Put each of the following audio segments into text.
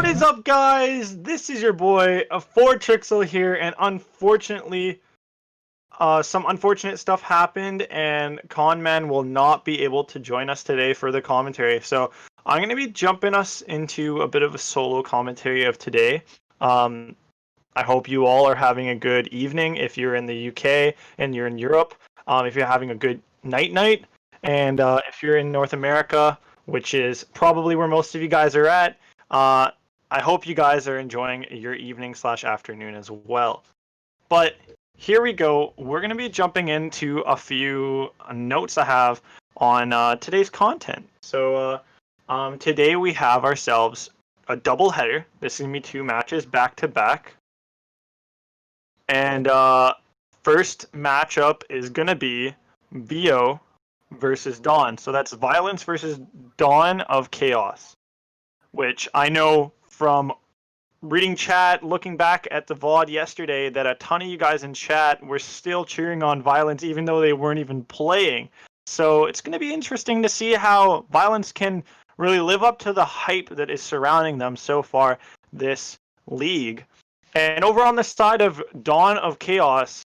What is up, guys? This is your boy, 4Trixel here, and unfortunately, some unfortunate stuff happened, and Conman will not be able to join us today for the commentary. So I'm going to be jumping us into a bit of a solo commentary of today. I hope you all are having a good evening if you're in the UK and you're in Europe. If you're having a good night, and if you're in North America, which is probably where most of you guys are at, I hope you guys are enjoying your evening/afternoon as well. But here we go. We're going to be jumping into a few notes I have on today's content. So today we have ourselves a double header. This is going to be 2 matches back to back. And first matchup is going to be VO versus Dawn. So that's Violence versus Dawn of Chaos, which I know from reading chat, looking back at the VOD yesterday, that a ton of you guys in chat were still cheering on Violence even though they weren't even playing. So it's going to be interesting to see how Violence can really live up to the hype that is surrounding them so far this league. And over on the side of Dawn of Chaos,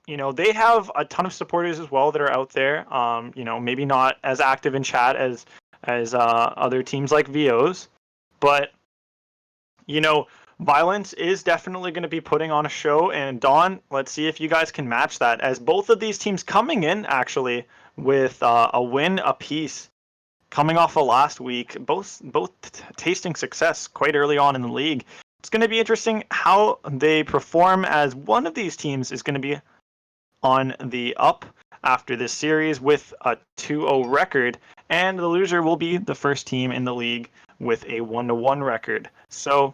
you know, they have a ton of supporters as well that are out there. You know, maybe not as active in chat as other teams like VO's, but you know, Violence is definitely going to be putting on a show. And Dawn, let's see if you guys can match that, as both of these teams coming in actually with a win apiece, coming off of last week, both tasting success quite early on in the league. It's going to be interesting how they perform, as one of these teams is going to be on the up after this series with a 2-0 record, and the loser will be the first team in the league with a 1-1 record. So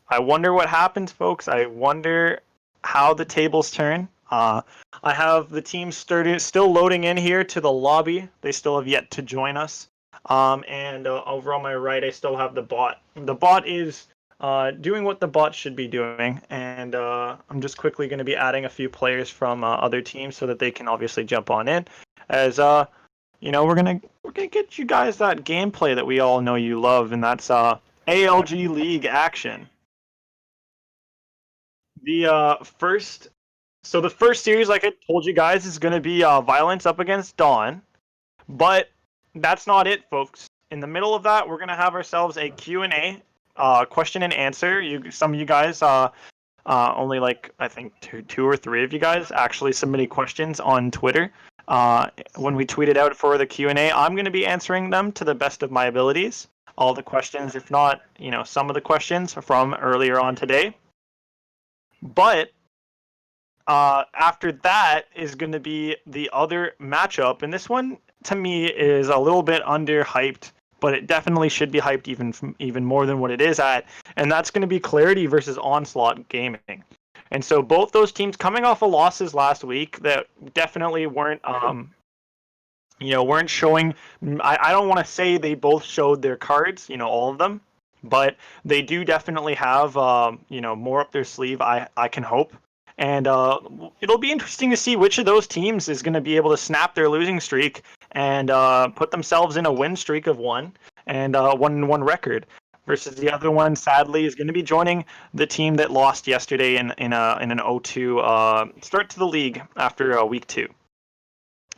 I wonder what happens, folks. I wonder how the tables turn. I have the team still loading in here to the lobby. They still have yet to join us. And over on my right, I still have the bot. The bot is doing what the bot should be doing, and I'm just quickly going to be adding a few players from other teams so that they can obviously jump on in. As you know, we're gonna get you guys that gameplay that we all know you love, and that's ALG League action. The first series, like I told you guys, is gonna be Violence up against Dawn, but that's not it, folks. In the middle of that, we're gonna have ourselves a Q&A, question and answer. Some of you guys, only like I think two or three of you guys actually submitted questions on Twitter. When we tweeted out for the Q&A, I'm going to be answering them to the best of my abilities. All the questions, if not, you know, some of the questions from earlier on today. But after that is going to be the other matchup, and this one to me is a little bit underhyped, but it definitely should be hyped even more than what it is at, and that's going to be Clarity versus Onslaught Gaming. And so both those teams coming off of losses last week that definitely weren't, you know, weren't showing. I don't want to say they both showed their cards, you know, all of them, but they do definitely have, you know, more up their sleeve. I can hope, and it'll be interesting to see which of those teams is going to be able to snap their losing streak and put themselves in a win streak of 1 and 1-1 record. Versus the other one, sadly, is going to be joining the team that lost yesterday in an 0-2 start to the league after week 2.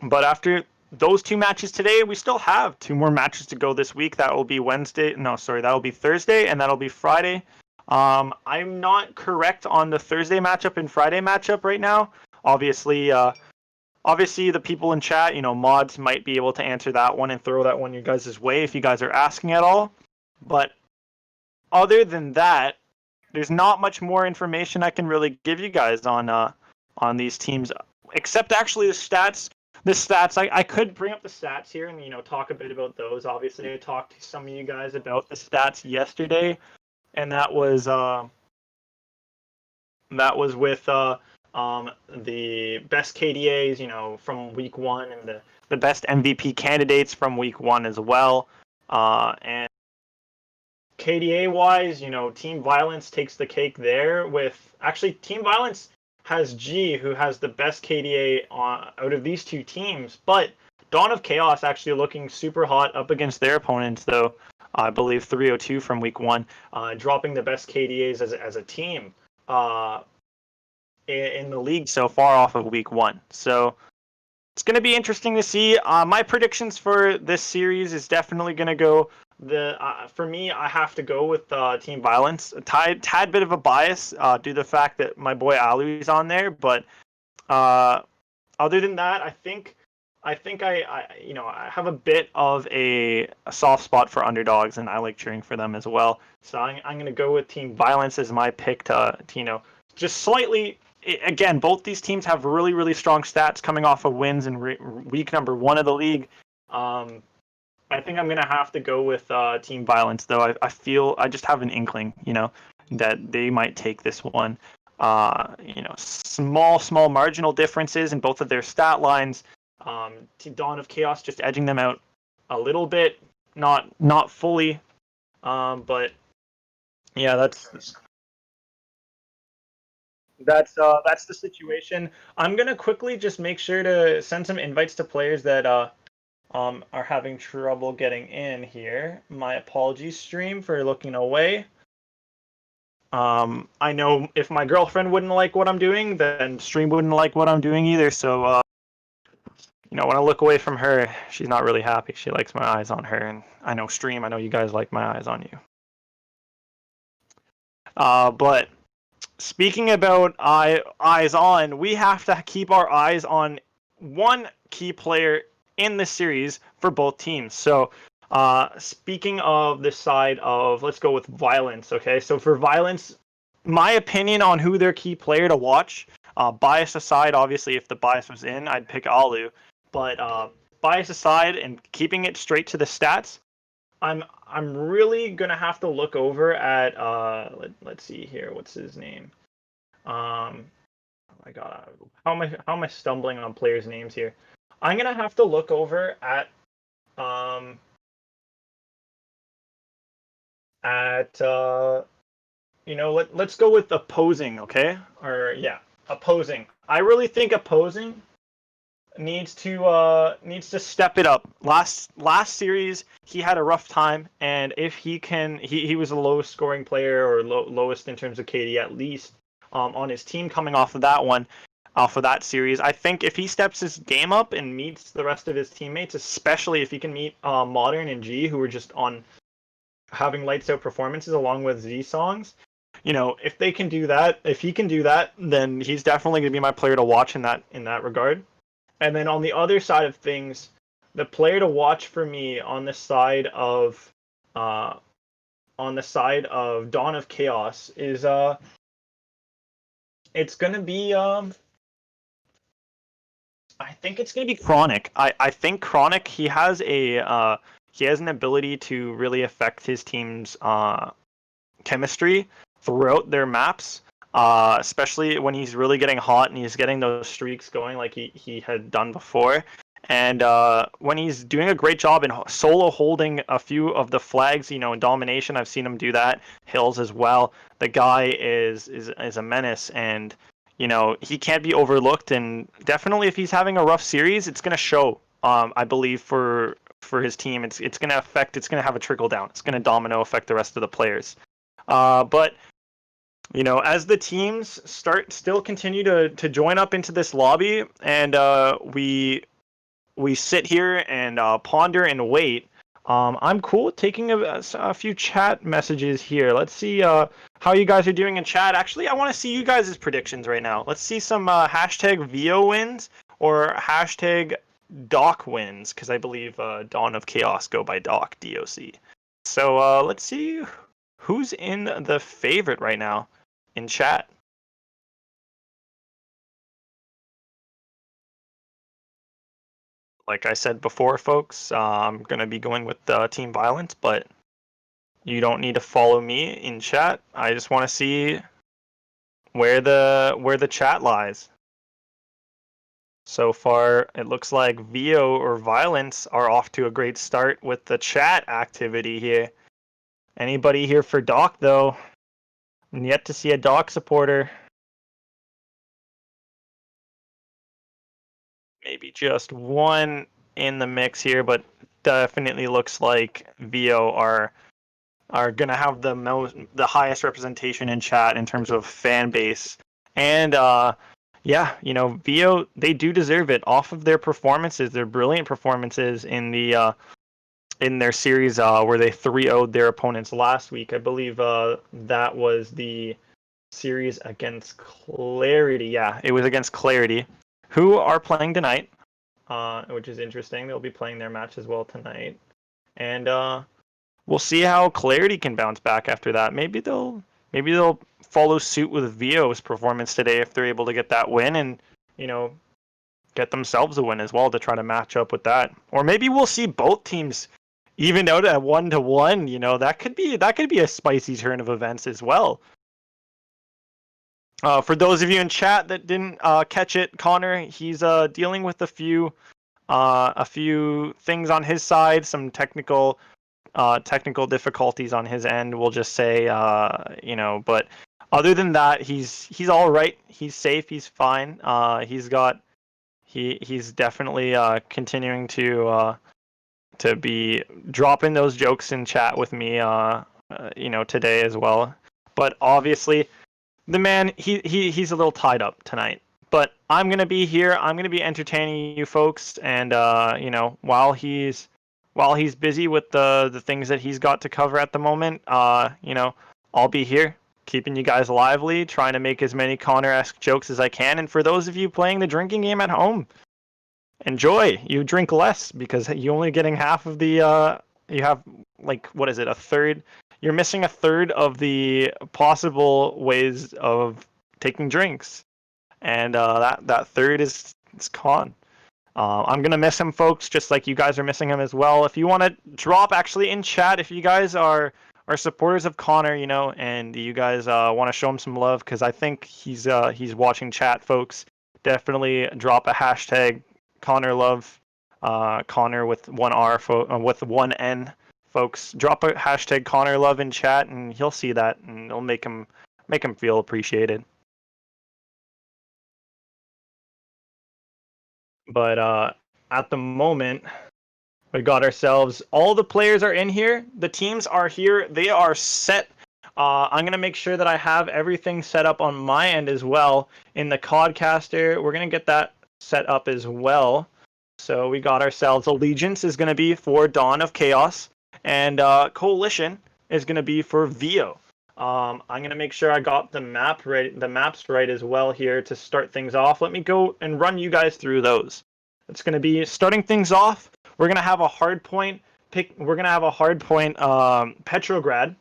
But after those 2 matches today, we still have 2 more matches to go this week. That will be that'll be Thursday, and that'll be Friday. I'm not correct on the Thursday matchup and Friday matchup right now. Obviously, the people in chat, you know, mods might be able to answer that one and throw that one your guys' way if you guys are asking at all. But other than that, there's not much more information I can really give you guys on these teams, except actually the stats. I could bring up the stats here and, you know, talk a bit about those. Obviously, I talked to some of you guys about the stats yesterday, and that was with the best KDAs, you know, from week 1, and the best MVP candidates from week 1 as well, and KDA wise, you know, Team Violence takes the cake there. With actually, Team Violence has G, who has the best KDA out of these 2 teams. But Dawn of Chaos actually looking super hot up against their opponents, though. I believe 302 from week 1, dropping the best KDAs as a team in the league so far off of week 1. So it's going to be interesting to see. My predictions for this series is definitely going to go for me. I have to go with Team Violence. A tad bit of a bias due to the fact that my boy Alu's on there, but other than that, I think I have a bit of a soft spot for underdogs, and I like cheering for them as well. So I'm going to go with Team Violence as my pick to just slightly. Again, both these teams have really, really strong stats coming off of wins in week number 1 of the league. I think I'm going to have to go with Team Violence, though. I feel I just have an inkling, that they might take this one. Small marginal differences in both of their stat lines. Dawn of Chaos just edging them out a little bit, not fully, but yeah, that's the situation. I'm gonna quickly just make sure to send some invites to players that are having trouble getting in here. My apologies, stream, for looking away. I know if my girlfriend wouldn't like what I'm doing, then stream wouldn't like what I'm doing either. So when I look away from her, she's not really happy. She likes my eyes on her, and I know stream. I know you guys like my eyes on you. But speaking about eyes on, we have to keep our eyes on one key player in this series for both teams. So, speaking of the side of, let's go with Violence. Okay, so for Violence, my opinion on who their key player to watch, bias aside, obviously, if the bias was in, I'd pick Alu. But bias aside and keeping it straight to the stats, I'm really gonna have to look over at let's see here, what's his name? Oh my god, how am I stumbling on players' names here? I'm gonna have to look over at let's go with opposing, okay? Or yeah, opposing. I really think opposing needs to step it up. Last series he had a rough time, and if he was the lowest scoring player, or lowest in terms of KD at least on his team coming off of that series. I think if he steps his game up and meets the rest of his teammates, especially if he can meet Modern and G, who are just on having lights out performances along with Z songs. If they can do that, if he can do that, then he's definitely going to be my player to watch in that regard. And then on the other side of things, the player to watch for me on the side of Dawn of Chaos is it's gonna be I think it's gonna be Chronic. I think Chronic, he has an ability to really affect his team's chemistry throughout their maps. Especially when he's really getting hot and he's getting those streaks going like he had done before. And when he's doing a great job in solo holding a few of the flags, in domination, I've seen him do that. Hills as well. The guy is a menace, and he can't be overlooked. And definitely, if he's having a rough series, it's gonna show. I believe for his team, it's gonna have a trickle down. It's gonna domino affect the rest of the players. But as the teams still continue to join up into this lobby, and we sit here and ponder and wait, I'm cool with taking a few chat messages here. Let's see how you guys are doing in chat. Actually, I want to see you guys' predictions right now. Let's see some hashtag VO wins or hashtag Doc wins, because I believe Dawn of Chaos go by Doc, DOC. So let's see who's in the favorite right now in chat. Like I said before, folks, I'm going to be going with Team Violence, but you don't need to follow me in chat. I just want to see where the chat lies. So far, it looks like VO or Violence are off to a great start with the chat activity here. Anybody here for Doc, though? I'm yet to see a Doc supporter. Maybe just one in the mix here, but definitely looks like VO are are gonna have the highest representation in chat in terms of fan base. And yeah, you know, Vio, they do deserve it off of their performances, their brilliant performances in their series where they 3-0'd their opponents last week. I believe that was the series against Clarity. Yeah, it was against Clarity, who are playing tonight, which is interesting. They'll be playing their match as well tonight. And we'll see how Clarity can bounce back after that. Maybe they'll follow suit with Vio's performance today if they're able to get that win and, you know, get themselves a win as well to try to match up with that. Or maybe we'll see both teams even out at 1-1. You know, that could be a spicy turn of events as well. For those of you in chat that didn't catch it, Connor, he's dealing with a few things on his side, some technical difficulties on his end. We'll just say, you know, but other than that, he's all right. He's safe. He's fine. He's definitely continuing to be dropping those jokes in chat with me, you know, today as well. But obviously, the man, he's a little tied up tonight. But I'm gonna be here. I'm gonna be entertaining you folks, and you know, while he's busy with the things that he's got to cover at the moment, you know, I'll be here keeping you guys lively, trying to make as many Connor-esque jokes as I can. And for those of you playing the drinking game at home, enjoy. You drink less because you're only getting half of the you have, like, what is it, a third? You're missing a third of the possible ways of taking drinks, and that third is Con. I'm gonna miss him, folks, just like you guys are missing him as well. If you want to drop actually in chat, if you guys are supporters of Connor, you know, and you guys want to show him some love, because I think he's watching chat, folks. Definitely drop a hashtag Connor love, Connor with one R, with one N, folks. Drop a hashtag Connor love in chat, and he'll see that, and it'll make him feel appreciated. But at the moment, we got ourselves, all the players are in here. The teams are here. They are set. I'm going to make sure that I have everything set up on my end as well. In the Codcaster, we're going to get that set up as well. So we got ourselves, Allegiance is going to be for Dawn of Chaos, and Coalition is going to be for Vio. I'm going to make sure I got the maps right as well here to start things off. Let me go and run you guys through those. It's going to be starting things off. We're going to have a hard point Petrograd.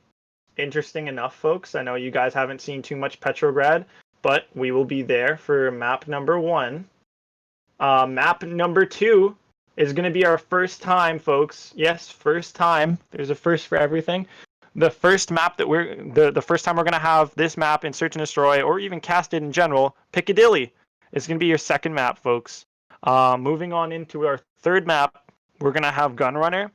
Interesting enough, folks. I know you guys haven't seen too much Petrograd, but we will be there for map number 1. Map number 2 is going to be our first time, folks. Yes, first time. There's a first for everything. The first map that the first time we're going to have this map in Search and Destroy, or even cast it in general, Piccadilly, is going to be your second map, folks. Moving on into our third map, we're going to have Gunrunner,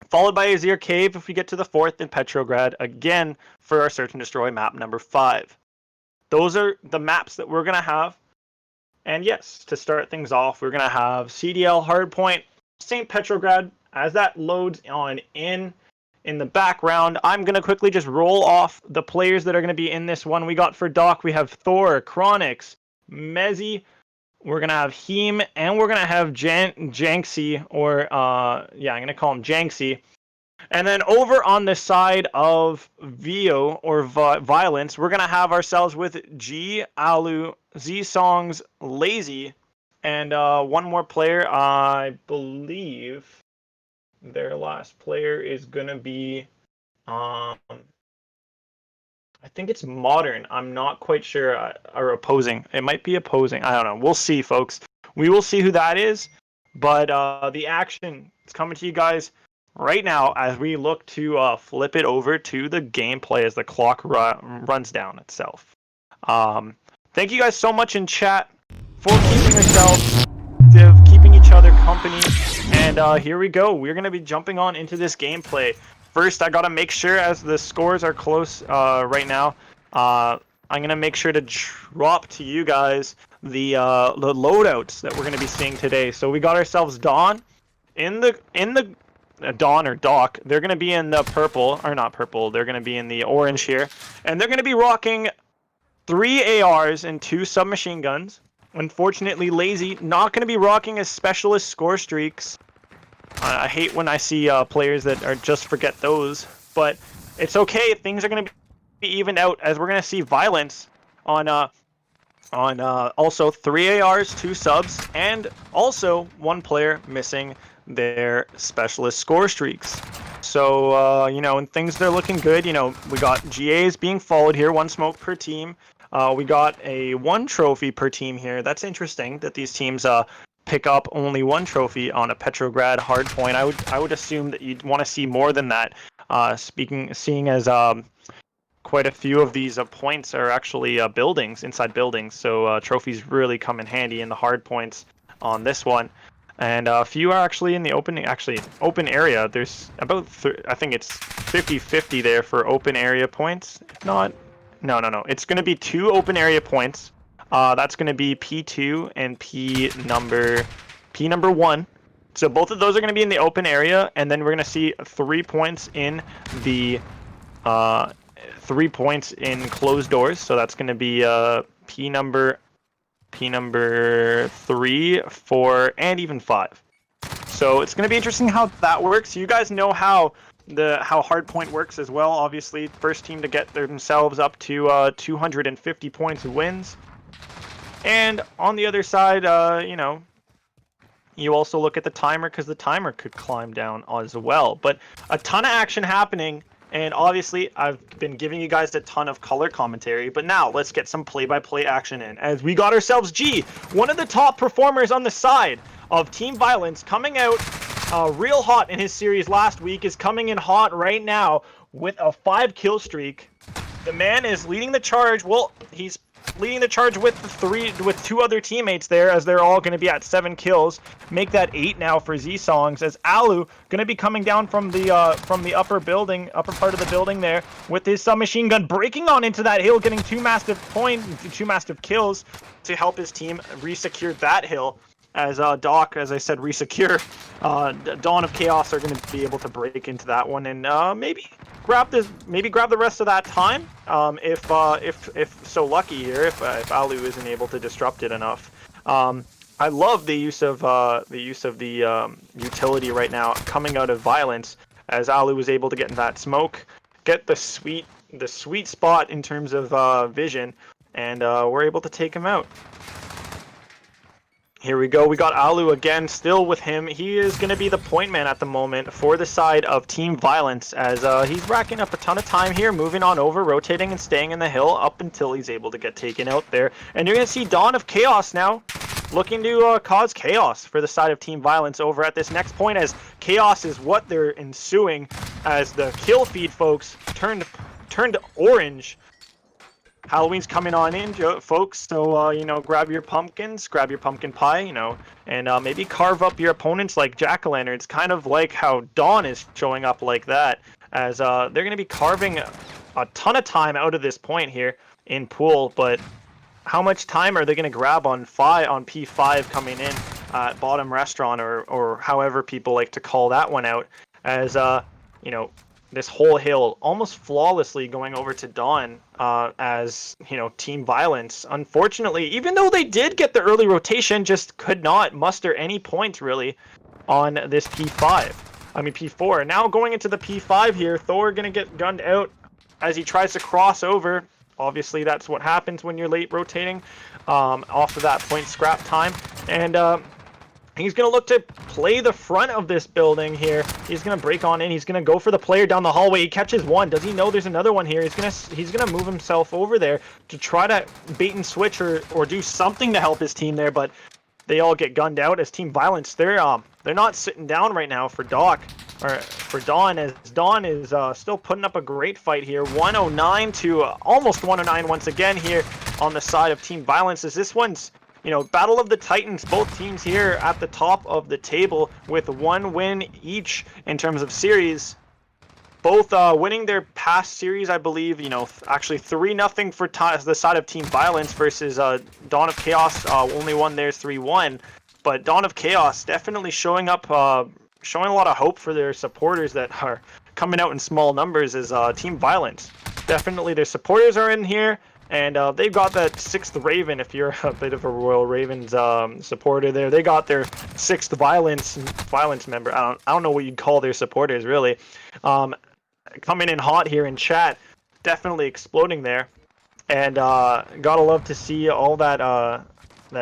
followed by Azir Cave if we get to the fourth, in Petrograd, again for our Search and Destroy map number 5. Those are the maps that we're going to have. And yes, to start things off, we're going to have CDL Hardpoint, St. Petrograd. As that loads on in the background, I'm going to quickly just roll off the players that are going to be in this one. We got for Doc, we have Thor, Chronix, Mezzy, we're going to have Heem, and we're going to have Janksy, or, yeah, I'm going to call him Janksy. And then over on the side of Vio, or Violence, we're going to have ourselves with G, Alu, Z-Songs, Lazy, and one more player. I believe their last player is going to be, I think it's Modern. I'm not quite sure. Or Opposing. It might be Opposing. I don't know. We'll see, folks. We will see who that is. But the action is coming to you guys right now as we look to flip it over to the gameplay as the clock runs down itself. Thank you guys so much in chat for keeping yourselves, keeping each other company. And here we go. We're going to be jumping on into this gameplay. First, I got to make sure, as the scores are close right now, I'm going to make sure to drop to you guys the loadouts that we're going to be seeing today. So we got ourselves Dawn in the Dawn or Doc, they're going to be in the purple, or not purple, they're going to be in the orange here. And they're going to be rocking 3 ARs and 2 submachine guns. Unfortunately, Lazy not going to be rocking his specialist score streaks. I hate when I see players that are just forget those, but it's okay. Things are going to be evened out as we're going to see Violence on also 3 ARs, 2 subs, and also 1 player missing their specialist score streaks. So, you know, and things they're looking good. You know, we got GAs being followed here, 1 smoke per team. We got a 1 trophy per team here. That's interesting that these teams pick up only 1 trophy on a Petrograd hardpoint. I would assume that you'd want to see more than that. Seeing as quite a few of these points are actually buildings, inside buildings, so trophies really come in handy in the hard points on this one. And a few are actually in the open area. There's about I think it's 50-50 there for open area points. If not, no. It's going to be 2 open area points. That's going to be P2 and P number 1. So both of those are going to be in the open area, and then we're going to see 3 points in the 3 points in closed doors. So that's going to be P number 3, 4, and even 5. So it's going to be interesting how that works. You guys know how hardpoint works as well. Obviously, first team to get themselves up to 250 points wins. And on the other side, you know, you also look at the timer, because the timer could climb down as well. But a ton of action happening, and obviously I've been giving you guys a ton of color commentary, but now let's get some play-by-play action in, as we got ourselves G, one of the top performers on the side of Team Violence, coming out real hot in his series last week, is coming in hot right now with a 5 kill streak. The man is leading the charge. Well, he's leading the charge with 2 other teammates there, as they're all going to be at 7 kills. Make that 8 now for Z-Songs, as Alu going to be coming down from the upper part of the building there with his submachine gun, breaking on into that hill, getting 2 massive kills to help his team re-secure that hill. As Doc, as I said, resecure. Dawn of Chaos are going to be able to break into that one and maybe grab the rest of that time. If so lucky here, if Alu isn't able to disrupt it enough. I love the use of the utility right now coming out of Violence, as Alu was able to get in that smoke, get the sweet spot in terms of vision, and we're able to take him out. Here we go. We got Alu again, still with him. He is going to be the point man at the moment for the side of Team Violence, as he's racking up a ton of time here, moving on over, rotating and staying in the hill up until he's able to get taken out there. And you're going to see Dawn of Chaos now looking to cause chaos for the side of Team Violence over at this next point, as chaos is what they're ensuing as the kill feed, folks, turned orange. Halloween's coming on in, folks, so, you know, grab your pumpkins, grab your pumpkin pie, you know, and maybe carve up your opponents like jack-o'-lanterns, kind of like how Dawn is showing up like that, as they're going to be carving a ton of time out of this point here in pool. But how much time are they going to grab on P5 coming in at bottom restaurant, or however people like to call that one out, as, you know, this whole hill almost flawlessly going over to Dawn, as, you know, Team Violence, unfortunately, even though they did get the early rotation, just could not muster any points really on this P4. Now going into the P5 here, Thor gonna get gunned out as he tries to cross over. Obviously that's what happens when you're late rotating off of that point scrap time, and he's going to look to play the front of this building here. He's going to break on in. He's going to go for the player down the hallway. He catches one. Does he know there's another one here? He's going to move himself over there to try to bait and switch or do something to help his team there, but they all get gunned out as Team Violence. They're not sitting down right now for Dawn, as Dawn is still putting up a great fight here. 109 to almost 109 once again here on the side of Team Violence, as this one's, you know, Battle of the Titans, both teams here at the top of the table with 1 win each in terms of series. Both winning their past series, I believe, you know, actually 3-0 for the side of Team Violence versus Dawn of Chaos only won theirs 3-1. But Dawn of Chaos definitely showing up showing a lot of hope for their supporters that are coming out in small numbers is Team Violence. Definitely their supporters are in here, and they've got that 6th Raven. If you're a bit of a Royal Ravens supporter there, they got their 6th Violence member. I don't know what you'd call their supporters, really. Coming in hot here in chat, definitely exploding there. And gotta love to see all that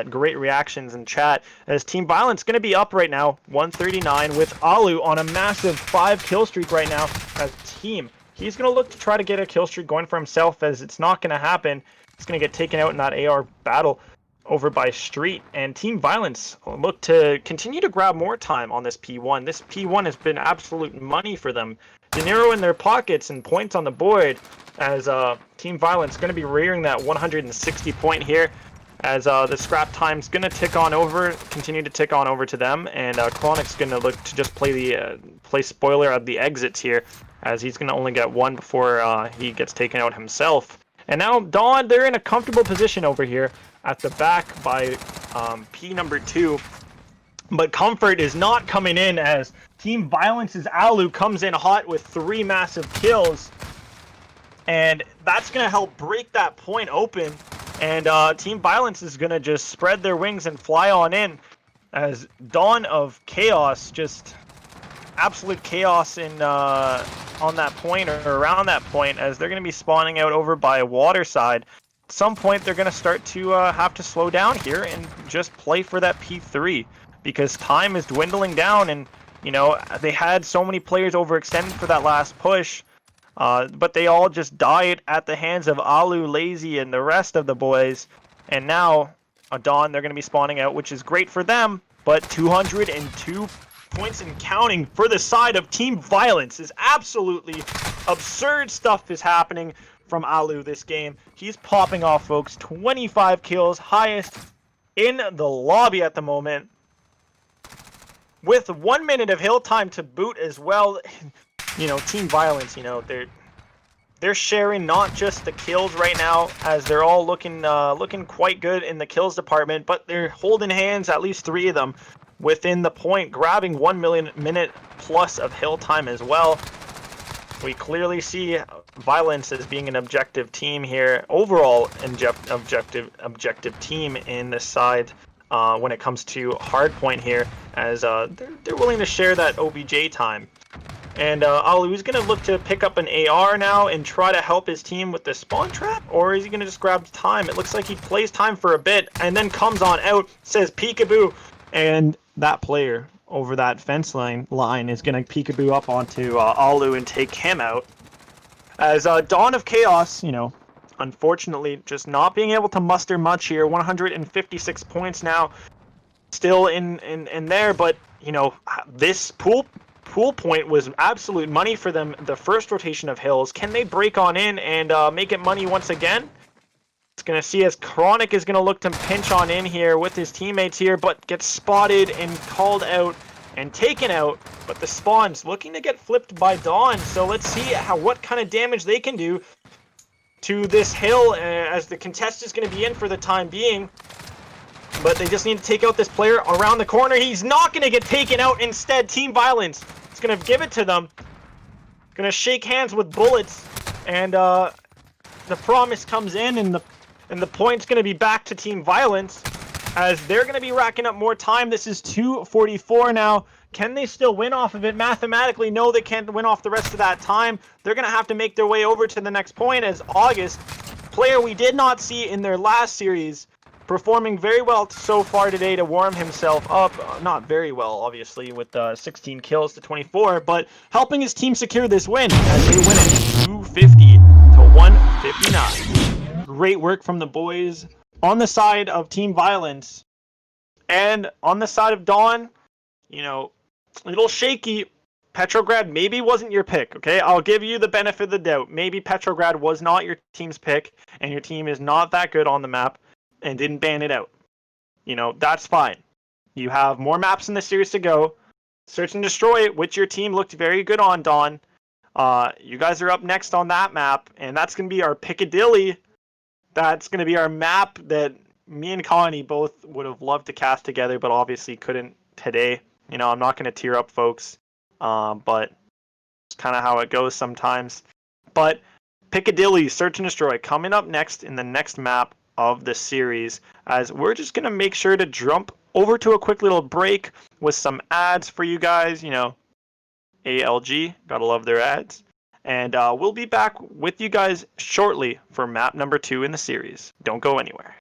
great reactions in chat, as Team Violence going to be up right now 139 with Alu on a massive 5 kill streak right now as team. He's going to look to try to get a kill streak going for himself, as it's not going to happen. He's going to get taken out in that AR battle over by Street, and Team Violence look to continue to grab more time on this P1. This P1 has been absolute money for them. Dinero in their pockets and points on the board, as Team Violence going to be rearing that 160 point here, as the scrap time's going to continue to tick on over to them, and Chronic's going to look to just play spoiler at the exits here, as he's going to only get 1 before he gets taken out himself. And now Dawn, they're in a comfortable position over here at the back by P number 2, but comfort is not coming in, as Team Violence's Alu comes in hot with 3 massive kills, and that's going to help break that point open. And Team Violence is going to just spread their wings and fly on in, as Dawn of Chaos, just absolute chaos in on that point or around that point, as they're going to be spawning out over by Waterside. At some point, they're going to start to have to slow down here and just play for that P3, because time is dwindling down, and, you know, they had so many players overextended for that last push. But they all just died at the hands of Alu, Lazy, and the rest of the boys. And now, Dawn, they're going to be spawning out, which is great for them. But 202 points and counting for the side of Team Violence is absolutely absurd stuff is happening from Alu this game. He's popping off, folks. 25 kills, highest in the lobby at the moment, with 1 minute of hill time to boot as well. You know, Team Violence, you know, they're sharing not just the kills right now, as they're all looking quite good in the kills department, but they're holding hands, at least 3 of them, within the point, grabbing 1 minute plus of hill time as well. We clearly see Violence as being an objective team here, overall objective team in this side when it comes to hardpoint here, as they're willing to share that OBJ time. And Alu's going to look to pick up an AR now and try to help his team with the spawn trap, or is he going to just grab time? It looks like he plays time for a bit and then comes on out, says peekaboo, and that player over that fence line is going to peekaboo up onto Alu and take him out. As Dawn of Chaos, you know, unfortunately just not being able to muster much here. 156 points now, still in there, but, you know, this pool point was absolute money for them. The first rotation of hills, can they break on in and make it money once again? It's going to see as Chronic is going to look to pinch on in here with his teammates here, but gets spotted and called out and taken out. But the spawn's looking to get flipped by Dawn, so let's see what kind of damage they can do to this hill, as the contest is going to be in for the time being. But they just need to take out this player around the corner. He's not going to get taken out. Instead, Team Violence is going to give it to them. Going to shake hands with bullets. And the promise comes in, and the point's going to be back to Team Violence, as they're going to be racking up more time. This is 2:44 now. Can they still win off of it? Mathematically, no, they can't win off the rest of that time. They're going to have to make their way over to the next point, as August, player we did not see in their last series, performing very well so far today to warm himself up. Not very well, obviously, with 16 kills to 24, but helping his team secure this win as they win it 250 to 159. Great work from the boys on the side of Team Violence. And on the side of Dawn, you know, a little shaky. Petrograd maybe wasn't your pick, okay? I'll give you the benefit of the doubt. Maybe Petrograd was not your team's pick, and your team is not that good on the map, and didn't ban it out. You know, that's fine. You have more maps in the series to go. Search and Destroy, which your team looked very good on, Dawn. You guys are up next on that map, and that's going to be our Piccadilly. That's going to be our map that me and Connie both would have loved to cast together, but obviously couldn't today. You know, I'm not going to tear up, folks, but it's kind of how it goes sometimes. But Piccadilly Search and Destroy coming up next in the next map of the series, as we're just going to make sure to jump over to a quick little break with some ads for you guys. You know, ALG, gotta love their ads. And we'll be back with you guys shortly for map number 2 in the series. Don't go anywhere.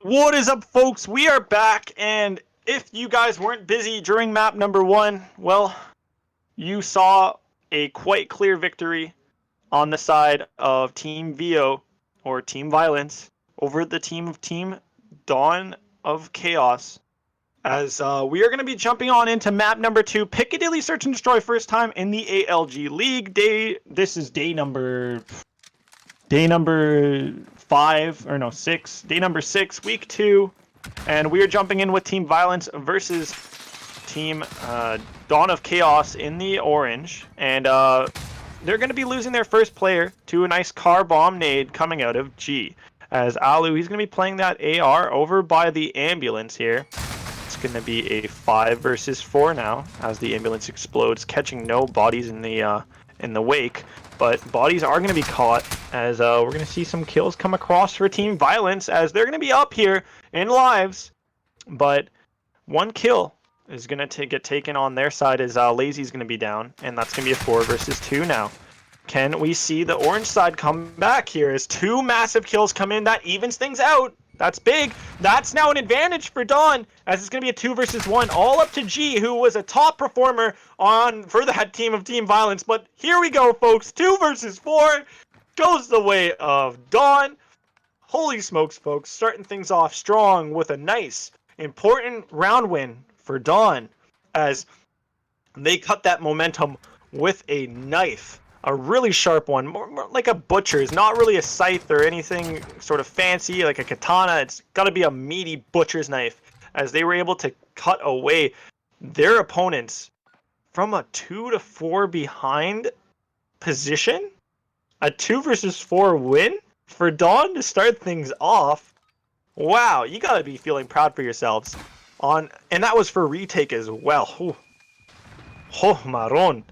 What is up, folks? We are back, and if you guys weren't busy during map number 1, well, you saw a quite clear victory on the side of Team VO, or Team Violence, over the team of Team Dawn of Chaos, as we are going to be jumping on into map number 2, Piccadilly Search and Destroy, first time in the ALG League. This is day number 5, or no, 6. Day number 6, week 2. And we are jumping in with Team Violence versus Team Dawn of Chaos in the orange. And they're going to be losing their first player to a nice car bomb nade coming out of G. As Alu, he's going to be playing that AR over by the ambulance here. It's going to be a 5 versus 4 now as the ambulance explodes, catching no bodies in the wake. But bodies are going to be caught, as we're going to see some kills come across for Team Violence, as they're going to be up here in lives. But one kill is going to get taken on their side, as Lazy's going to be down, and that's going to be a 4 versus 2 now. Can we see the orange side come back here as 2 massive kills come in? That evens things out. That's big. That's now an advantage for Dawn, as it's going to be a 2 versus 1, all up to G, who was a top performer for that team of Team Violence. But here we go, folks. 2 versus 4 goes the way of Dawn. Holy smokes, folks. Starting things off strong with a nice, important round win for Dawn, as they cut that momentum with a knife. A really sharp one, more like a butcher's, not really a scythe or anything sort of fancy like a katana. It's got to be a meaty butcher's knife, as they were able to cut away their opponents from a 2 to 4 behind position. A 2 versus 4 win for Dawn to start things off. Wow, you got to be feeling proud for yourselves. And that was for retake as well. Oh, Maron.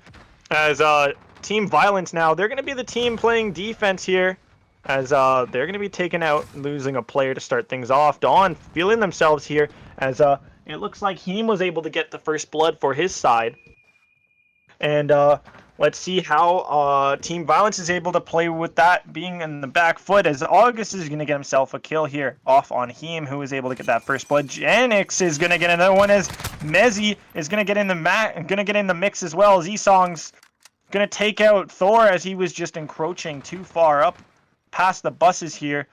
As Team Violence now, they're going to be the team playing defense here, as they're going to be taken out, losing a player to start things off. Dawn feeling themselves here, as it looks like Heem was able to get the first blood for his side. And let's see how Team Violence is able to play with that being in the back foot, as August is going to get himself a kill here off on Heem, who is able to get that first blood. Janix is going to get another one, as Mezzy is going to get in the mix as well, as Esong's going to take out Thor, as he was just encroaching too far up past the buses here.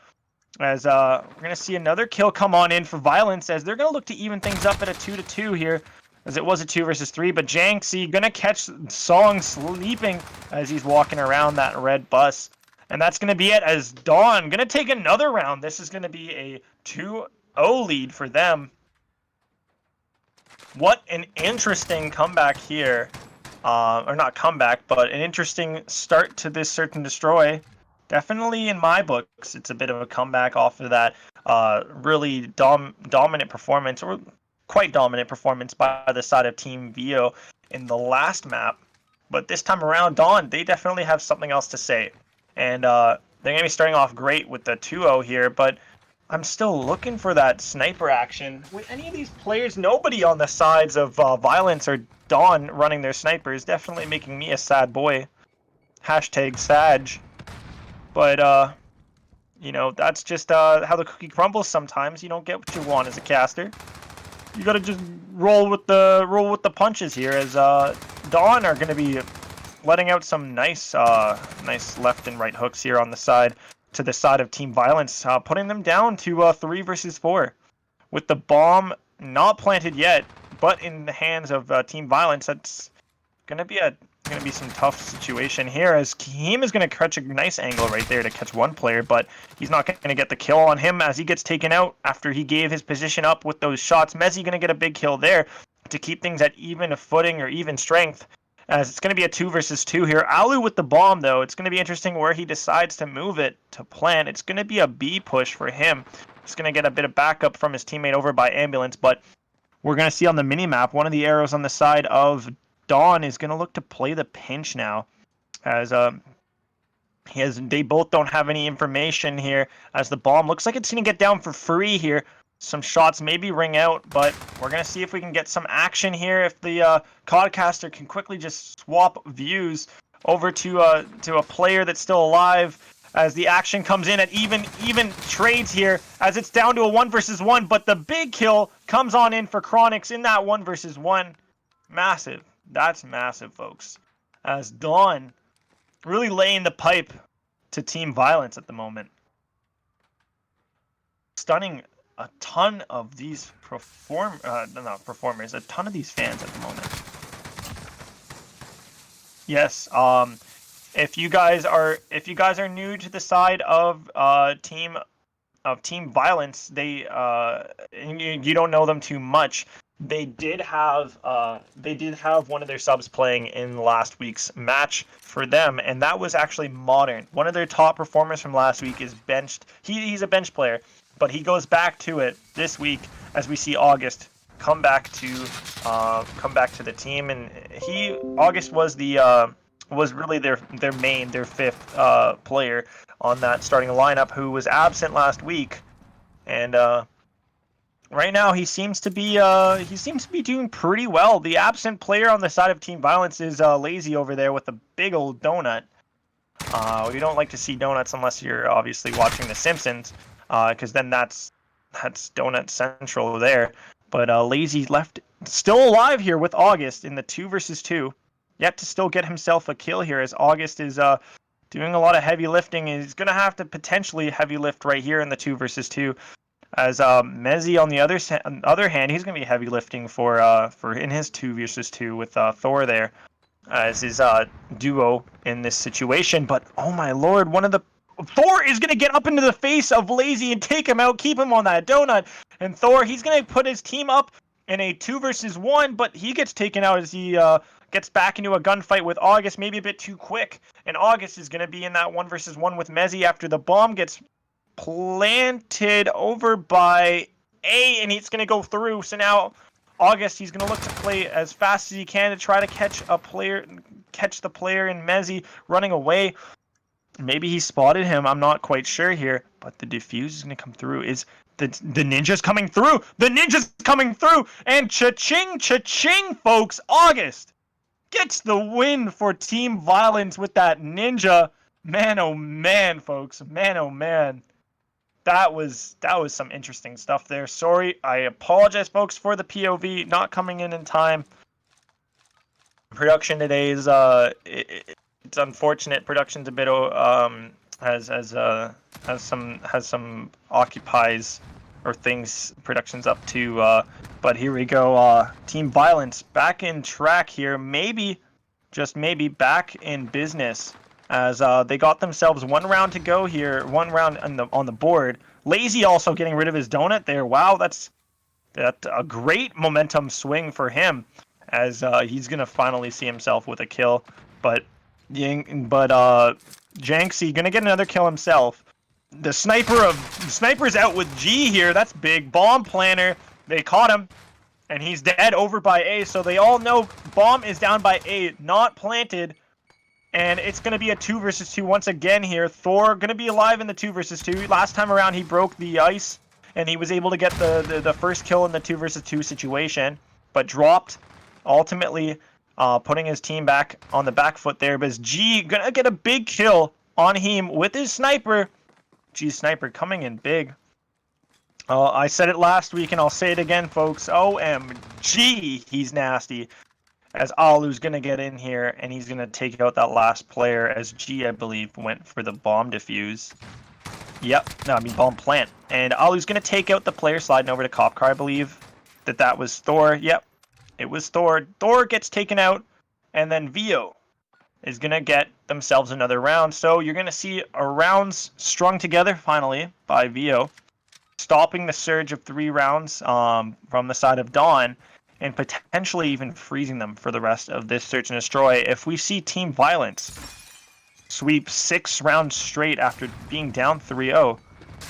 As we're going to see another kill come on in for Violence, as they're going to look to even things up at a 2-2 here, as it was a 2 versus 3. But Janxi going to catch Song sleeping as he's walking around that red bus. And that's going to be it, as Dawn going to take another round. This is going to be a 2-0 lead for them. What an interesting comeback here. Or not comeback, but an interesting start to this Search and Destroy. Definitely in my books, it's a bit of a comeback off of that really dominant performance, or quite dominant performance by the side of Team Vio in the last map. But this time around, Dawn, they definitely have something else to say. And they're going to be starting off great with the 2-0 here, but I'm still looking for that sniper action. With any of these players, nobody on the sides of Violence or Dawn running their snipers, definitely making me a sad boy. Hashtag Sag. But, you know, that's just how the cookie crumbles sometimes. You don't get what you want as a caster. You gotta just roll with the punches here, as Dawn are gonna be letting out some nice left and right hooks here on the side, to the side of Team Violence, putting them down to 3 versus 4. With the bomb not planted yet, but in the hands of Team Violence, that's gonna be some tough situation here, as Heem is gonna catch a nice angle right there to catch one player, but he's not gonna get the kill on him, as he gets taken out after he gave his position up with those shots. Mezzy gonna get a big kill there to keep things at even footing or even strength, as it's gonna be a 2 versus 2 here. Alu with the bomb, though. It's gonna be interesting where he decides to move it to plant. It's gonna be a B push for him. He's gonna get a bit of backup from his teammate over by ambulance, but we're gonna see on the mini map one of the arrows on the side of Dawn is going to look to play the pinch now, as they both don't have any information here, as the bomb looks like it's going to get down for free here. Some shots maybe ring out, but we're going to see if we can get some action here, if the Codcaster can quickly just swap views over to a player that's still alive, as the action comes in at even trades here, as it's down to a 1 versus 1, but the big kill comes on in for Chronix in that 1 versus 1. Massive. That's massive, folks. As Dawn really laying the pipe to Team Violence at the moment. Stunning a ton of these performers, a ton of these fans at the moment. Yes, if you guys are new to the side of Team Violence, you don't know them too much. They did have one of their subs playing in last week's match for them, and that was actually Modern. One of their top performers from last week is benched. He's a bench player, but he goes back to it this week, as we see August come back to the team, and August was really their fifth player on that starting lineup, who was absent last week, and right now he seems to be doing pretty well. The absent player on the side of Team Violence is Lazy over there with a big old donut. We don't like to see donuts unless you're obviously watching The Simpsons, because then that's that's Donut Central there. But Lazy left still alive here with August in the 2 versus 2. Yet to still get himself a kill here, as August is doing a lot of heavy lifting. He's going to have to potentially heavy lift right here in the 2 versus 2. As Mezzy on the other hand, he's going to be heavy lifting for in his 2 versus 2 with Thor there as his duo in this situation. But oh my lord, Thor is going to get up into the face of Lazy and take him out, keep him on that donut. And Thor, he's going to put his team up in a 2 versus 1, but he gets taken out as he gets back into a gunfight with August, maybe a bit too quick. And August is going to be in that 1 versus 1 with Mezzy after the bomb gets planted over by A, and he's going to go through. So now August, he's going to look to play as fast as he can to try to catch the player in Mezzy running away. Maybe he spotted him. I'm not quite sure here, but the defuse is going to come through. Is the ninja's coming through? The ninja's coming through, and cha-ching, cha-ching, folks. August gets the win for Team Violence with that ninja. Man, oh man, folks. Man, oh man. That was some interesting stuff there. Sorry, I apologize, folks, for the POV not coming in time. Production today is it's unfortunate. Production's a bit has some occupies or things production's up to. But here we go. Team Violence back in track here. Maybe, just maybe, back in business. As they got themselves 1 round to go here, 1 round on the board. Lazy also getting rid of his donut there. Wow, that's a great momentum swing for him, as he's gonna finally see himself with a kill. But Janksy gonna get another kill himself. The sniper's out with G here. That's big. Bomb planter. They caught him, and he's dead over by A. So they all know bomb is down by A, not planted. And it's going to be a 2 versus 2 once again here. Thor going to be alive in the 2 versus 2. Last time around, he broke the ice, and he was able to get the first kill in the 2 versus 2 situation, but dropped, ultimately putting his team back on the back foot there. But G going to get a big kill on him with his sniper. G's sniper coming in big. I said it last week, and I'll say it again, folks. OMG, he's nasty. As Alu's going to get in here, and he's going to take out that last player, as G, I believe, went for the bomb defuse. Yep, no, I mean bomb plant. And Alu's going to take out the player sliding over to cop car, I believe. That was Thor. Yep, it was Thor. Thor gets taken out, and then Vio is going to get themselves another round. So you're going to see rounds strung together, finally, by Vio, stopping the surge of 3 rounds from the side of Dawn, and potentially even freezing them for the rest of this Search and Destroy. If we see Team Violence sweep 6 rounds straight after being down 3-0,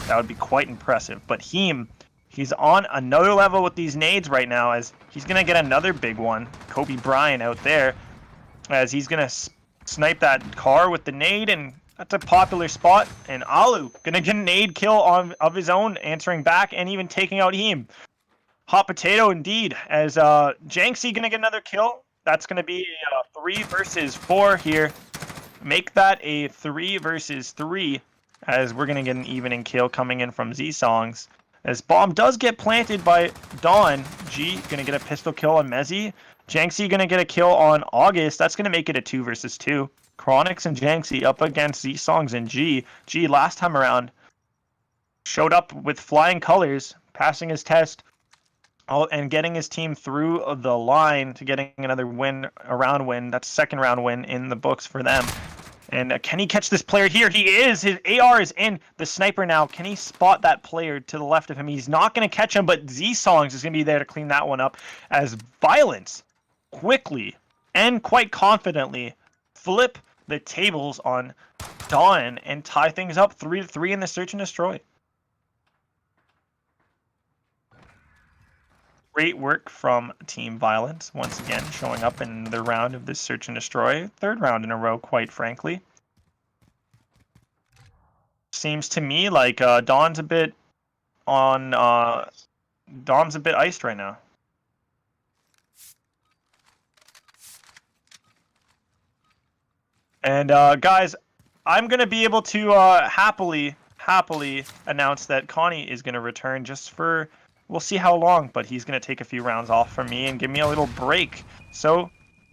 that would be quite impressive. But he's on another level with these nades right now, as he's going to get another big one. Kobe Bryant out there, as he's going to snipe that car with the nade, and that's a popular spot. And Alu going to get a nade kill of his own, answering back and even taking out him. Hot potato indeed, as Janksy gonna get another kill. That's gonna be a 3 versus 4 here. Make that a 3 versus 3, as we're gonna get an evening kill coming in from Z-Songs. As bomb does get planted by Dawn. G gonna get a pistol kill on Mezzy. Janksy gonna get a kill on August. That's gonna make it a 2 versus 2. Chronix and Janksy up against Z-Songs and G. G last time around showed up with flying colors, passing his test, and getting his team through the line to getting another win, a round win. That's 2nd round win in the books for them. And can he catch this player here? He is. His AR is in. The sniper now. Can he spot that player to the left of him? He's not going to catch him, but Z-Songs is going to be there to clean that one up, as Violence quickly and quite confidently flip the tables on Dawn and tie things up 3-3 in the Search and Destroy. Great work from Team Violence, once again showing up in the round of this Search and Destroy. 3rd round in a row, quite frankly. Seems to me like Dawn's a bit iced right now. And guys, I'm gonna be able to happily happily announce that Connie is going to return just for, we'll see how long, but he's going to take a few rounds off from me and give me a little break. So,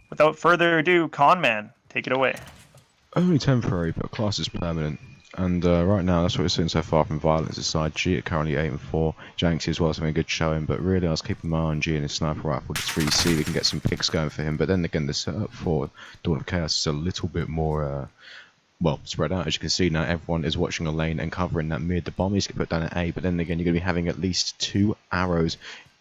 without further ado, Conman, take it away. Only temporary, but class is permanent. And right now, that's what we're seeing so far from Violence's side. G are currently 8-4. Janksy as well is having a good showing, but really I was keeping my eye on G and his sniper rifle just to really see if we can get some picks going for him. But then again, the setup for Dawn of Chaos is a little bit more, well, spread out. As you can see now, everyone is watching a lane and covering that mid. The bomb is going to put down at A, but then again, you're going to be having at least 2 arrows,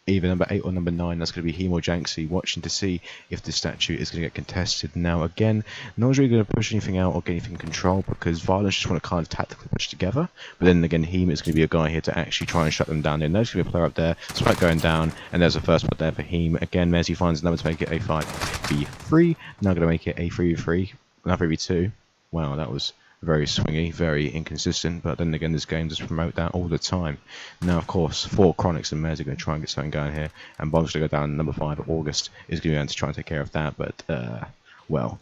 either number 8 or number 9. That's going to be Hemo Janksy, watching to see if the statue is going to get contested. Now again, no one's really going to push anything out or get anything in control, because Violence just want to kind of tactically push together. But then again, Hemo is going to be a guy here to actually try and shut them down. There's going to be a player up there, Spike going down, and there's a first spot there for Hemo. Again, Mezzy finds another to make it a 5v3. Now going to make it a 3v3, now 3v2. Wow, that was very swingy, very inconsistent, but then again, this game does promote that all the time. Now, of course, 4 Chronics and Mez are going to try and get something going here, and Bomb's going to go down. Number 5, August, is going to be able to try and take care of that, but, well,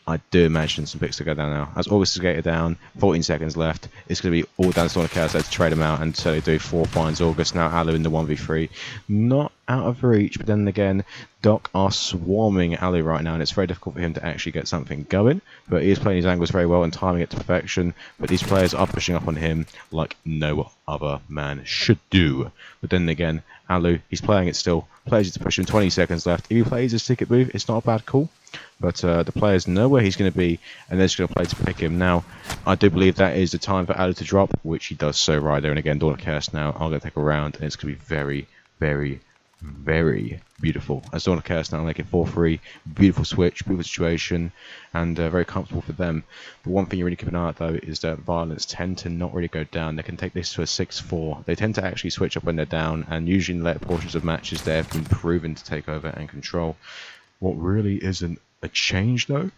I do imagine some picks to go down now. As August is gated down, 14 seconds left. It's going to be all down to Dawn of Chaos to trade him out, and so they do. 4 finds August. Now Alu in the 1v3. Not out of reach, but then again, Doc are swarming Alu right now, and it's very difficult for him to actually get something going. But he is playing his angles very well and timing it to perfection. But these players are pushing up on him like no other man should do. But then again, Alu, he's playing it still. Plays it to push him. 20 seconds left. If he plays his ticket move, it's not a bad call. But the players know where he's going to be, and they're just going to play to pick him. Now, I do believe that is the time for Alu to drop, which he does so right there. And again, Dawn of Chaos now are going to take a round, and it's going to be very, very, very beautiful. As Dawn of Chaos now make it 4-3. Beautiful switch, beautiful situation, and very comfortable for them. But one thing you really keep an eye out, though, is that Violence tend to not really go down. They can take this to a 6-4. They tend to actually switch up when they're down, and usually in later portions of matches, they have been proven to take over and control. What really isn't a change, though,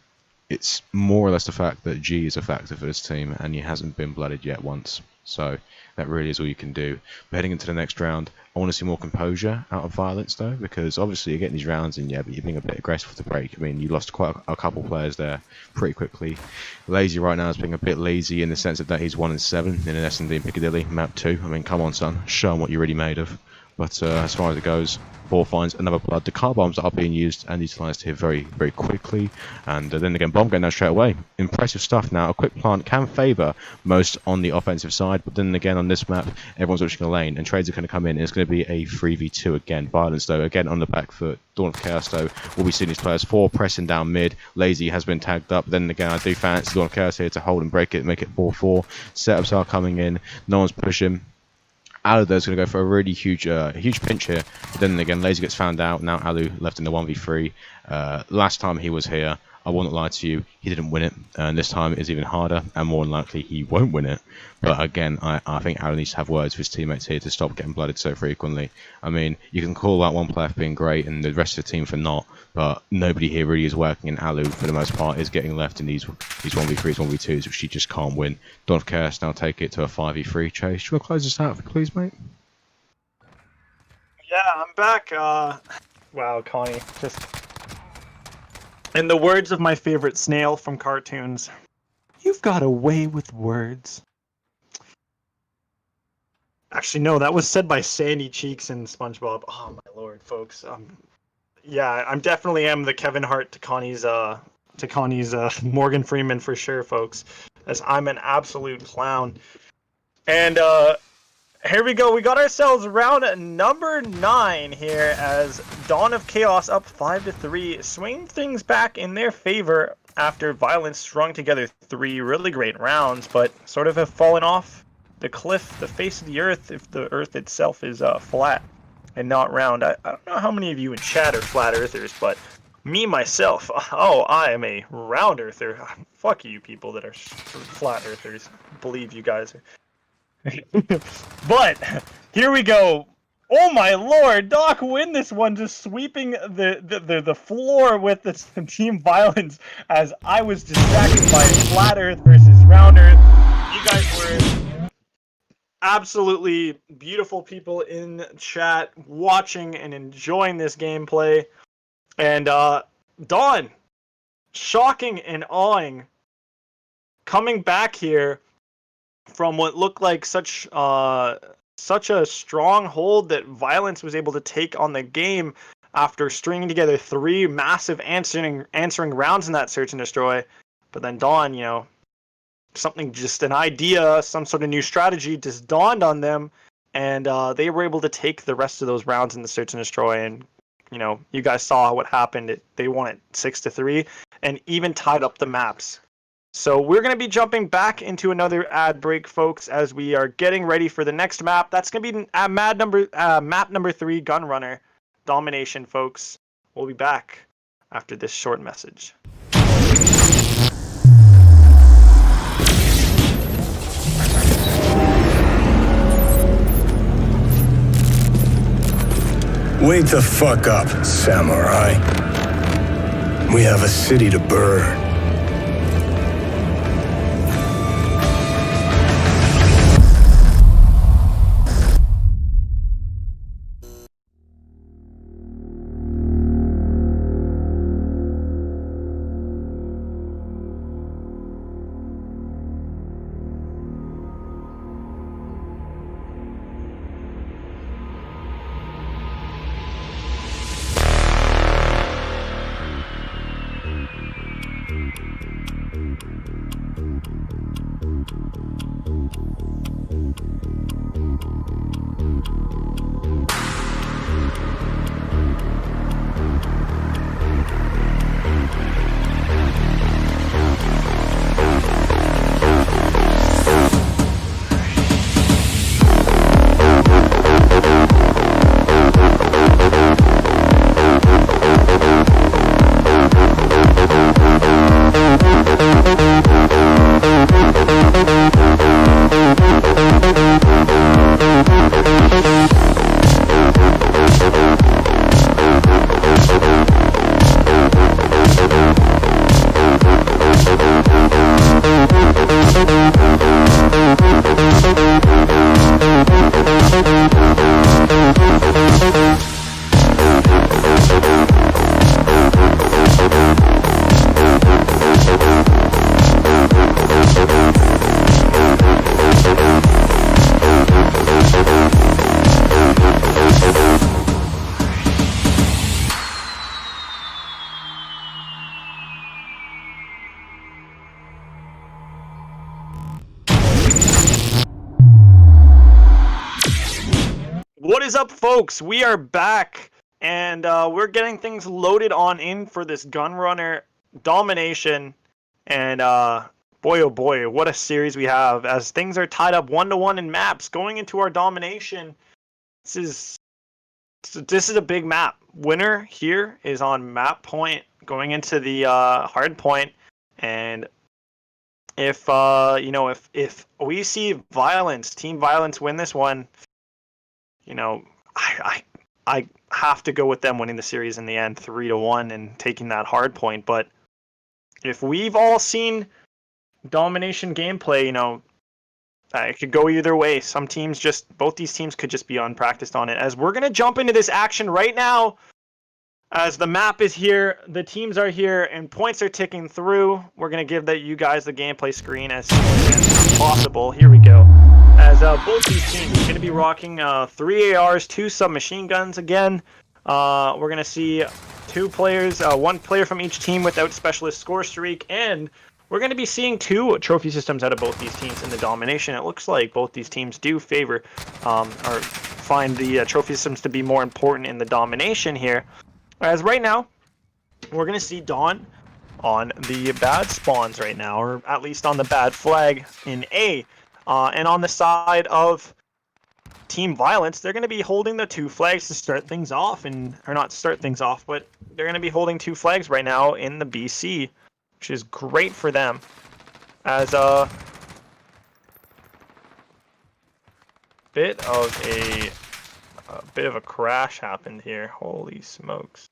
it's more or less the fact that G is a factor for this team, and he hasn't been blooded yet once. So that really is all you can do. But heading into the next round, I want to see more composure out of Violence, though, because obviously you're getting these rounds in, yeah, but you're being a bit aggressive with the break. I mean, you lost quite a couple players there pretty quickly. Lazy right now is being a bit lazy in the sense that he's 1-7 in an S&D in Piccadilly, map 2. I mean, come on, son, show him what you're really made of. But as far as it goes, 4 finds another blood. The car bombs are being used and utilised here very, very quickly. And then again, bomb going down straight away. Impressive stuff now. A quick plant can favour most on the offensive side. But then again, on this map, everyone's watching a lane. And trades are going to come in. And it's going to be a 3v2 again. Violence, though, again on the back foot. Dawn of Chaos, though, will be seeing these players 4 pressing down mid. Lazy has been tagged up. Then again, I do fancy Dawn of Chaos here to hold and break it, make it 4-4. Setups are coming in. No one's pushing. Alu there's going to go for a really huge pinch here. But then again, Lazy gets found out. Now Alu left in the 1v3. Last time he was here, I won't lie to you, he didn't win it. And this time it's even harder, and more than likely he won't win it. But again, I think Alu needs to have words with his teammates here to stop getting blooded so frequently. I mean, you can call out one player for being great and the rest of the team for not, but nobody here really is working, and Alu, for the most part, is getting left in these 1v3s, 1v2s, which he just can't win. Dawn of Chaos now take it to a 5v3. Chase, do you want to close this out, please, mate? Yeah, I'm back. Wow, Connie, just... in the words of my favorite snail from cartoons, you've got a way with words. Actually, no, that was said by Sandy Cheeks in SpongeBob. Oh my lord, folks. Yeah, I'm definitely am the Kevin Hart to Connie's Morgan Freeman for sure, folks. As I'm an absolute clown. And here we go. We got ourselves round number 9 here as Dawn of Chaos up 5-3, swing things back in their favor after Violence strung together 3 really great rounds, but sort of have fallen off the cliff, the face of the earth, if the earth itself is flat and not round. I don't know how many of you in chat are flat earthers, but me, myself, oh, I am a round earther. Fuck you people that are flat earthers. Believe you guys are. But here we go. Oh my lord, Doc win this one, just sweeping the floor with the team Violence as I was distracted by flat earth versus round earth. You guys were absolutely beautiful people in chat watching and enjoying this gameplay. And Dawn, shocking and awing, coming back here from what looked like such a stronghold that Violence was able to take on the game after stringing together 3 massive answering rounds in that search and destroy. But then Dawn, something, just an idea, some sort of new strategy just dawned on them, and they were able to take the rest of those rounds in the search and destroy. And you guys saw what happened. They won it 6-3 and even tied up the maps. So we're going to be jumping back into another ad break, folks, as we are getting ready for the next map. That's going to be map number 3, Gunrunner Domination, folks. We'll be back after this short message. Wake the fuck up, samurai. We have a city to burn. What is up, folks? We are back, and we're getting things loaded on in for this Gunrunner Domination. And boy, oh boy, what a series we have, as things are tied up 1-1 in maps going into our Domination. This is a big map. Winner here is on map point going into the hard point, and if if we see Team Violence win this one, I have to go with them winning the series in the end, 3-1, and taking that hard point. But if we've all seen Domination gameplay, it could go either way. Both these teams could just be unpracticed on it. As we're gonna jump into this action right now, as the map is here, the teams are here, and points are ticking through. We're gonna give you guys the gameplay screen as soon as possible. Here we go. As both these teams are going to be rocking 3 ARs, 2 submachine guns again. We're going to see 2 players, 1 player from each team without specialist score streak, and we're going to be seeing 2 trophy systems out of both these teams in the Domination. It looks like both these teams do favor or find the trophy systems to be more important in the Domination here. As right now, we're going to see Dawn on the bad spawns right now, or at least on the bad flag in A. And on the side of Team Violence, they're going to be holding the 2 flags to start things off, or not start things off, but they're going to be holding 2 flags right now in the BC, which is great for them. As a bit of a crash happened here. Holy smokes.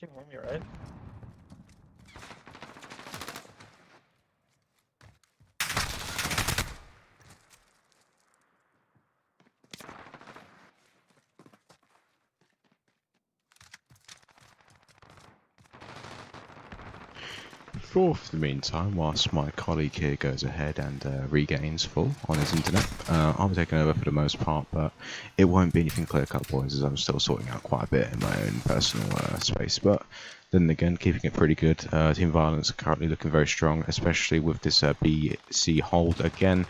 can hear me, right? For the meantime, whilst my colleague here goes ahead and regains full on his internet, I'll be taking over for the most part, but it won't be anything clear-cut, boys, as I'm still sorting out quite a bit in my own personal space. But then again, keeping it pretty good. Team Violence are currently looking very strong, especially with this BC hold again.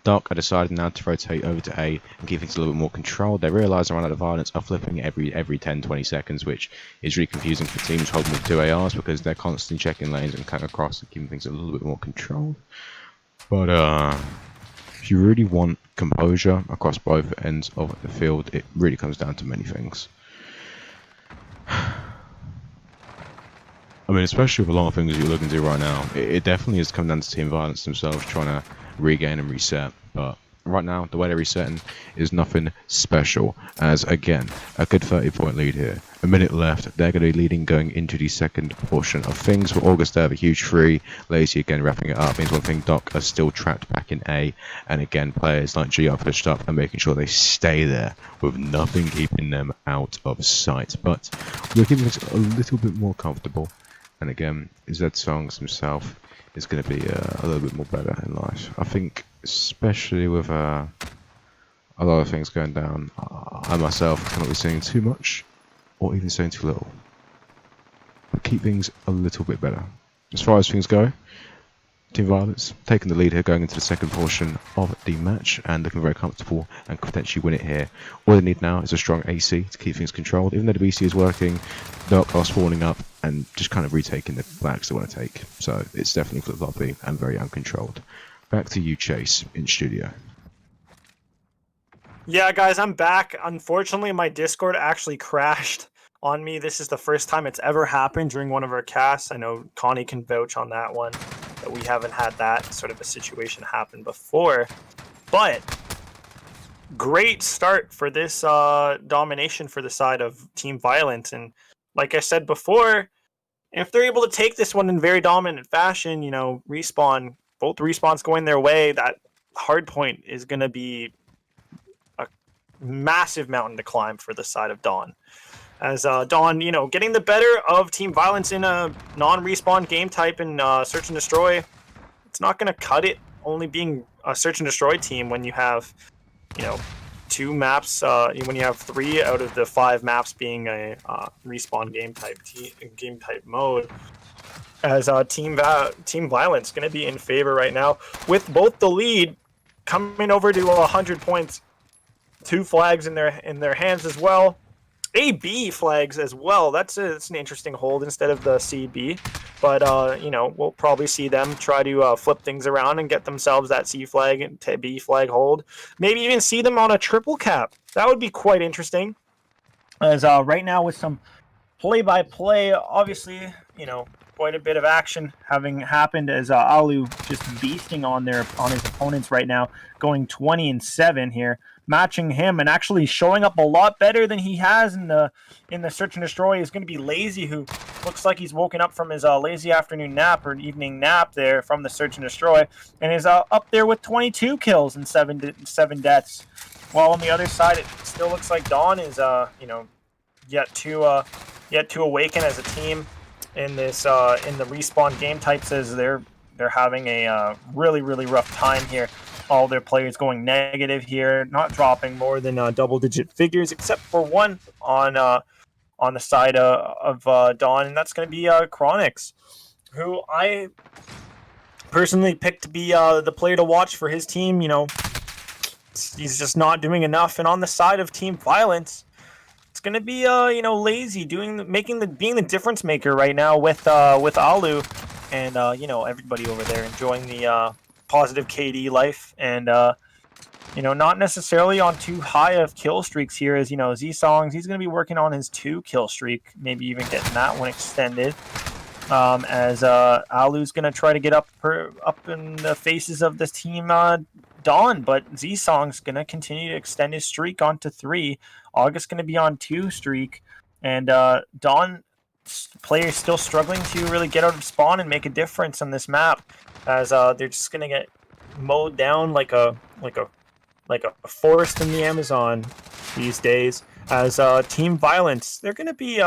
Dark are deciding now to rotate over to A and keep things a little bit more controlled. They realise around the Violence are flipping every 10-20 seconds, which is really confusing for teams holding with 2 ARs because they're constantly checking lanes and cutting across and keeping things a little bit more controlled. But if you really want composure across both ends of the field, it really comes down to many things. I mean, especially with a lot of things you're looking to do right now, it definitely has come down to Team Violence themselves trying to regain and reset, but right now the way they're resetting is nothing special, as again a good 30-point lead here, a minute left. They're going to be leading going into the second portion of things. For August, they have a huge 3. Lazy again wrapping it up means one thing, Doc are still trapped back in A, and again players like G are pushed up and making sure they stay there with nothing keeping them out of sight. But we're keeping it a little bit more comfortable, and again Zed Songs himself is going to be a little bit more better in life. I think, especially with a lot of things going down, I myself cannot be saying too much, or even saying too little. But keep things a little bit better. As far as things go, Team Violence taking the lead here going into the second portion of the match and looking very comfortable and could potentially win it here. All they need now is a strong AC to keep things controlled. Even though the BC is working, Dark are spawning up and just kind of retaking the flags they want to take. So it's definitely flip-floppy and very uncontrolled. Back to you, Chase, in studio. Yeah, guys, I'm back. Unfortunately, my Discord actually crashed on me. This is the first time it's ever happened during one of our casts. I know Connie can vouch on that one, that we haven't had that sort of a situation happen before. But great start for this domination for the side of Team Violence. And like I said before, if they're able to take this one in very dominant fashion, you know, both respawns going their way, that hard point is going to be a massive mountain to climb for the side of Dawn. As Dawn, you know, getting the better of Team Violence in a non-respawn game type in Search and Destroy, it's not going to cut it, only being a Search and Destroy team when you have, you know, 2 maps, when you have 3 out of the 5 maps being a respawn game type mode. As Team Violence going to be in favor right now, with both the lead coming over to 100 points, 2 flags in their hands as well. AB flags as well. That's an interesting hold instead of the CB. But, you know, we'll probably see them try to flip things around and get themselves that C flag and B flag hold. Maybe even see them on a triple cap. That would be quite interesting. As right now with some play-by-play, obviously, you know, quite a bit of action having happened as Alu just beasting on his opponents right now, going 20-7 here, matching him and actually showing up a lot better than he has in the Search and Destroy is going to be Lazy, who looks like he's woken up from his lazy afternoon nap or evening nap there from the Search and Destroy, and is up there with 22 kills and 7 deaths. While on the other side, it still looks like Dawn is you know, yet to awaken as a team in this in the respawn game types, as they're having a really rough time here. All their players going negative here, not dropping more than double-digit figures, except for one on the side of Dawn, and that's going to be Chronix, who I personally picked to be the player to watch for his team. You know, he's just not doing enough, and on the side of Team Violence, it's going to be you know, Lazy being the difference maker right now with Alu, and you know, everybody over there enjoying the positive KD life, and you know, not necessarily on too high of kill streaks here. As you know, Z-Songs, he's going to be working on his 2 kill streak, maybe even getting that one extended. As Alu's going to try to get up in the faces of this team Dawn, but Z-Song's going to continue to extend his streak onto 3. August going to be on 2 streak, and Dawn players still struggling to really get out of spawn and make a difference on this map, as they're just gonna get mowed down like a forest in the Amazon these days. As Team Violence, they're gonna be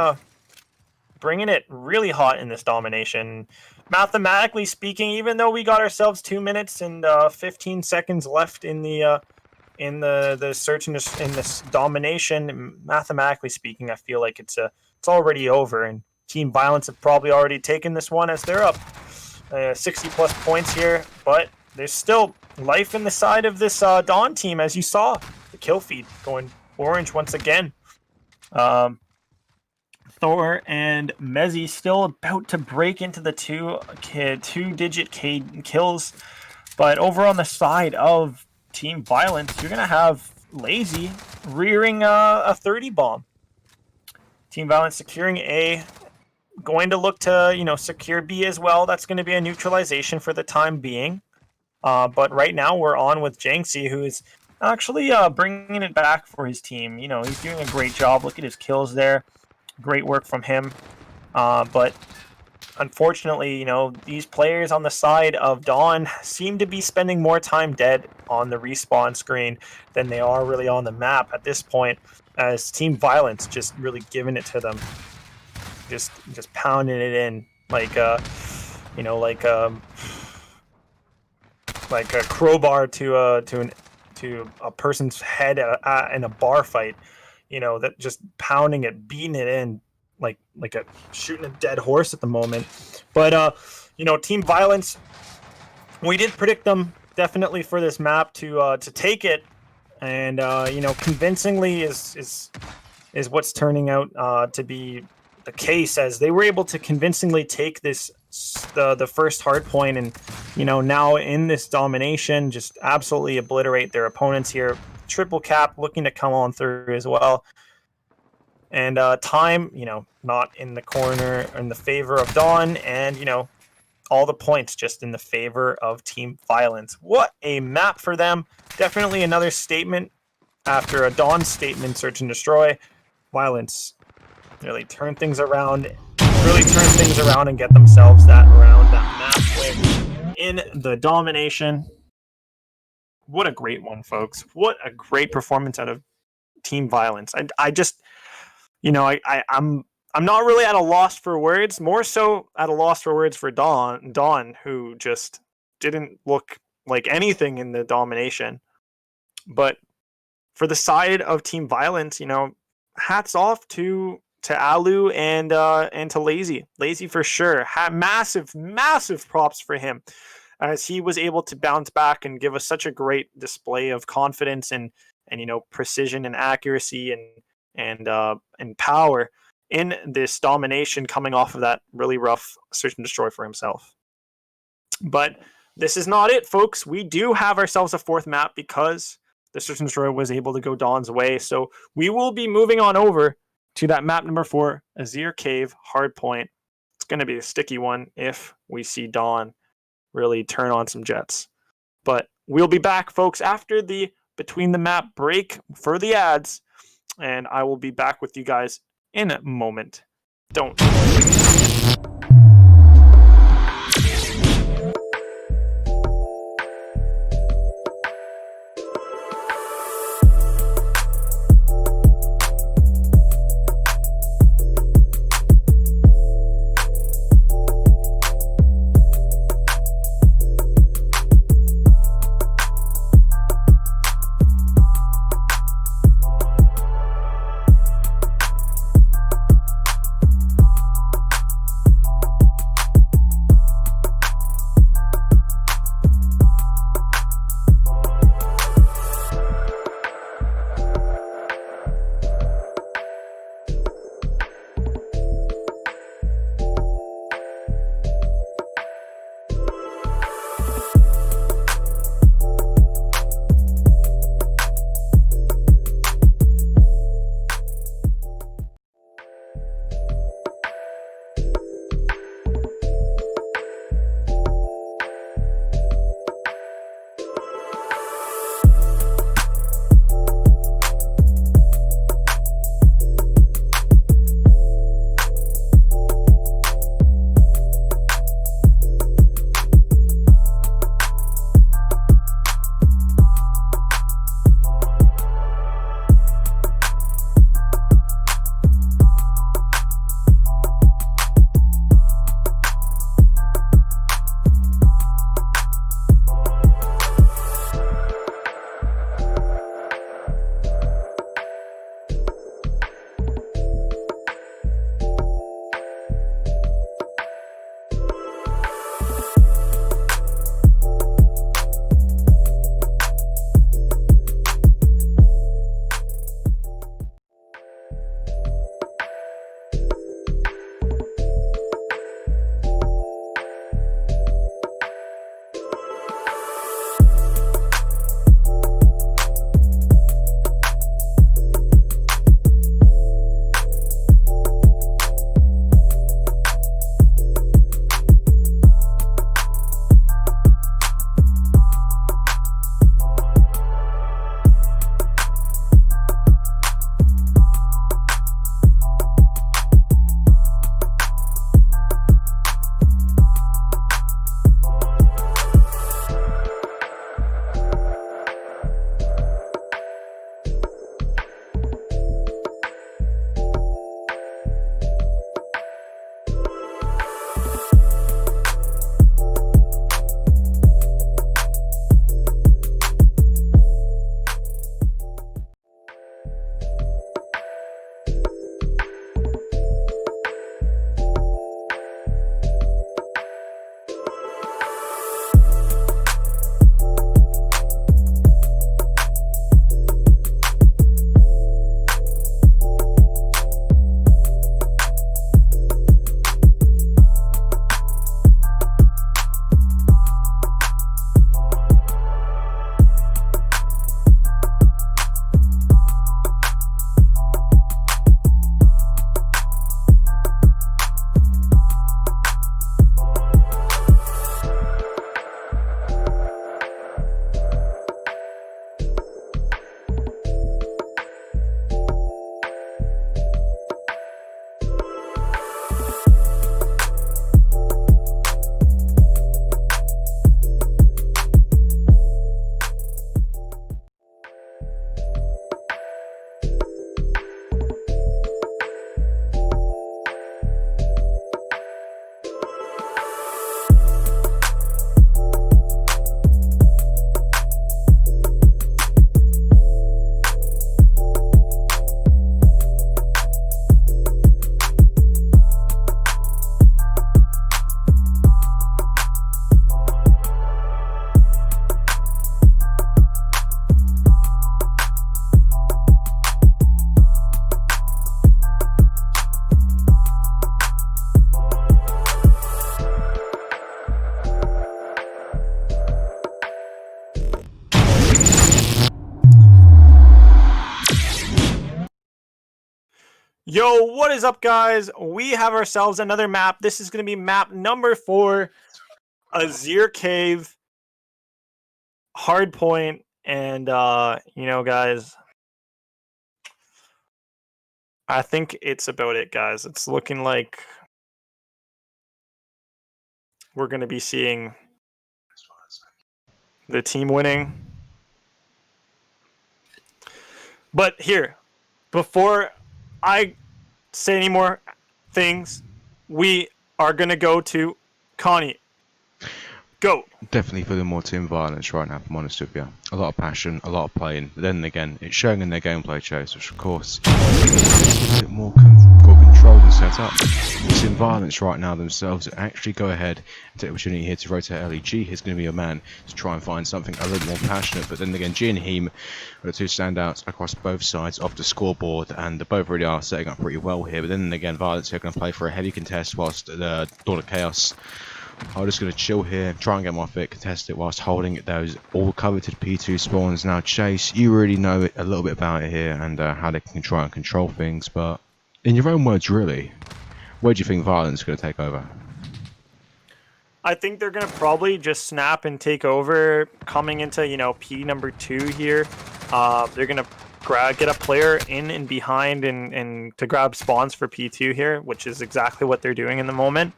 bringing it really hot in this domination. Mathematically speaking, even though we got ourselves 2 minutes and 15 seconds left in the search in this domination, mathematically speaking, I feel like it's already over, and Team Violence have probably already taken this one, as they're up 60 plus points here. But there's still life in the side of this Dawn team, as you saw the kill feed going orange once again. Thor and Mezzy still about to break into the two-digit K kills, but over on the side of Team Violence, you're gonna have Lazy rearing a 30 bomb. Team Violence securing A, going to look to secure B as well. That's going to be a neutralization for the time being. But right now we're on with Janksy, who is actually bringing it back for his team. He's doing a great job. Look at his kills there. Great work from him. But unfortunately, these players on the side of Dawn seem to be spending more time dead on the respawn screen than they are really on the map at this point, as Team Violence just really giving it to them. Just pounding it in like a crowbar to a person's head in a bar fight. That just pounding it, beating it in like a shooting a dead horse at the moment. But Team Violence, we did predict them definitely for this map to take it, and convincingly is what's turning out to be the case, as they were able to convincingly take the first hard point, and now in this domination just absolutely obliterate their opponents here. Triple cap looking to come on through as well, and time not in the corner in the favor of Dawn, and all the points just in the favor of Team Violence. What a map for them. Definitely another statement after a Dawn statement. Search and destroy. Violence really turn things around and get themselves that map win in the domination. What a great one, folks. What a great performance out of Team Violence. I just, I'm not really at a loss for words, more so at a loss for words for Dawn, who just didn't look like anything in the domination. But for the side of Team Violence, hats off to Alu and to Lazy for sure. Massive props for him, as he was able to bounce back and give us such a great display of confidence and precision and accuracy and power in this domination, coming off of that really rough search and destroy for himself. But this is not it, folks. We do have ourselves a fourth map, because the search and destroy was able to go Dawn's way. So we will be moving on over to that map number 4, Azir Cave Hardpoint. It's going to be a sticky one if we see Dawn really turn on some jets. But we'll be back, folks, after the between the map break for the ads, and I will be back with you guys in a moment. Don't. Yo, what is up, guys? We have ourselves another map. This is going to be map number 4, Azir Cave, Hardpoint, and, guys, I think it's about it, guys. It's looking like we're going to be seeing the team winning. But here, before I say any more things, we are going to go to Connie. Go. Definitely feeling more team violence right now, if I'm honest with you. A lot of passion, a lot of playing. But then again, it's showing in their gameplay, Chase, which of course is a bit more controlled and set up. It's in violence right now themselves. Actually go ahead and take the opportunity here to rotate early. G is going to be a man to try and find something a little more passionate. But then again, G and Heem are the two standouts across both sides of the scoreboard, and they both really are setting up pretty well here. But then again, Violence are going to play for a heavy contest, whilst Dawn of Chaos I'm just going to chill here, try and get my fit, contest it whilst holding those all coveted P2 spawns. Now, Chase, you really know a little bit about it here and how they can try and control things, but in your own words, really, where do you think Violence is going to take over? I think they're going to probably just snap and take over coming into, P number 2 here. They're going to get a player in and behind and to grab spawns for P2 here, which is exactly what they're doing in the moment.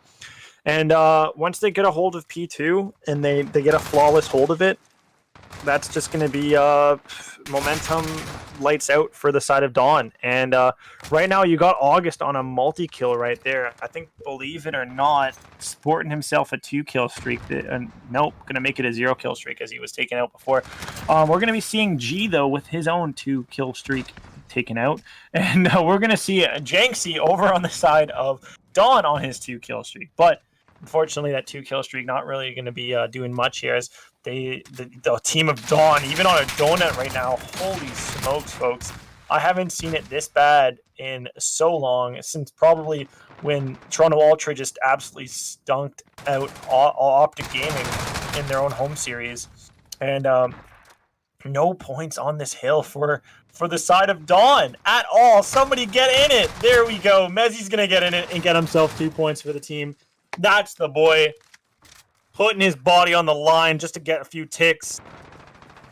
And once they get a hold of P2 and they get a flawless hold of it, that's just going to be momentum lights out for the side of Dawn. And right now you got August on a multi-kill right there. I think, believe it or not, sporting himself a 2-kill streak. Nope, going to make it a 0-kill streak as he was taken out before. We're going to be seeing G, though, with his own 2-kill streak taken out. And we're going to see Janksy over on the side of Dawn on his 2-kill streak. But unfortunately, that 2-kill streak not really going to be doing much here, as the team of Dawn, even on a donut right now, holy smokes, folks. I haven't seen it this bad in so long, since probably when Toronto Ultra just absolutely stunked out Optic Gaming in their own home series. And no points on this hill for the side of Dawn at all. Somebody get in it. There we go. Mezzi's going to get in it and get himself 2 points for the team. That's the boy, putting his body on the line just to get a few ticks.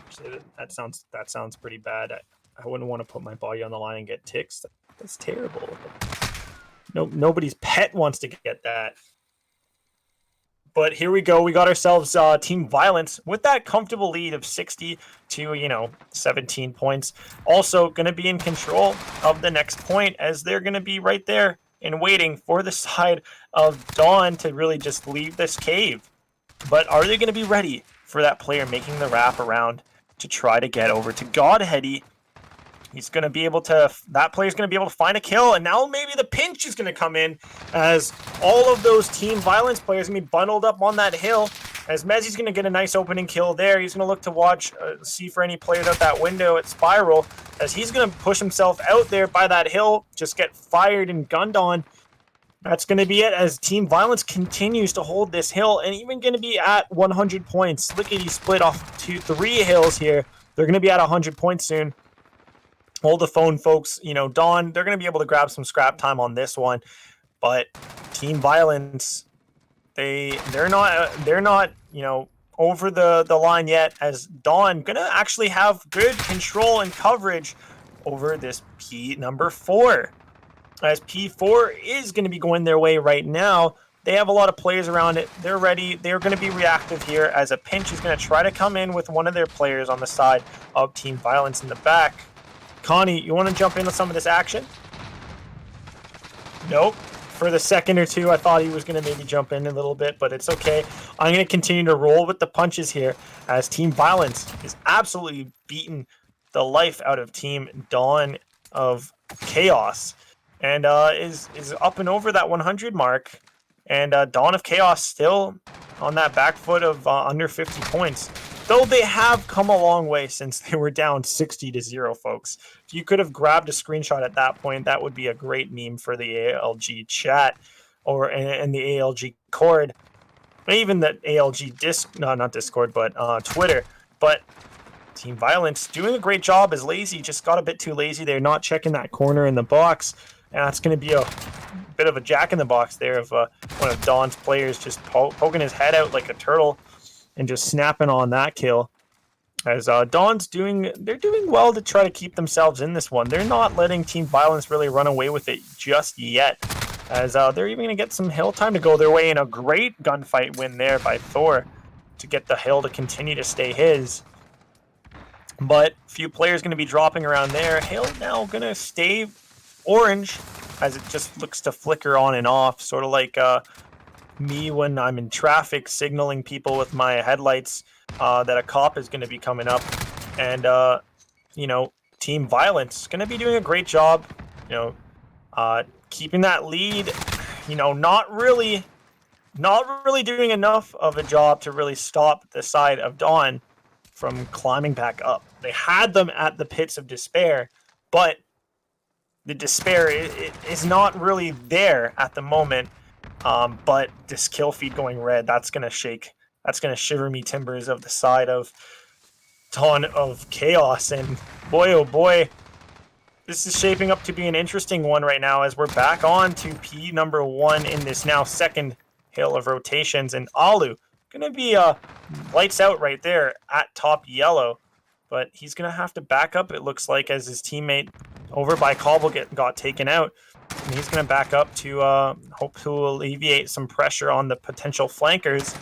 Actually, that sounds pretty bad. I wouldn't want to put my body on the line and get ticks. That's terrible. Nobody's pet wants to get that. But here we go. We got ourselves Team Violence with that comfortable lead of 60 to 17 points. Also going to be in control of the next point, as they're going to be right there and waiting for the side of Dawn to really just leave this cave. But are they going to be ready for that player making the wrap around to try to get over to Godheady? He's going to be able to, that player's going to be able to find a kill, and now maybe the pinch is going to come in, as all of those Team Violence players are going to be bundled up on that hill, as Mezzi's going to get a nice opening kill there. He's going to look to watch, see for any players out that window at Spiral, as he's going to push himself out there by that hill, just get fired and gunned on. That's going to be it, as Team Violence continues to hold this hill, and even going to be at 100 points. Lickety split off 3 hills here. They're going to be at 100 points soon. Hold the phone, folks. Dawn, they're going to be able to grab some scrap time on this one, but Team Violence, they're not over the line yet, as Dawn going to actually have good control and coverage over this P number 4. As P4 is going to be going their way right now. They have a lot of players around it. They're ready. They're going to be reactive here, as a pinch is going to try to come in with one of their players on the side of Team Violence in the back. Connie, you want to jump into some of this action? Nope. For the second or two, I thought he was going to maybe jump in a little bit, but it's okay. I'm going to continue to roll with the punches here, as Team Violence is absolutely beating the life out of Team Dawn of Chaos, and is up and over that 100 mark. And Dawn of Chaos still on that back foot of under 50 points. Though they have come a long way since they were down 60-0, folks. If you could have grabbed a screenshot at that point, that would be a great meme for the ALG chat, or and the ALG Cord, even the ALG not Discord, but Twitter. But Team Violence doing a great job, as Lazy just got a bit too lazy. They're not checking that corner in the box. And that's going to be a bit of a jack-in-the-box there of one of Don's players just poking his head out like a turtle and just snapping on that kill. As Don's they're doing well to try to keep themselves in this one. They're not letting Team Violence really run away with it just yet. As they're even going to get some hill time to go their way in a great gunfight win there by Thor to get the hill to continue to stay his. But a few players going to be dropping around there. Hill now going to stay orange as it just looks to flicker on and off, sort of like me when I'm in traffic signaling people with my headlights that a cop is going to be coming up. And you know, Team Violence going to be doing a great job, you know, keeping that lead, you know, not really doing enough of a job to really stop the side of Dawn from climbing back up. They had them at the pits of despair, but the despair is not really there at the moment. But this kill feed going red, that's gonna shiver me timbers of the side of Dawn of Chaos. And boy, oh boy, this is shaping up to be an interesting one right now as we're back on to P number 1 in this now second hill of rotations. And Alu gonna be lights out right there at top yellow, but he's gonna have to back up, it looks like, as his teammate over by Cobble got taken out. And he's going to back up to hope to alleviate some pressure on the potential flankers.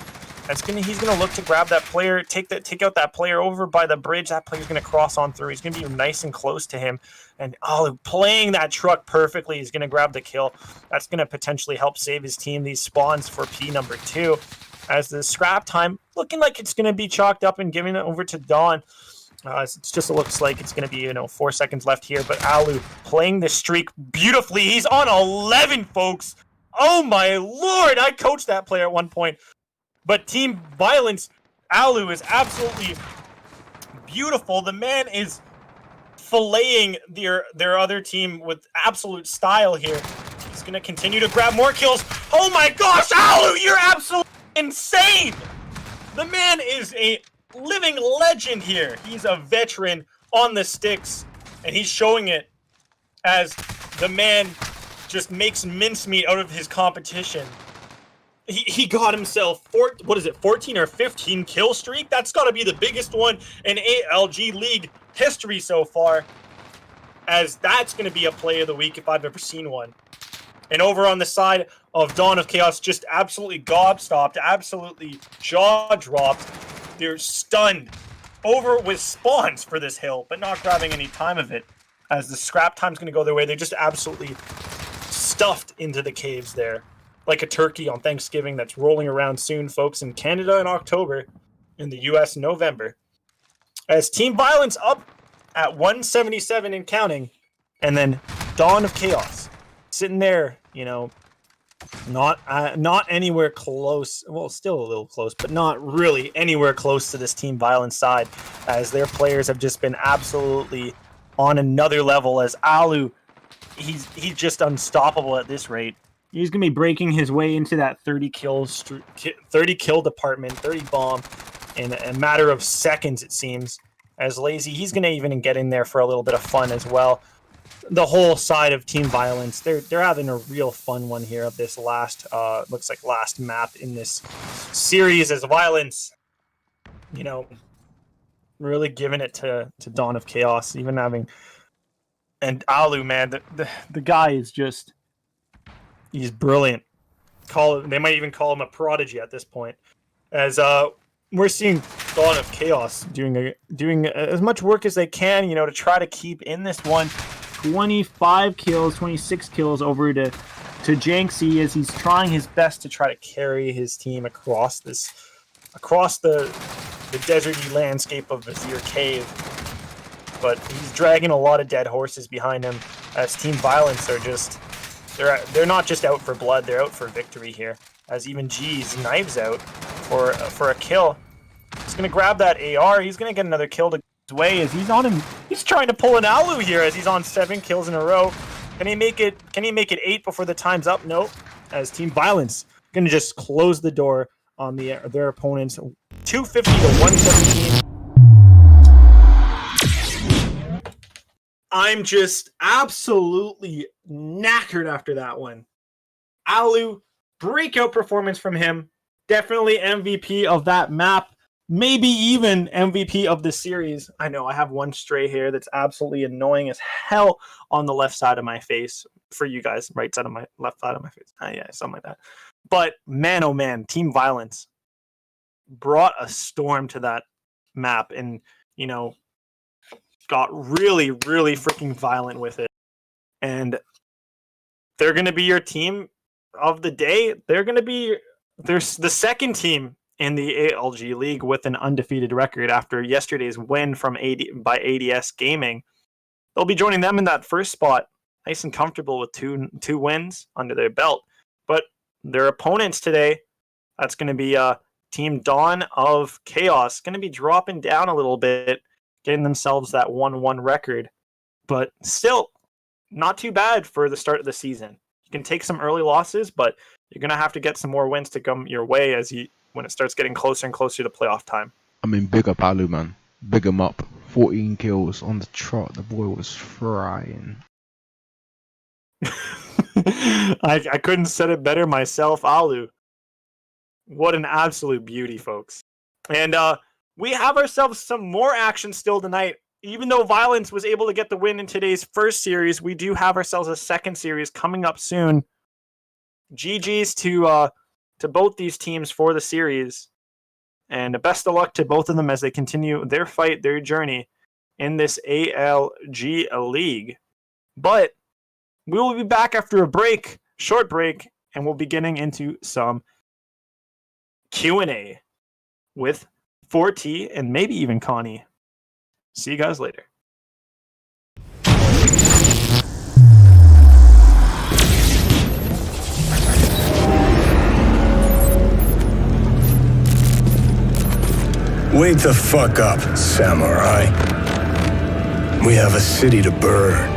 He's going to look to grab that player, take out that player over by the bridge. That player's going to cross on through. He's going to be nice and close to him. And playing that truck perfectly, he's going to grab the kill. That's going to potentially help save his team these spawns for P number 2. As the scrap time looking like it's going to be chalked up and giving it over to Dawn. It just looks like it's going to be, 4 seconds left here. But Alu playing the streak beautifully. He's on 11, folks. Oh, my Lord. I coached that player at one point. But Team Violence, Alu is absolutely beautiful. The man is filleting their other team with absolute style here. He's going to continue to grab more kills. Oh, my gosh, Alu, you're absolutely insane. The man is a living legend here. He's a veteran on the sticks, and he's showing it as the man just makes mincemeat out of his competition. He got himself 14 or 15 kill streak? That's got to be the biggest one in ALG League history so far, as that's going to be a play of the week if I've ever seen one. And over on the side of Dawn of Chaos, just absolutely gobstopped, absolutely jaw-dropped. They're stunned over with spawns for this hill, but not grabbing any time of it. As the scrap time's going to go their way, they're just absolutely stuffed into the caves there. Like a turkey on Thanksgiving that's rolling around soon, folks, in Canada in October, in the US in November. As Team Violence up at 177 and counting, and then Dawn of Chaos sitting there, not anywhere close. Well, still a little close, but not really anywhere close to this Team Violence side, as their players have just been absolutely on another level. As Alu, he's just unstoppable at this rate. He's gonna be breaking his way into that 30 kill department, 30 bomb in a matter of seconds, it seems. As Lazy, he's gonna even get in there for a little bit of fun as well. The whole side of Team Violence, they're having a real fun one here of this last looks like last map in this series, as Violence, really giving it to Dawn of Chaos, even having, and Alu, man, the guy is just, he's brilliant. They might even call him a prodigy at this point, as we're seeing Dawn of Chaos doing as much work as they can, to try to keep in this one. 25 kills, 26 kills over to Janksy, as he's trying his best to try to carry his team across the deserty landscape of Vizier Cave. But he's dragging a lot of dead horses behind him, as Team Violence are just, they're not just out for blood, they're out for victory here. As even G's knives out for a kill. He's gonna grab that AR, he's gonna get another kill to his way, as he's on him. He's trying to pull an Alu here, as he's on 7 kills in a row. Can he make it 8 before the time's up? Nope. As Team Violence gonna just close the door on their opponents. 250 to 117. I'm just absolutely knackered after that one. Alu, breakout performance from him. Definitely MVP of that map. Maybe even MVP of the series. I know I have one stray hair that's absolutely annoying as hell on the left side of my face. For you guys, right side of my left side of my face. Yeah, something like that. But man, oh man, Team Violence brought a storm to that map and, you know, got really, really freaking violent with it. And they're going to be your team of the day. They're going to be the second team in the ALG League with an undefeated record after yesterday's win from by ADS Gaming. They'll be joining them in that first spot, nice and comfortable with two wins under their belt. But their opponents today, that's going to be Team Dawn of Chaos, going to be dropping down a little bit, getting themselves that 1-1 record. But still, not too bad for the start of the season. You can take some early losses, but you're going to have to get some more wins to come your way when it starts getting closer and closer to playoff time. I mean, big up Alu, man. Big him up. 14 kills on the trot. The boy was frying. I couldn't said it better myself, Alu. What an absolute beauty, folks. And we have ourselves some more action still tonight. Even though Violence was able to get the win in today's first series, we do have ourselves a second series coming up soon. GG's to both these teams for the series. And best of luck to both of them as they continue their fight, their journey in this ALG League. But we will be back after a break, short break, and we'll be getting into some Q&A with 4T and maybe even Connie. See you guys later. Wake the fuck up, samurai. We have a city to burn.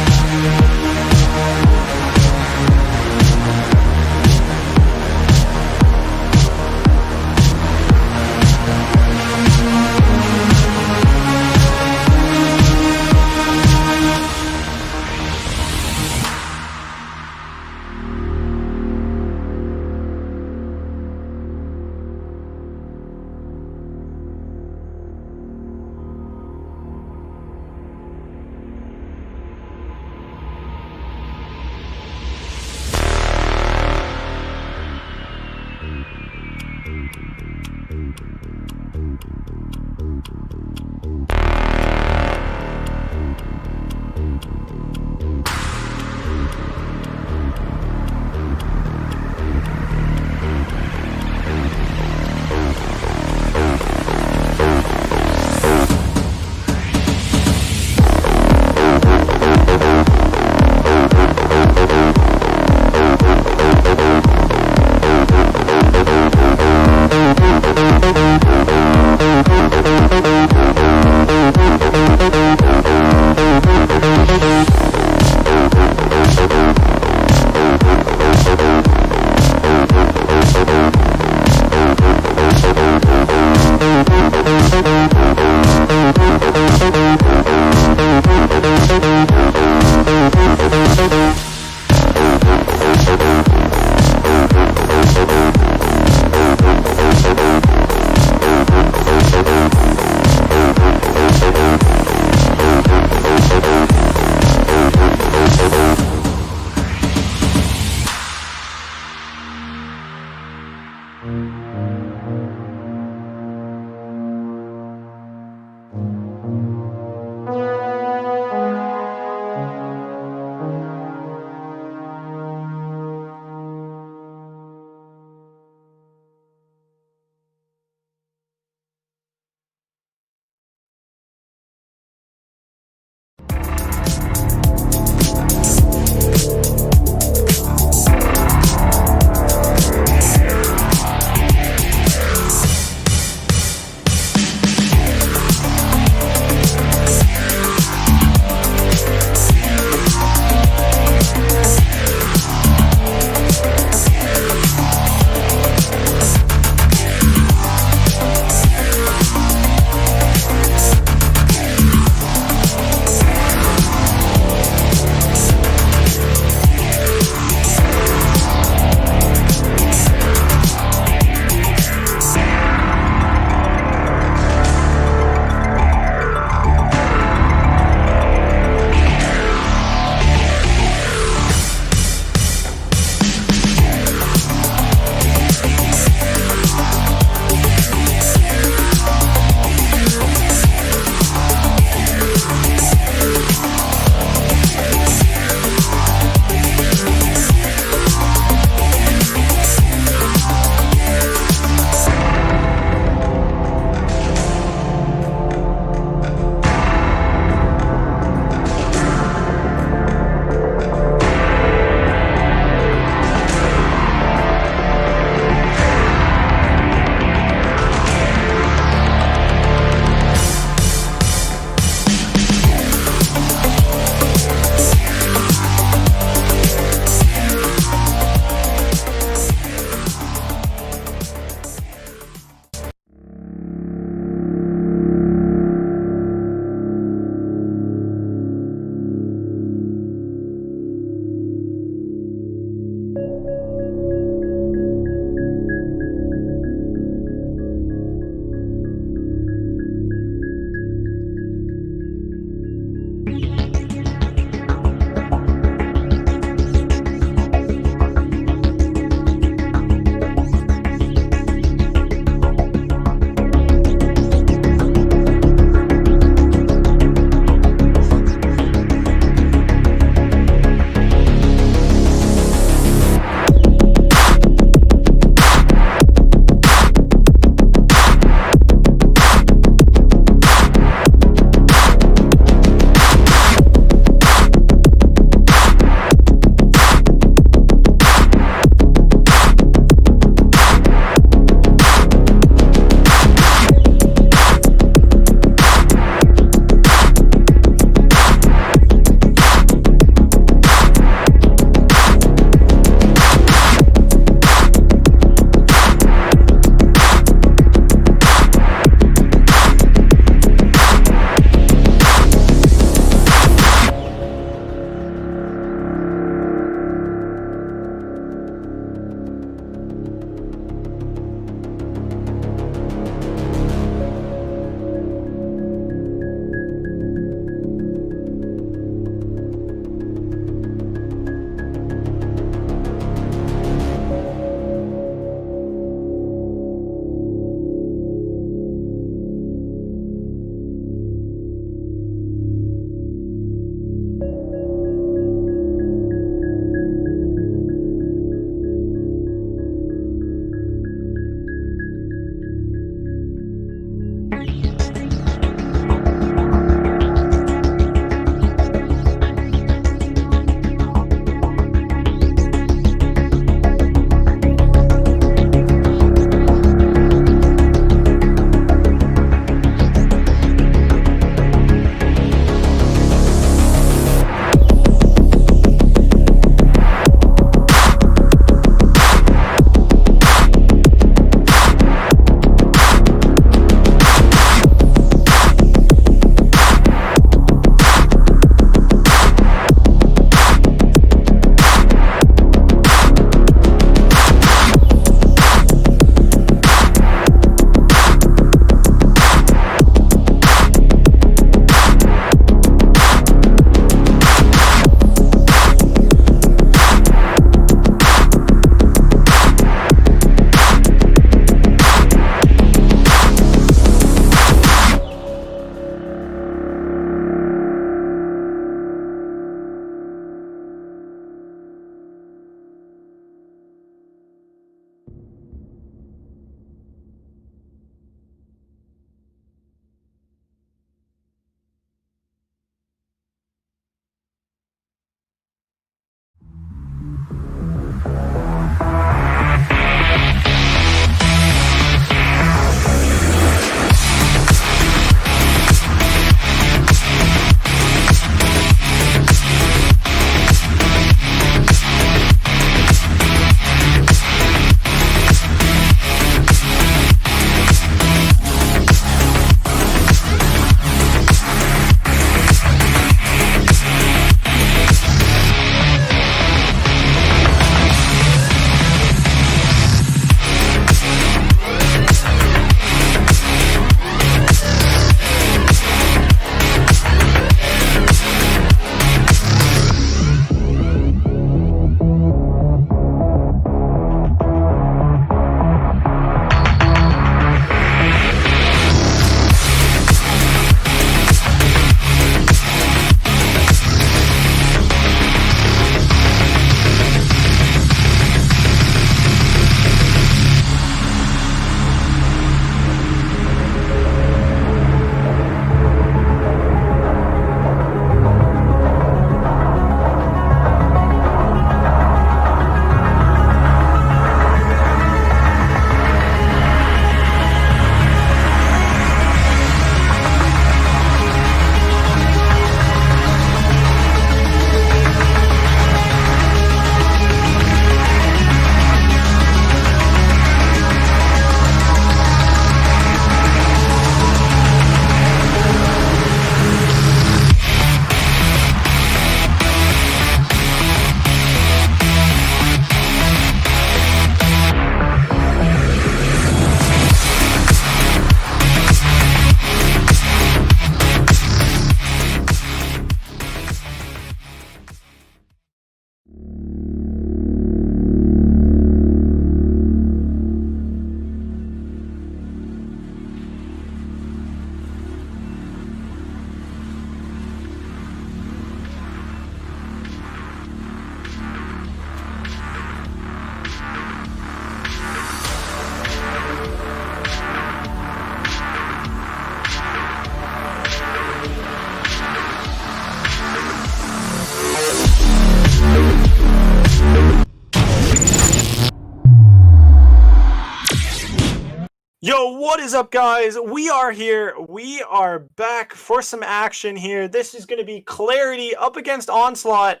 Yo, what is up, guys? We are here. We are back for some action here. This is going to be Clarity up against Onslaught,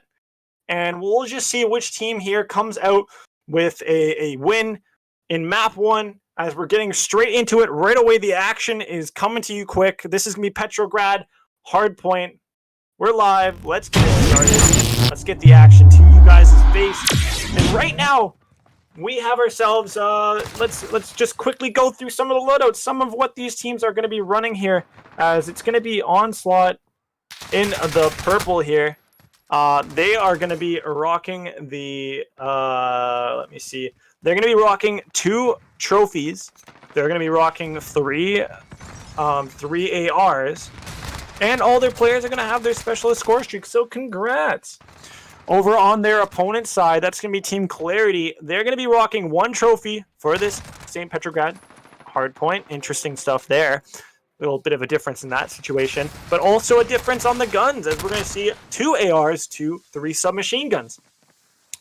and we'll just see which team here comes out with a win in map 1. As we're getting straight into it right away, the action is coming to you quick. This is going to be Petrograd, Hardpoint. We're live. Let's get it started. Let's get the action to you guys' face. And right now, we have ourselves, let's just quickly go through some of the loadouts, some of what these teams are going to be running here, as it's going to be Onslaught in the purple here. They are going to be rocking the, let me see, they're going to be rocking 2 trophies. They're going to be rocking 3 ARs, and all their players are going to have their specialist score streak, so congrats. Over on their opponent's side, that's going to be Team Clarity. They're going to be rocking 1 trophy for this St. Petrograd Hardpoint. Interesting stuff there. little bit of a difference in that situation, but also a difference on the guns, as we're going to see 2 ARs to 3 submachine guns.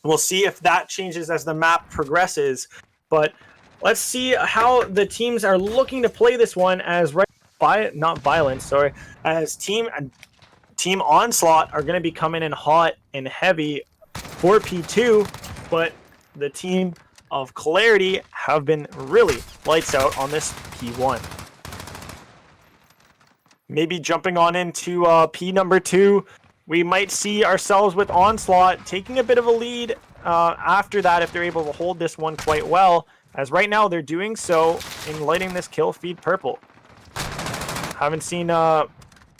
We'll see if that changes as the map progresses, but let's see how the teams are looking to play this one, as as Team Onslaught are going to be coming in hot and heavy for P2, but the team of Clarity have been really lights out on this P1. Maybe jumping on into P number 2, we might see ourselves with Onslaught taking a bit of a lead after that if they're able to hold this one quite well, as right now they're doing so in lighting this kill feed purple. Haven't seen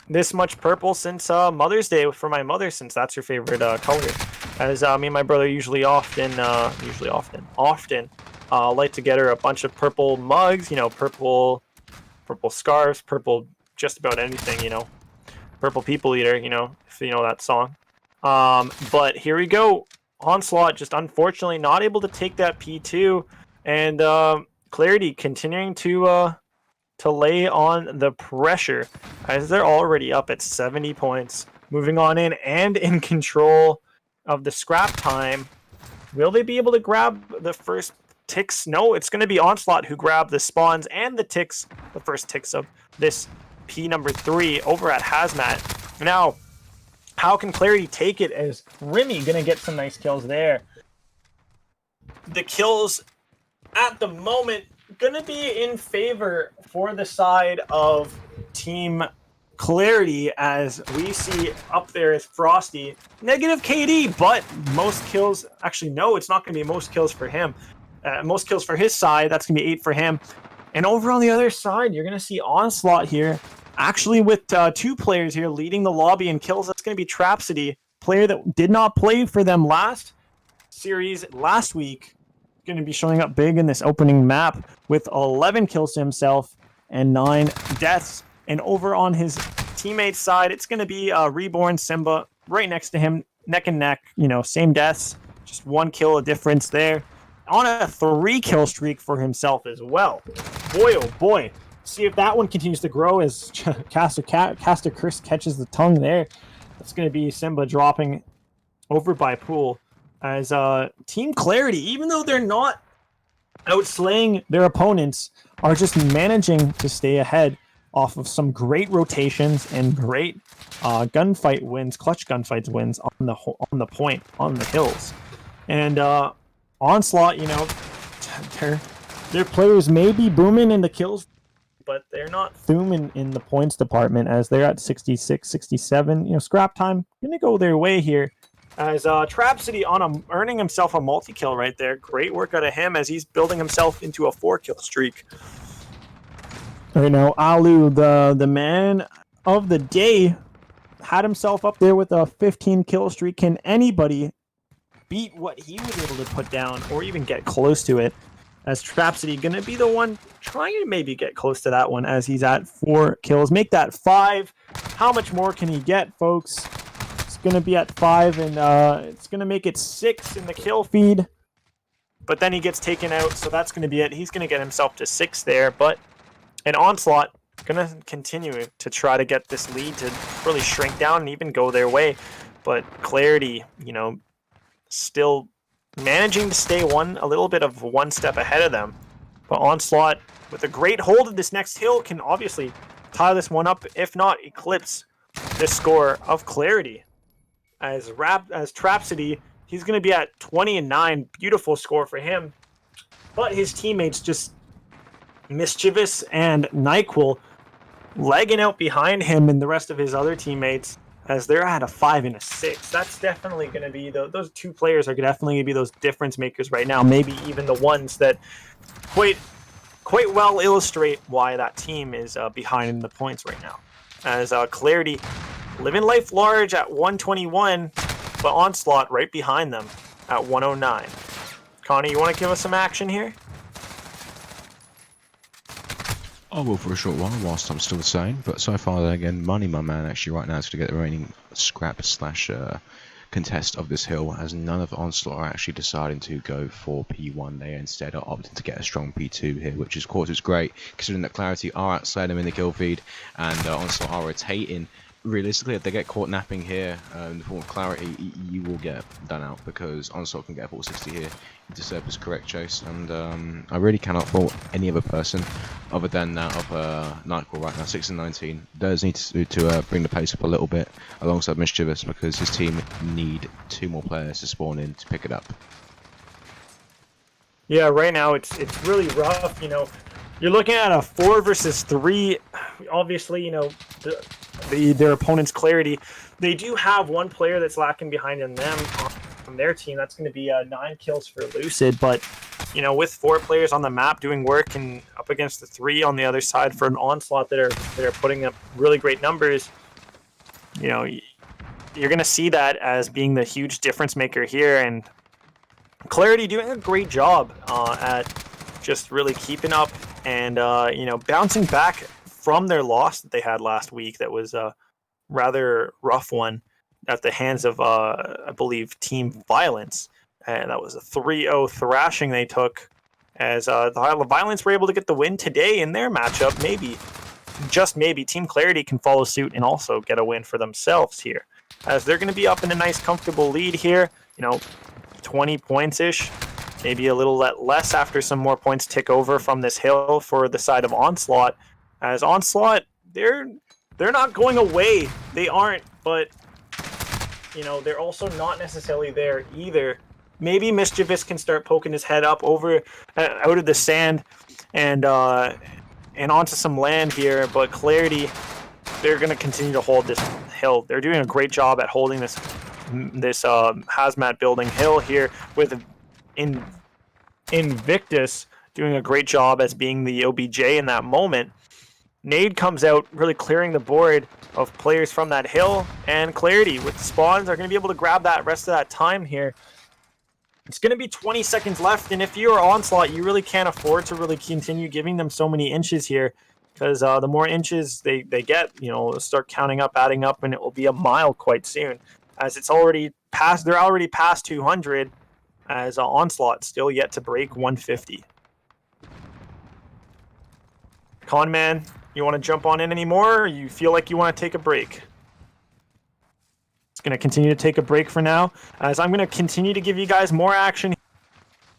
this much purple since Mother's Day for my mother, since that's her favorite color. As me and my brother usually often like to get her a bunch of purple mugs, you know, purple scarves, purple just about anything, you know, purple people eater, you know, if you know that song. But here we go. Onslaught just unfortunately not able to take that P2, and Clarity continuing to lay on the pressure, as they're already up at 70 points, moving on in and in control of the scrap time. Will they be able to grab the first ticks? No, it's going to be Onslaught who grab the spawns and the ticks, the first ticks of this P number 3 over at Hazmat. Now, how can Clarity take it, as Remy going to get some nice kills there? The kills at the moment going to be in favor for the side of Team Clarity, as we see up there is Frosty. Negative KD, but most kills... Actually, no, it's not going to be most kills for him. Most kills for his side, that's going to be 8 for him. And over on the other side, you're going to see Onslaught here, actually with 2 players here leading the lobby in kills. That's going to be Trapsody, player that did not play for them last week. Going to be showing up big in this opening map with 11 kills to himself and 9 deaths. And over on his teammate's side, it's going to be Reborn Simba right next to him, neck and neck, you know, same deaths, just 1 kill a difference there. On a 3-kill streak for himself as well. Boy, oh boy. See if that one continues to grow as Caster Chris catches the tongue there. That's going to be Simba dropping over by Pool. As Team Clarity, even though they're not outslaying their opponents, are just managing to stay ahead off of some great rotations and great gunfight wins, clutch gunfights wins on the point, on the hills. And Onslaught, you know, their players may be booming in the kills, but they're not booming in the points department, as they're at 66, 67. You know, scrap time gonna go their way here. As Trapsody earning himself a multi-kill right there. Great work out of him, as he's building himself into a 4-kill streak. Right now, Alu, the man of the day, had himself up there with a 15-kill streak. Can anybody beat what he was able to put down, or even get close to it? As Trapsody going to be the one trying to maybe get close to that one, as he's at 4 kills. Make that 5. How much more can he get, folks? Going to be at 5, and it's going to make it 6 in the kill feed, but then he gets taken out, so that's going to be it. He's going to get himself to 6 there, but an Onslaught going to continue to try to get this lead to really shrink down and even go their way, but Clarity, you know, still managing to stay a little bit of 1 step ahead of them. But Onslaught, with a great hold of this next hill, can obviously tie this one up, if not eclipse this score of Clarity. As Trapsody, he's going to be at 20-9. Beautiful score for him. But his teammates just Mischievous and NyQuil lagging out behind him and the rest of his other teammates, as they're at a 5 and a 6. That's definitely going to be... Those 2 players are definitely going to be those difference makers right now. Maybe even the ones that quite well illustrate why that team is behind in the points right now. As Clarity... living life large at 121, but Onslaught right behind them at 109. Connie, you want to give us some action here? I will for a short while, whilst I'm still sane, but so far, again, Money, my man, actually right now is going to get the remaining scrap / contest of this hill, as none of Onslaught are actually deciding to go for P1. They instead are opting to get a strong P2 here, which of course is great, considering that Clarity are outside them in the kill feed, and Onslaught are rotating. Realistically, if they get caught napping here in the form of Clarity, you will get done out, because Onslaught can get a 460 here if the serve is correct, Chase. And I really cannot fault any other person other than that of Nightcrawler right now. 6 and 19 does need to bring the pace up a little bit alongside Mischievous, because his team need 2 more players to spawn in to pick it up. Yeah, right now it's really rough. You know, you're looking at a 4 versus 3. Obviously, you know, their opponent's Clarity. They do have one player that's lacking behind in them from their team. That's going to be 9 kills for Lucid. But, you know, with 4 players on the map doing work and up against the 3 on the other side for an Onslaught that are putting up really great numbers, you know, you're going to see that as being the huge difference maker here. And Clarity doing a great job at just really keeping up and, you know, bouncing back from their loss that they had last week. That was a rather rough one at the hands of, I believe, Team Violence. And that was a 3-0 thrashing they took, as the Violence were able to get the win today in their matchup. Maybe, just maybe, Team Clarity can follow suit and also get a win for themselves here, as they're going to be up in a nice, comfortable lead here. You know, 20 points-ish, maybe a little less after some more points tick over from this hill for the side of Onslaught. As Onslaught, they're not going away. They aren't, but, you know, they're also not necessarily there either. Maybe Mischievous can start poking his head up over out of the sand and onto some land here, but Clarity, they're going to continue to hold this hill. They're doing a great job at holding this hazmat building hill here, with Invictus doing a great job as being the OBJ in that moment. Nade comes out, really clearing the board of players from that hill, and Clarity with the spawns are going to be able to grab that rest of that time here. It's going to be 20 seconds left, and if you're Onslaught, you really can't afford to really continue giving them so many inches here, because the more inches they get, you know, it'll start counting up, adding up, and it will be a mile quite soon, as it's already past. They're already past 200, as Onslaught still yet to break 150. Conman, you want to jump on in anymore, or you feel like you want to take a break? It's going to continue to take a break for now, as I'm going to continue to give you guys more action.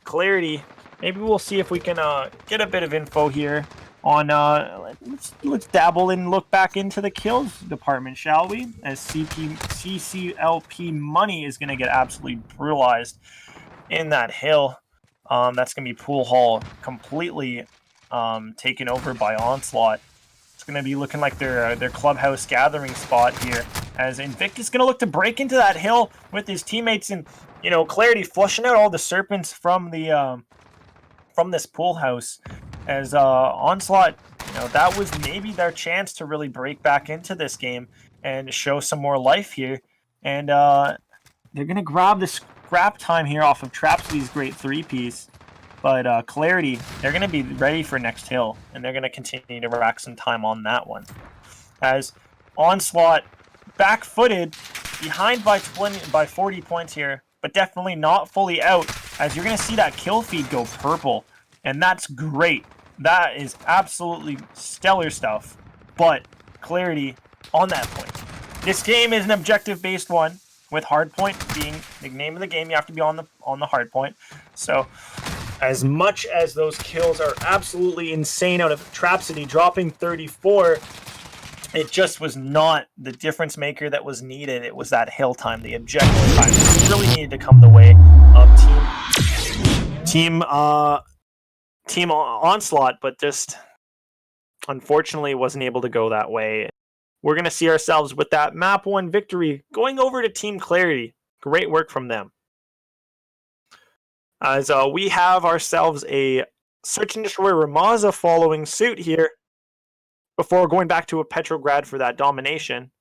Clarity, maybe we'll see if we can get a bit of info here on, let's dabble and look back into the kills department, shall we? As CCLP Money is going to get absolutely brutalized in that hill. That's going to be Pool Hall completely taken over by Onslaught. It's going to be looking like their clubhouse gathering spot here, as Invictus is going to look to break into that hill with his teammates, and, you know, Clarity flushing out all the serpents from the from this pool house, as Onslaught, you know, that was maybe their chance to really break back into this game and show some more life here. And they're going to grab the scrap time here off of Trapsity's great 3-piece. But Clarity, they're going to be ready for next hill, and they're going to continue to rack some time on that one. As Onslaught, back-footed, behind by 40 points here, but definitely not fully out, as you're going to see that kill feed go purple, and that's great. That is absolutely stellar stuff, but Clarity on that point. This game is an objective-based one, with hardpoint being the name of the game. You have to be on the hardpoint. So, as much as those kills are absolutely insane out of Trapsity, dropping 34, it just was not the difference maker that was needed. It was that hill time, the objective time. It really needed to come the way of Team Onslaught, but just unfortunately wasn't able to go that way. We're going to see ourselves with that map 1 victory going over to Team Clarity. Great work from them. As we have ourselves a Search and Destroy Ramaza following suit here before going back to a Petrograd for that domination.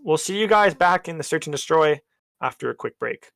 We'll see you guys back in the Search and Destroy after a quick break.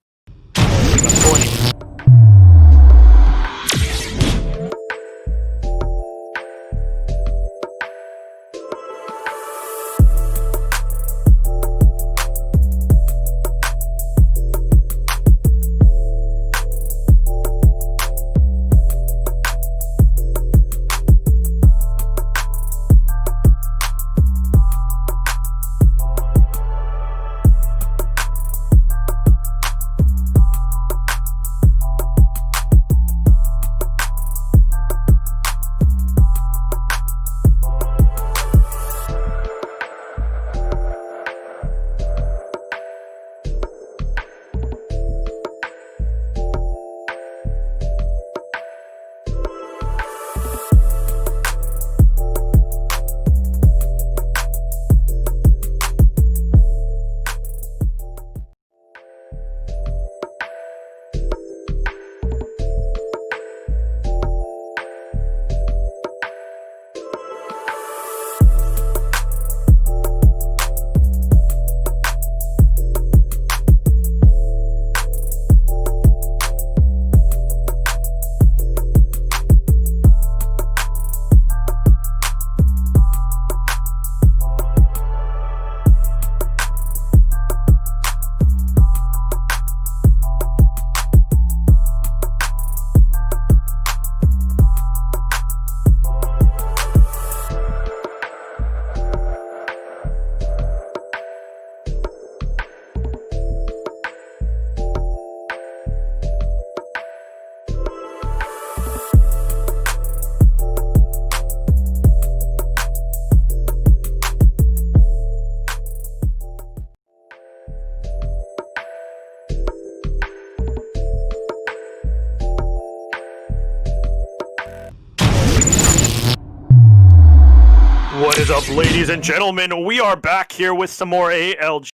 is up, ladies and gentlemen? We are back here with some more ALG.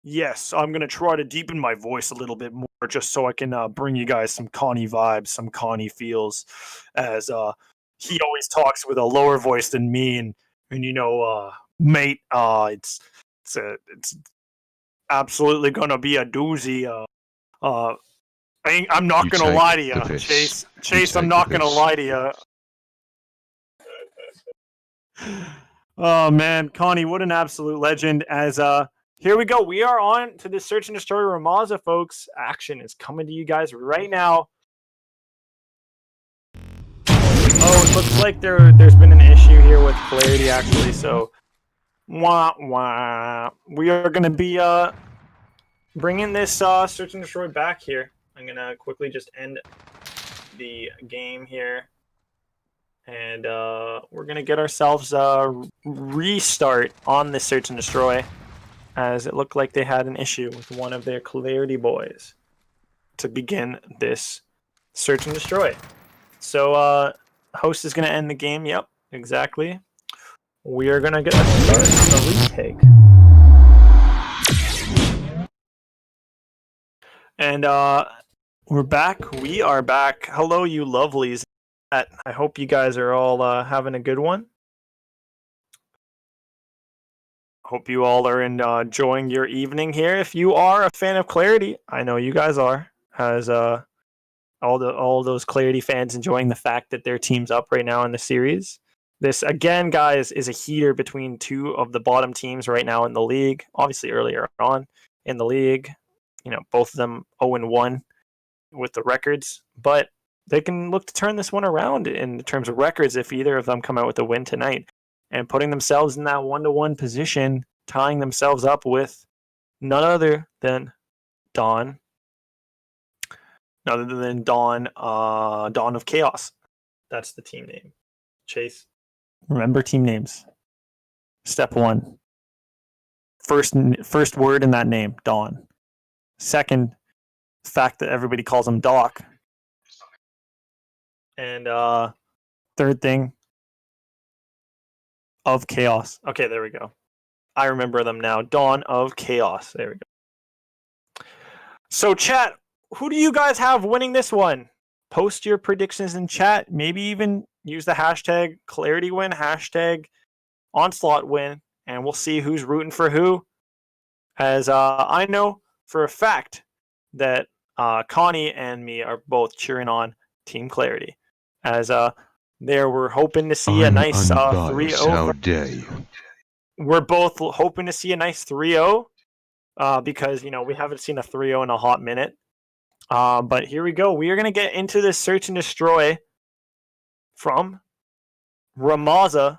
Yes, I'm going to try to deepen my voice a little bit more just so I can bring you guys some Connie vibes, some Connie feels, as he always talks with a lower voice than me. And you know, mate, it's absolutely going to be a doozy. I'm not going to lie to you, Chase. Chase, I'm not going to lie to you. Oh man, Connie, what an absolute legend. As here we go. We are on to the Search and Destroy Ramaza, folks. Action is coming to you guys right now. Oh, it looks like there's been an issue here with clarity, actually. So, wah wah. We are going to be bringing this Search and Destroy back here. I'm going to quickly just end the game here. And we're going to get ourselves a restart on the Search and Destroy, as it looked like they had an issue with one of their Clarity boys to begin this Search and Destroy. So, host is going to end the game. Yep, exactly. We are going to get a start, a retake. And we're back. We are back. Hello, you lovelies. I hope you guys are all having a good one. Hope you all are enjoying your evening here. If you are a fan of Clarity, I know you guys are, as all those Clarity fans enjoying the fact that their team's up right now in the series. This, again, guys, is a heater between two of the bottom teams right now in the league. Obviously, earlier on in the league, you know, both of them 0-1 with the records, but they can look to turn this one around in terms of records if either of them come out with a win tonight, and putting themselves in that 1-1 position, tying themselves up with none other than Dawn of Chaos. That's the team name. Chase, remember team names. Step 1. First word in that name, Dawn. Second, fact that everybody calls him Doc. And third thing, of Chaos. Okay, there we go. I remember them now. Dawn of Chaos. There we go. So, chat, who do you guys have winning this one? Post your predictions in chat. Maybe even use the hashtag ClarityWin, hashtag Onslaught win, and we'll see who's rooting for who. As I know for a fact that Connie and me are both cheering on Team Clarity. As there we're hoping to see a nice 3-0. How dare you? We're both hoping to see a nice 3-0 because, you know, we haven't seen a 3-0 in a hot minute. But here we go. We are going to get into this Search and Destroy from Ramaza.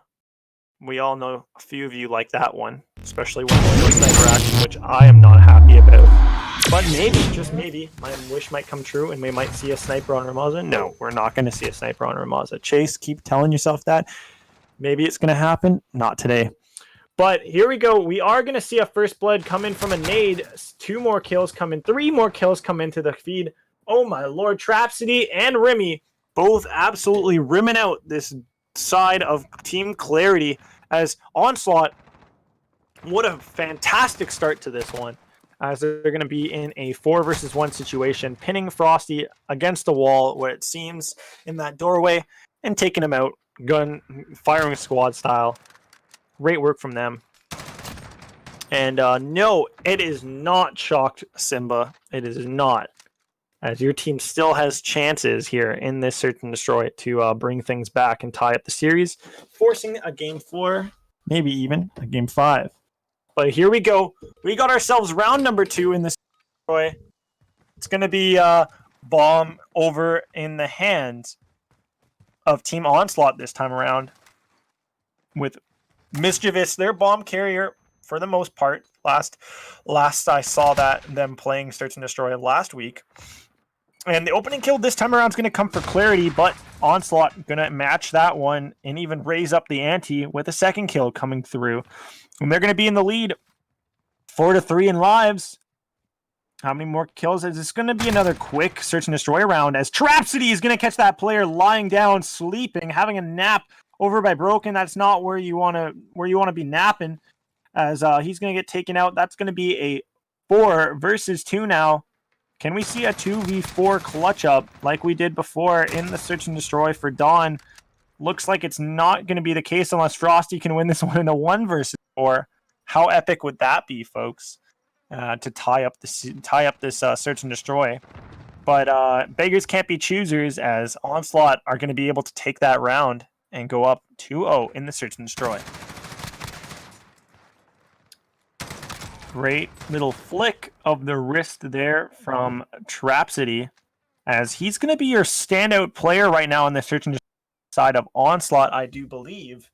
We all know a few of you like that one, especially when there's no sniper action, which I am not happy about. But maybe, just maybe, my wish might come true and we might see a sniper on Ramaza. No, we're not going to see a sniper on Ramaza. Chase, keep telling yourself that. Maybe it's going to happen. Not today. But here we go. We are going to see a first blood come in from a nade. 2 more kills come in. 3 more kills come into the feed. Oh my lord. Trapsody and Remy both absolutely rimming out this side of Team Clarity, as Onslaught, what a fantastic start to this one, as they're going to be in a 4-versus-1 situation, pinning Frosty against the wall where it seems in that doorway and taking him out, firing squad style. Great work from them. And no, it is not chalked, Simba. It is not, as your team still has chances here in this Search and Destroy to bring things back and tie up the series, forcing a Game 4, maybe even a Game 5. But here we go. We got ourselves round number 2 in this Destroy. It's going to be bomb over in the hands of Team Onslaught this time around, with Mischievous, their bomb carrier for the most part. Last I saw them playing Search and Destroy last week. And the opening kill this time around is going to come for Clarity, but Onslaught going to match that one and even raise up the ante with a second kill coming through. And they're going to be in the lead 4-3 in lives. How many more kills? Is this going to be another quick Search and Destroy round, as Trapsody is going to catch that player lying down, sleeping, having a nap over by Broken. That's not where you want to be napping, as he's going to get taken out. That's going to be a 4 versus 2 now. Can we see a 2v4 clutch up like we did before in the Search and Destroy for Dawn? Looks like it's not going to be the case unless Frosty can win this one in a 1 versus 4. How epic would that be, folks? To tie up this Search and Destroy. But beggars can't be choosers, as Onslaught are going to be able to take that round and go up 2-0 in the Search and Destroy. Great little flick of the wrist there from Trapsody, as he's going to be your standout player right now on the Search and Destroy side of Onslaught, I do believe.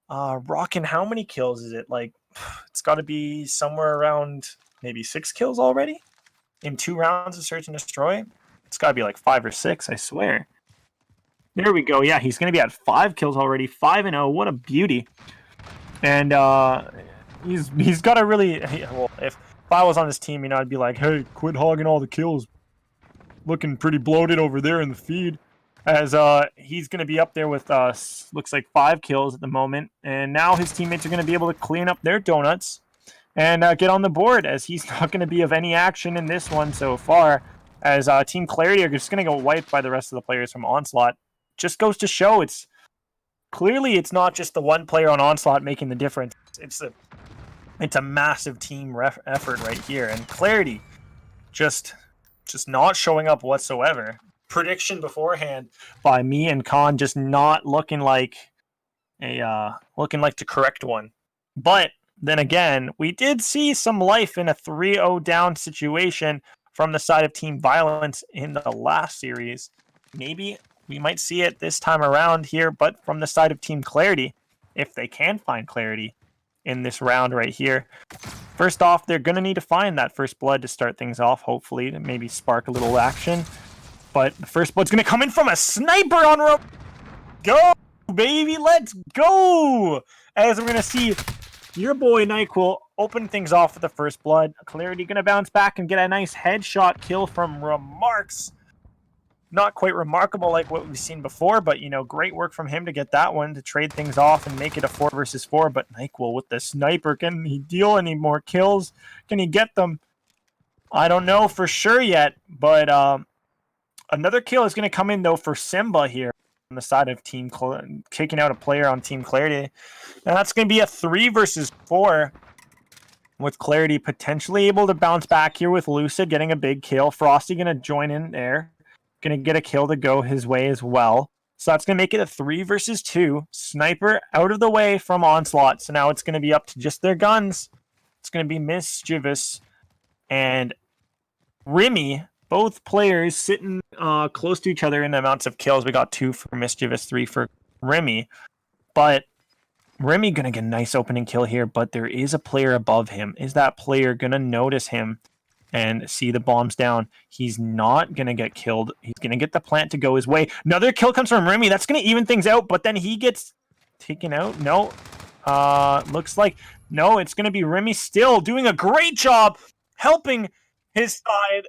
Rockin', how many kills is it? Like, it's got to be somewhere around maybe 6 kills already in 2 rounds of Search and Destroy. It's got to be like 5 or 6, I swear. There we go. Yeah, he's going to be at 5 kills already. 5-0. What a beauty. And he's got a really... Well, if I was on his team, you know, I'd be like, hey, quit hogging all the kills. Looking pretty bloated over there in the feed. As he's going to be up there with, looks like 5 kills at the moment. And now his teammates are going to be able to clean up their donuts and get on the board, as he's not going to be of any action in this one so far. As Team Clarity are just going to go wiped by the rest of the players from Onslaught. Just goes to show it's not just the one player on Onslaught making the difference. It's a massive team effort right here. And Clarity just not showing up whatsoever. Prediction beforehand by me and Khan, just not looking like the correct one. But then again, we did see some life in a 3-0 down situation from the side of Team Violence in the last series. Maybe we might see it this time around here, but from the side of Team Clarity, if they can find Clarity in this round right here. First off, they're going to need to find that first blood to start things off, hopefully, to maybe spark a little action. But the first blood's going to come in from a sniper on Go, baby, let's go! As we're going to see your boy NyQuil open things off with the first blood. Clarity going to bounce back and get a nice headshot kill from Remarks. Not quite remarkable like what we've seen before, but, you know, great work from him to get that one, to trade things off and make it a 4 versus 4. But NyQuil with the sniper, can he deal any more kills? Can he get them? I don't know for sure yet, but another kill is going to come in, though, for Simba here on the side of Team kicking out a player on Team Clarity. Now that's going to be a 3 versus 4, with Clarity potentially able to bounce back here with Lucid getting a big kill. Frosty going to join in there. Going to get a kill to go his way as well. So that's going to make it a 3 versus 2. Sniper out of the way from Onslaught. So now it's going to be up to just their guns. It's going to be Mischievous and Remy. Both players sitting close to each other in amounts of kills. We got 2 for Mischievous, 3 for Remy. But Remy going to get a nice opening kill here. But there is a player above him. Is that player going to notice him and see the bombs down? He's not going to get killed. He's going to get the plant to go his way. Another kill comes from Remy. That's going to even things out, but then he gets taken out. No. Looks like, no, it's going to be Remy still doing a great job helping his side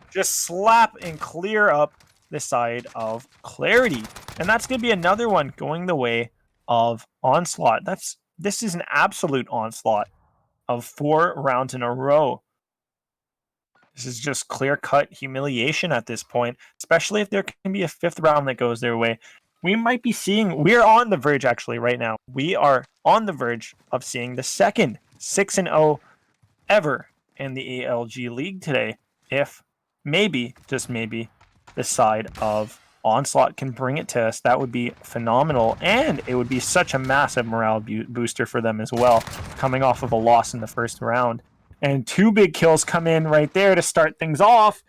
just slap and clear up the side of Clarity. And that's going to be another one going the way of Onslaught. This is an absolute onslaught of 4 rounds in a row. This is just clear-cut humiliation at this point, especially if there can be a 5th round that goes their way. We might be seeing, we're on the verge actually right now. We are on the verge of seeing the second 6-0 ever in the ALG League today. If maybe, just maybe, the side of Onslaught can bring it to us, that would be phenomenal. And it would be such a massive morale booster for them as well, coming off of a loss in the first round. And 2 big kills come in right there to start things off.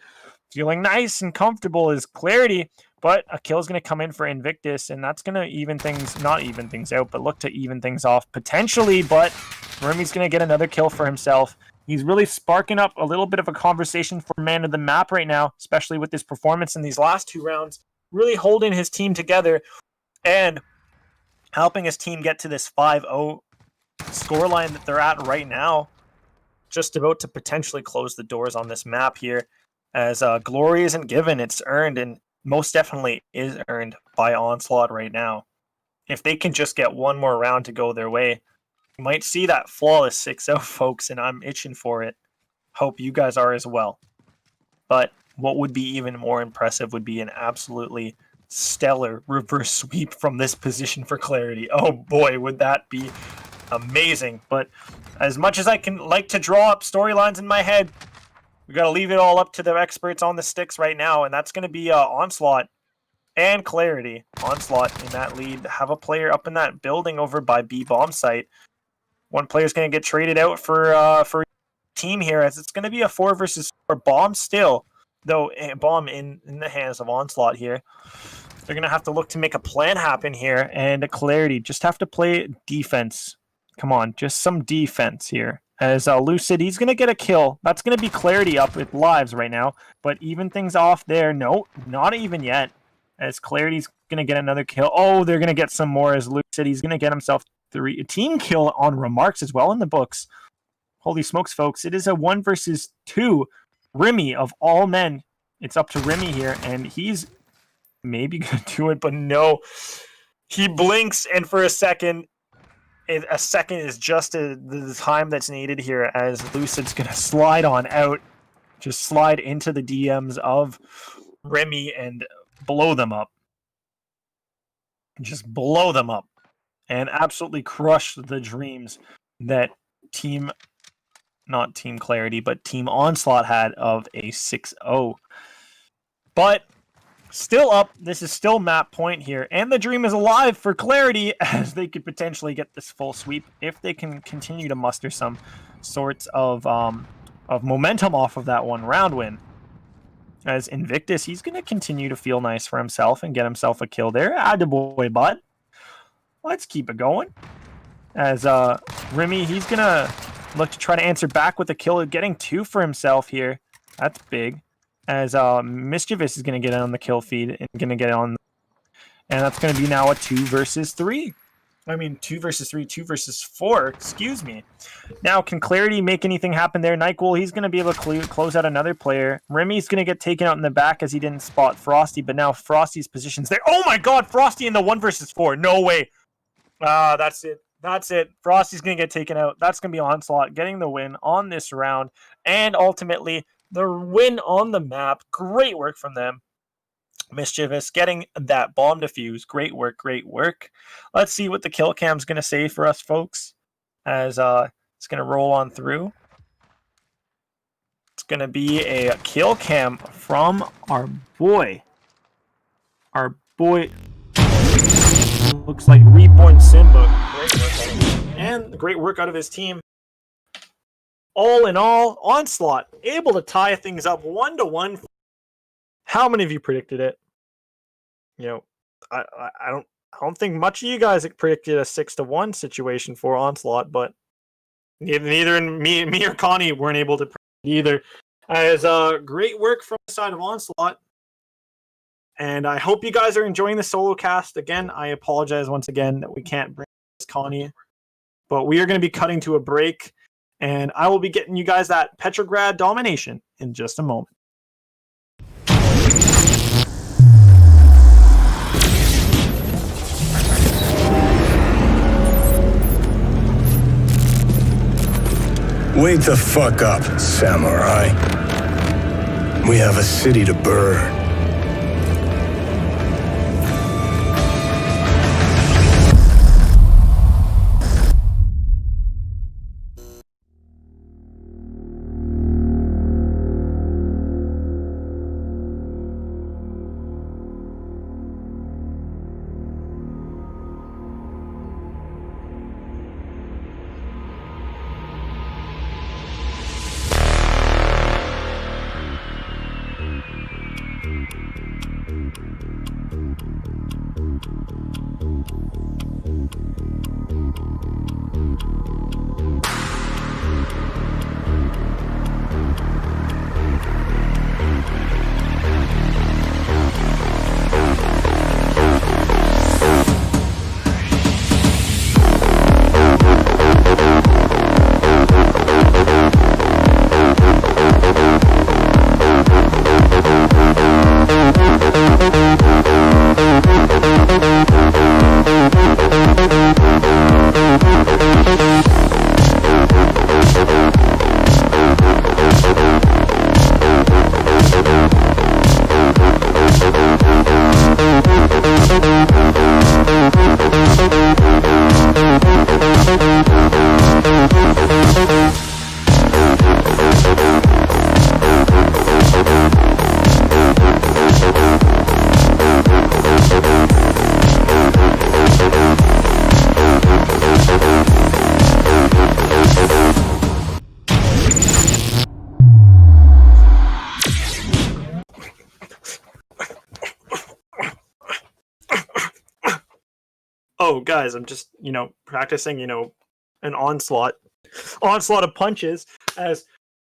Feeling nice and comfortable is Clarity, but a kill is going to come in for Invictus, and that's going to even things, not even things out, but look to even things off potentially. But Remy's going to get another kill for himself. He's really sparking up a little bit of a conversation for man of the map right now, especially with his performance in these last 2 rounds, really holding his team together and helping his team get to this 5-0 scoreline that they're at right now. Just about to potentially close the doors on this map here, as glory isn't given, it's earned, and most definitely is earned by Onslaught right now. if they can just get one more round to go their way, you might see that flawless 6-0, folks, and I'm itching for it. Hope you guys are as well. But what would be even more impressive would be an absolutely stellar reverse sweep from this position for Clarity. Oh boy, would that be amazing. But as much as I can like to draw up storylines in my head, we got to leave it all up to the experts on the sticks right now, and that's going to be Onslaught and Clarity. Onslaught in that lead, have a player up in that building over by B bomb site. One player's going to get traded out for team here, as it's going to be a 4 versus 4 bomb still, though bomb in the hands of Onslaught here. They're going to have to look to make a plan happen here, and Clarity just have to play defense. Come on, just some defense here. As Lucid, he's going to get a kill. That's going to be Clarity up with lives right now, but even things off there. No, not even yet, as Clarity's going to get another kill. Oh, they're going to get some more, as Lucid, he's going to get himself a team kill on Remarks as well in the books. Holy smokes, folks. It is a 1 versus 2. Remy, of all men, it's up to Remy here, and he's maybe going to do it, but no. He blinks, and for a second is just the time that's needed here, as Lucid's going to slide on out, just slide into the DMs of Remy and blow them up. Just blow them up. And absolutely crush the dreams that not Team Clarity, but Team Onslaught had of a 6-0. But still up. This is still map point here. And the dream is alive for Clarity, as they could potentially get this full sweep if they can continue to muster some sorts of momentum off of that one round win. As Invictus, he's going to continue to feel nice for himself and get himself a kill there. Attaboy, bud. Let's keep it going. As Remy, he's going to look to try to answer back with a kill, getting 2 for himself here. That's big. As Mischievous is going to get on the kill feed and going to get on. And that's going to be now a 2 versus 3. I mean, 2 versus 3, 2 versus 4. Excuse me. Now, can Clarity make anything happen there? Nightghoul, he's going to be able to close out another player. Remy's going to get taken out in the back as he didn't spot Frosty, but now Frosty's position's there. Oh my god, Frosty in the 1 versus 4. No way. That's it. That's it. Frosty's going to get taken out. That's going to be Onslaught getting the win on this round. And ultimately, the win on the map. Great work from them. Mischievous getting that bomb defuse. Great work, great work. Let's see what the kill cam's going to say for us, folks, as it's going to roll on through. It's going to be a kill cam from our boy. Our boy looks like Reborn Simba. Great work, and great work out of his team. All in all, Onslaught able to tie things up 1-1. How many of you predicted it? You know, I don't think much of you guys predicted a 6-1 situation for Onslaught, but neither me or Connie weren't able to predict either. As great work from the side of Onslaught, and I hope you guys are enjoying the solo cast. Again, I apologize once again that we can't bring this Connie, but we are going to be cutting to a break, and I will be getting you guys that Petrograd domination in just a moment. Wake the fuck up, samurai. We have a city to burn. guys, I'm just, practicing, an onslaught of punches, as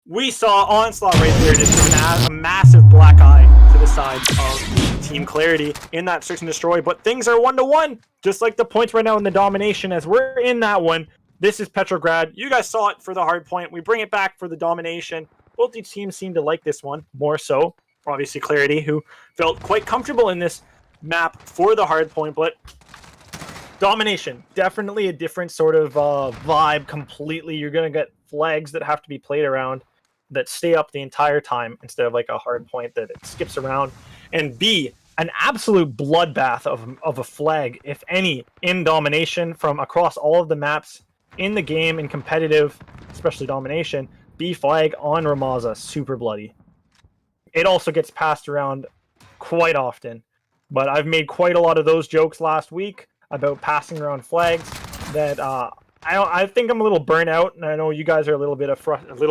we saw Onslaught right there, just a massive black eye to the side of Team Clarity in that search and destroy. But things are 1-1, just like the points right now in the domination, as we're in that one. This is Petrograd. You guys saw it for the hard point. We bring it back for the domination. Both these teams seem to like this one more so. Obviously, Clarity, who felt quite comfortable in this map for the hard point, but domination, definitely a different sort of vibe completely. You're going to get flags that have to be played around that stay up the entire time instead of like a hard point that it skips around. And B, an absolute bloodbath of a flag, if any, in domination from across all of the maps in the game, in competitive, especially domination. B flag on Ramaza, super bloody. It also gets passed around quite often, but I've made quite a lot of those jokes last week about passing around flags that I think I'm a little burnt out, and I know you guys are a little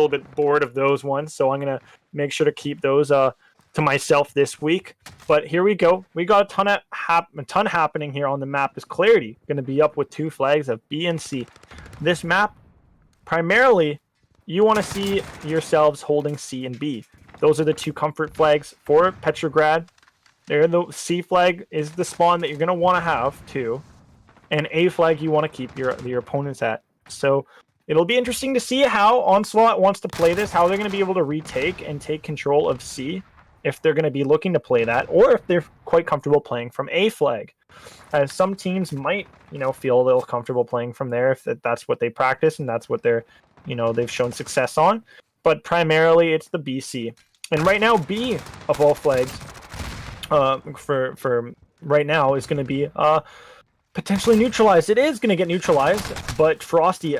bit bored of those ones, so I'm gonna make sure to keep those to myself this week. But here we go. We got a ton happening here on the map. Is Clarity going to be up with 2 flags of B and C? This map, primarily, you want to see yourselves holding C and B. Those are the 2 comfort flags for Petrograd. There, the C flag is the spawn that you're going to want to have too, and A flag you want to keep your opponents at. So it'll be interesting to see how Onslaught wants to play this, how they're going to be able to retake and take control of C, if they're going to be looking to play that, or if they're quite comfortable playing from A flag. As some teams might, feel a little comfortable playing from there if that's what they practice and that's what they're, they've shown success on. But primarily it's the BC. And right now, B of all flags, for right now, is going to be potentially neutralized. It is going to get neutralized, but Frosty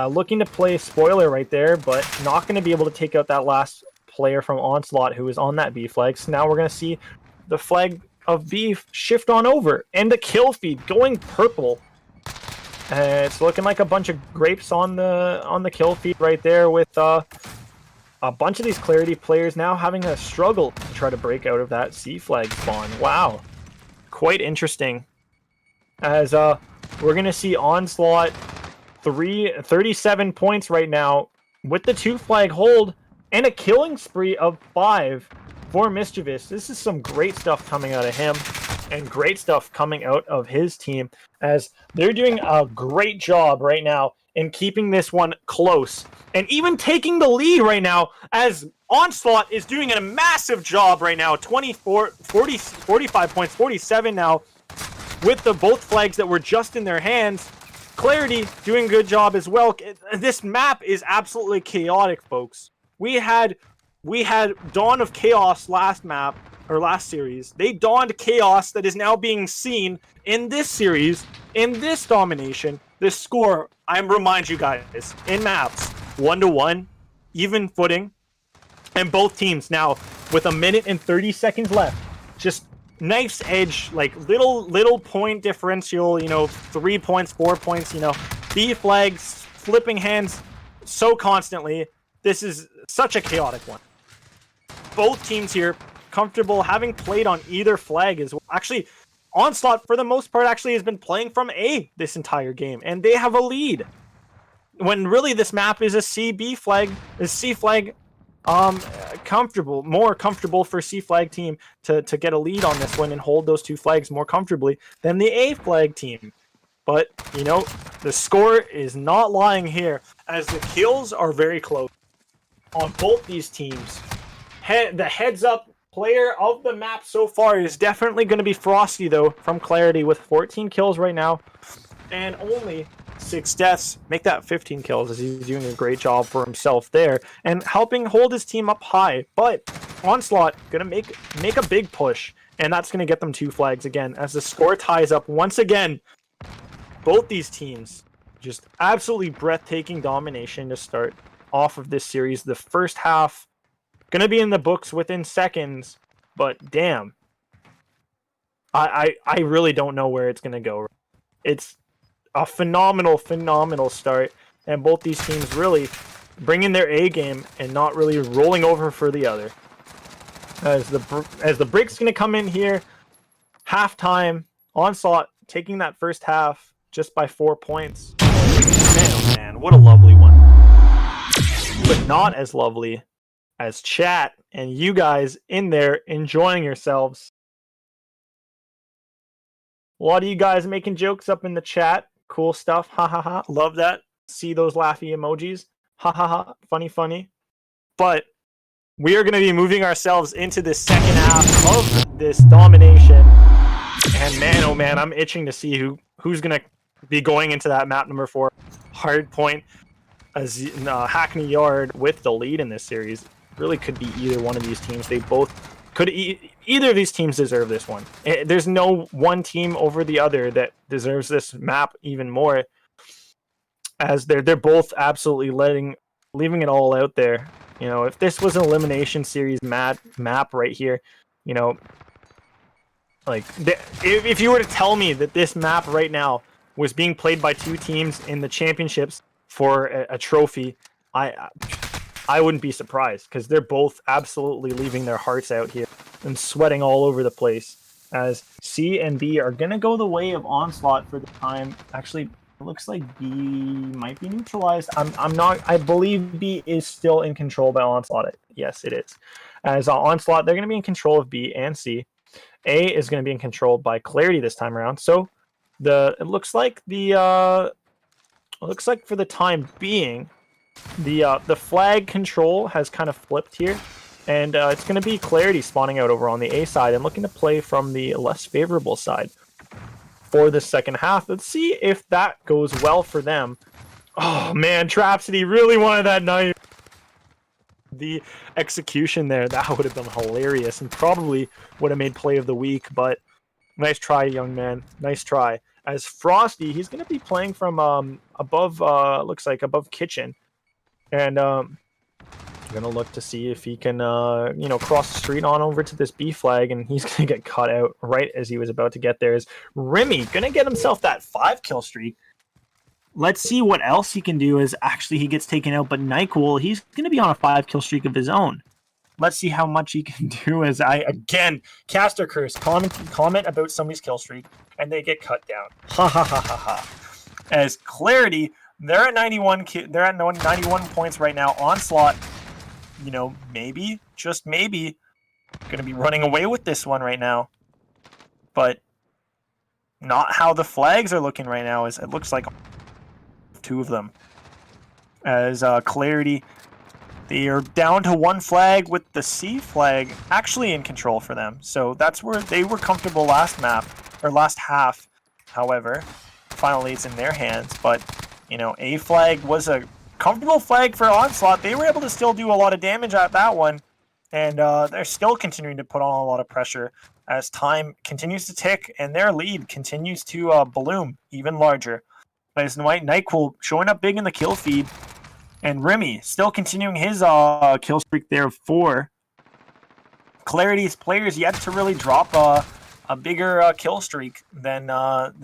looking to play spoiler right there, but not going to be able to take out that last player from Onslaught who is on that B flag. So now we're going to see the flag of B shift on over, and the kill feed going purple. It's looking like a bunch of grapes on the kill feed right there, with a bunch of these Clarity players now having a struggle to try to break out of that C flag spawn. Wow, quite interesting. As we're going to see Onslaught 37 points right now with the 2 flag hold and a killing spree of 5 for Mischievous. This is some great stuff coming out of him, and great stuff coming out of his team, as they're doing a great job right now in keeping this one close and even taking the lead right now, as Onslaught is doing a massive job right now. 45 points, 47 now, with the both flags that were just in their hands. Clarity doing a good job as well. This map is absolutely chaotic, folks. We had Dawn of Chaos last map, or last series. They dawned chaos that is now being seen in this series, in this domination. This score, I remind you guys, in maps, 1-1, even footing, and both teams now with 1 minute and 30 seconds left, just knife's edge, like little point differential, 3 points, 4 points, B flags, flipping hands so constantly. This is such a chaotic one. Both teams here comfortable having played on either flag as well. Actually, Onslaught for the most part actually has been playing from A this entire game, and they have a lead. When really this map is a C flag more comfortable for C flag team to get a lead on this one and hold those 2 flags more comfortably than the A flag team. But, the score is not lying here, as the kills are very close on both these teams. The heads-up player of the map so far is definitely going to be Frosty, though, from Clarity, with 14 kills right now and only 6 deaths. Make that 15 kills, as he's doing a great job for himself there and helping hold his team up high. But Onslaught going to make a big push, and that's going to get them 2 flags again, as the score ties up once again. Both these teams, just absolutely breathtaking domination to start off of this series. The first half going to be in the books within seconds, but damn, I really don't know where it's going to go. It's a phenomenal start, and both these teams really bringing their A game and not really rolling over for the other. As the break's going to come in here, halftime, Onslaught taking that first half just by 4 points. Man, oh man, what a lovely one. But not as lovely as chat and you guys in there enjoying yourselves. A lot of you guys making jokes up in the chat. Cool stuff. Ha ha ha. Love that. See those laughy emojis. Ha ha ha. Funny, funny. But we are going to be moving ourselves into the second half of this domination. And man, oh man, I'm itching to see who's going to be going into that map number 4. Hard point. As Hackney Yard with the lead in this series. Really could be either one of these teams. They both could either of these teams deserve this one. There's no one team over the other that deserves this map even more, as they're both absolutely leaving it all out there. You know, if this was an elimination series map right here, you know, like if you were to tell me that this map right now was being played by 2 teams in the championships for a trophy, I wouldn't be surprised, because they're both absolutely leaving their hearts out here and sweating all over the place, as C and B are going to go the way of Onslaught for the time. Actually, it looks like B might be neutralized. I'm not. I believe B is still in control by Onslaught. Yes, it is. As Onslaught, they're going to be in control of B and C. A is going to be in control by Clarity this time around. So it looks like for the time being, the flag control has kind of flipped here, and it's going to be Clarity spawning out over on the A side and looking to play from the less favorable side for the second half. Let's see if that goes well for them. Oh man, Trapsody really wanted that knife. The execution there, that would have been hilarious and probably would have made play of the week, but nice try, young man. Nice try. As Frosty, he's going to be playing from above, looks like above kitchen. And I'm going to look to see if he can, cross the street on over to this B flag, and he's going to get caught out right as he was about to get there. Is Remy going to get himself that 5-kill streak? Let's see what else he can do as actually he gets taken out, but Nyquil, he's going to be on a 5-kill streak of his own. Let's see how much he can do as again, Caster Curse, comment about somebody's kill streak, and they get cut down. Ha ha ha ha ha. As Clarity, they're at 91 points right now. Onslaught, maybe, just maybe, going to be running away with this one right now. But not how the flags are looking right now. As it looks like 2 of them. As Clarity, they are down to 1 flag with the C flag actually in control for them. So that's where they were comfortable last half. However, finally it's in their hands. But A flag was a comfortable flag for Onslaught. They were able to still do a lot of damage at that one, and they're still continuing to put on a lot of pressure as time continues to tick and their lead continues to bloom even larger. As Nyquil showing up big in the kill feed, and Remy still continuing his kill streak there of 4. Clarity's players yet to really drop a bigger kill streak than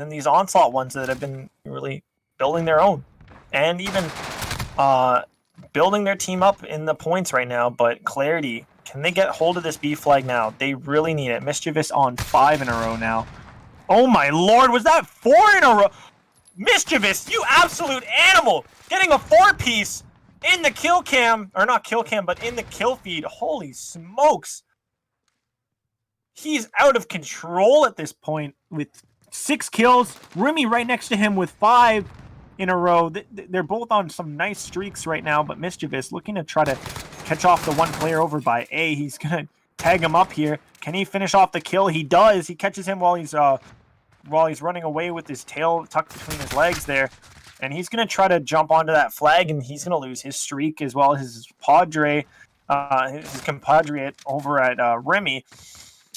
these Onslaught ones that have been really building their own, and even building their team up in the points right now. But Clarity, can they get hold of this B flag now? They really need it. Mischievous on 5 in a row now. Oh my lord, was that 4 in a row? Mischievous, you absolute animal! Getting a 4-piece in the kill cam, or not kill cam, but in the kill feed. Holy smokes! He's out of control at this point with 6 kills. Remy right next to him with 5 in a row. They're both on some nice streaks right now, but Mischievous looking to try to catch off the one player over by A. He's going to tag him up here. Can he finish off the kill? He does. He catches him while he's running away with his tail tucked between his legs there. And he's going to try to jump onto that flag, and he's going to lose his streak as well as his compadre over at Remy.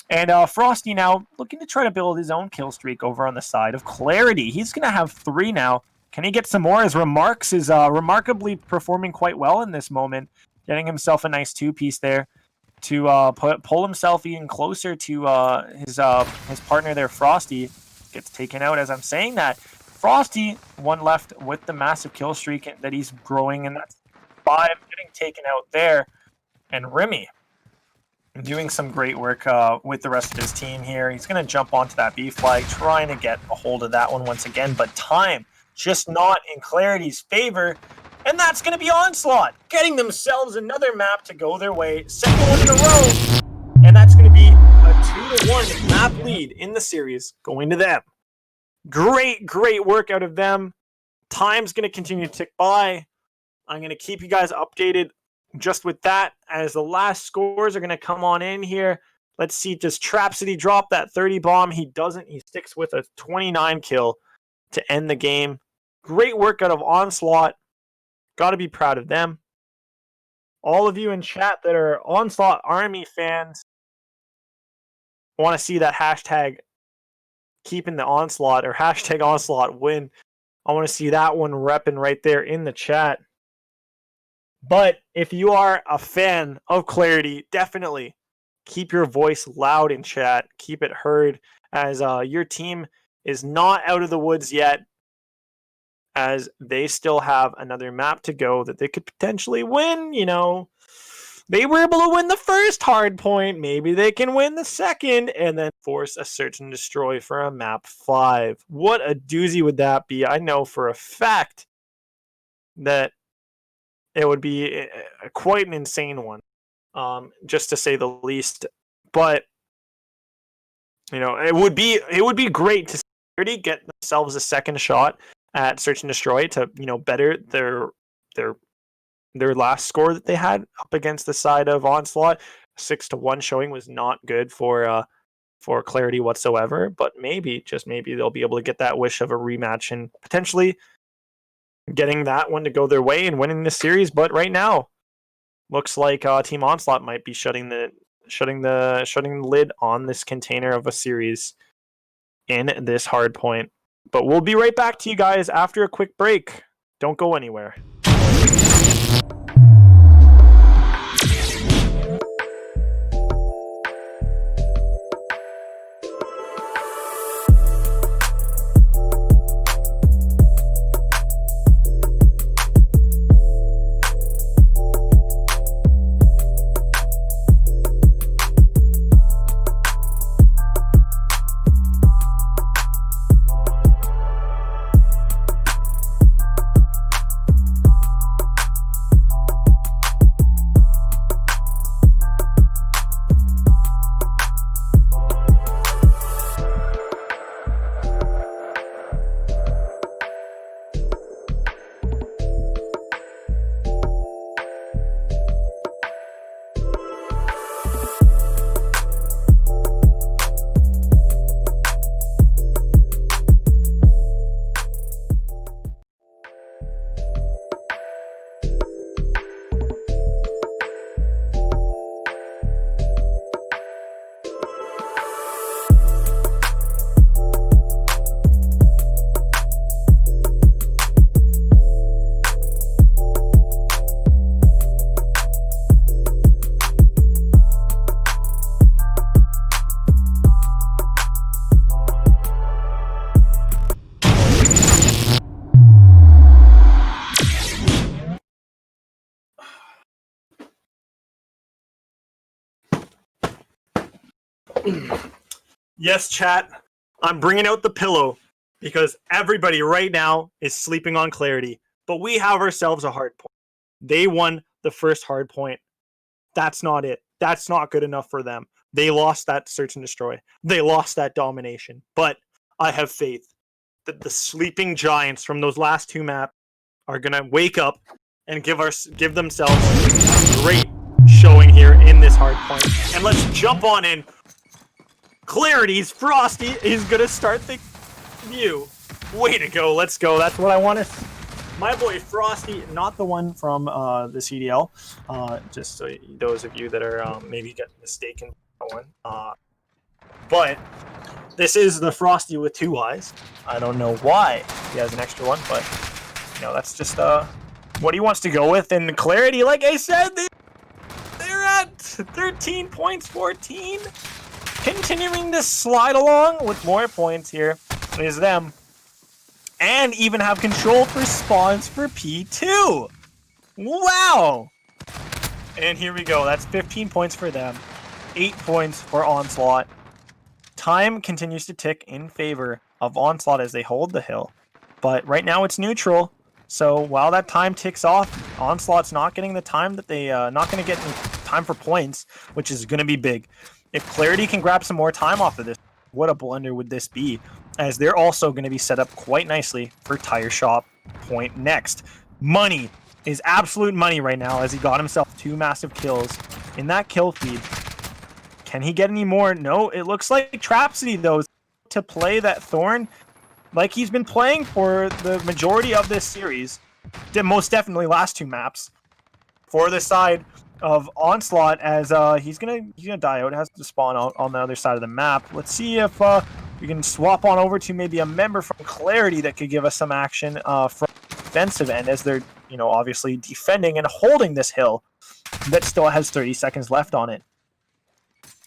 And Frosty now looking to try to build his own kill streak over on the side of Clarity. He's going to have 3 now. Can he get some more? As Remarks is remarkably performing quite well in this moment, getting himself a nice 2-piece there to pull himself even closer to his partner there, Frosty. Gets taken out as I'm saying that. Frosty, 1 left with the massive kill streak that he's growing, and that's 5 getting taken out there. And Remy doing some great work with the rest of his team here. He's going to jump onto that B flag, trying to get a hold of that one once again, but time just not in Clarity's favor, and that's going to be Onslaught, getting themselves another map to go their way, second one in a row, and that's going to be a 2-1 map lead in the series going to them. Great work out of them. Time's going to continue to tick by. I'm going to keep you guys updated just with that, as the last scores are going to come on in here. Let's see, does Trap City drop that 30 bomb? He doesn't. He sticks with a 29 kill to end the game. Great work out of Onslaught. Got to be proud of them. All of you in chat that are Onslaught Army fans want to see that hashtag keeping the Onslaught, or hashtag Onslaught win. I want to see that one repping right there in the chat. But if you are a fan of Clarity, definitely keep your voice loud in chat. Keep it heard, as your team is not out of the woods yet, as they still have another map to go that they could potentially win. You know, they were able to win the first hard point. Maybe they can win the second and then force a search and destroy for a map 5. What a doozy would that be? I know for a fact that it would be quite an insane one, just to say the least. But you know, it would be great to see get themselves a second shot at search and destroy to, you know, better their last score that they had up against the side of Onslaught. 6-1 showing was not good for Clarity whatsoever. But maybe, just maybe, they'll be able to get that wish of a rematch and potentially getting that one to go their way and winning this series. But right now, looks like Team Onslaught might be shutting the lid on this container of a series in this hard point. But we'll be right back to you guys after a quick break. Don't go anywhere. Yes, chat, I'm bringing out the pillow because everybody right now is sleeping on Clarity, but we have ourselves a hard point. They won the first hard point. That's not it. That's not good enough for them. They lost that search and destroy. They lost that domination. But I have faith that the sleeping giants from those last 2 maps are going to wake up and give themselves a great showing here in this hard point. And let's jump on in. Clarity's Frosty is going to start the view. Way to go. Let's go. That's what I want to see. My boy Frosty, not the one from the CDL. Just so those of you that are maybe getting mistaken for that one. But this is the Frosty with 2 eyes. I don't know why he has an extra one, but you know, that's just what he wants to go with. And Clarity, like I said, they're at 13 points, 14. Continuing to slide along with more points here is them. And even have control for spawns for P2. Wow! And here we go. That's 15 points for them. 8 points for Onslaught. Time continues to tick in favor of Onslaught as they hold the hill. But right now it's neutral. So while that time ticks off, Onslaught's not getting the time that they not going to get any time for points, which is going to be big. If Clarity can grab some more time off of this, what a blunder would this be? As they're also going to be set up quite nicely for Tire Shop point next. Money is absolute money right now as he got himself 2 massive kills in that kill feed. Can he get any more? No, it looks like Trapsody, though, to play that Thorn like he's been playing for the majority of this series. Most definitely last 2 maps. For the side of Onslaught, as he's gonna die out. It has to spawn out on the other side of the map. Let's see if we can swap on over to maybe a member from Clarity that could give us some action from the defensive end, as they're obviously defending and holding this hill that still has 30 seconds left on it.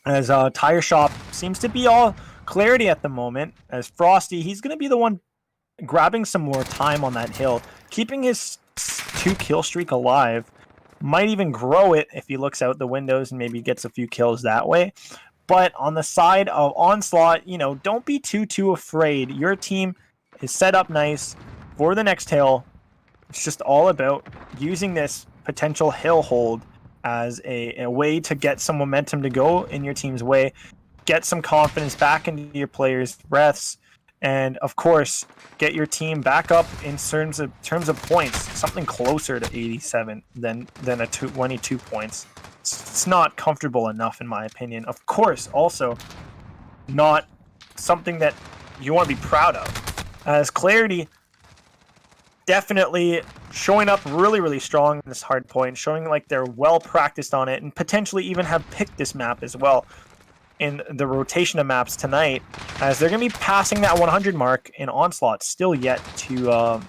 As Tire Shop seems to be all Clarity at the moment, as Frosty, he's going to be the one grabbing some more time on that hill, keeping his 2 kill streak alive. Might even grow it if he looks out the windows and maybe gets a few kills that way. But on the side of Onslaught, don't be too afraid. Your team is set up nice for the next hill. It's just all about using this potential hill hold as a way to get some momentum to go in your team's way, get some confidence back into your players' breaths, and of course, get your team back up in terms of points, something closer to 87 than 22 points. It's not comfortable enough, in my opinion. Of course, also not something that you want to be proud of. As Clarity definitely showing up really strong in this hard point, showing like they're well practiced on it, and potentially even have picked this map as well in the rotation of maps tonight, as they're going to be passing that 100 mark in Onslaught, still yet to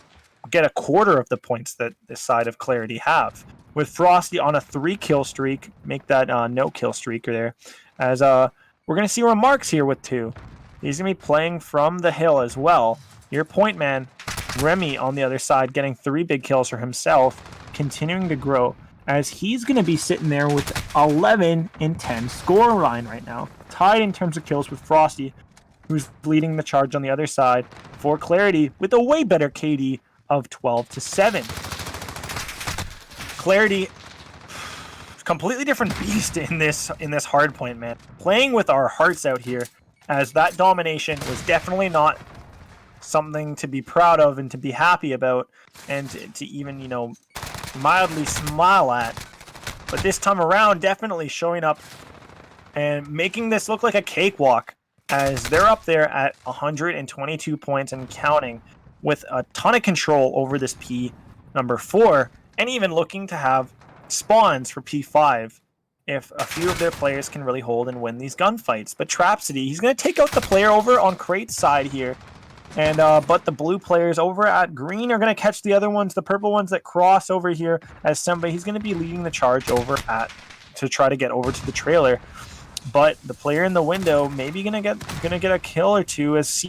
get a quarter of the points that this side of Clarity have. With Frosty on a 3 kill streak, make that no kill streaker there, as we're going to see Remarks here with 2. He's going to be playing from the hill as well. Your point man, Remy, on the other side, getting 3 big kills for himself, continuing to grow, as he's going to be sitting there with 11 and 10 score line right now, tied in terms of kills with Frosty, who's leading the charge on the other side for Clarity with a way better KD of 12-7. Clarity, completely different beast in this hard point, man. Playing with our hearts out here, as that domination was definitely not something to be proud of and to be happy about, and to even mildly smile at. But this time around, definitely showing up and making this look like a cakewalk, as they're up there at 122 points and counting, with a ton of control over this P number 4, and even looking to have spawns for P5 if a few of their players can really hold and win these gunfights. But Trapsody, he's going to take out the player over on Crate's side here, and but the blue players over at green are going to catch the other ones, the purple ones that cross over here, as somebody, he's going to be leading the charge over to try to get over to the trailer. But the player in the window maybe gonna get a kill or 2, as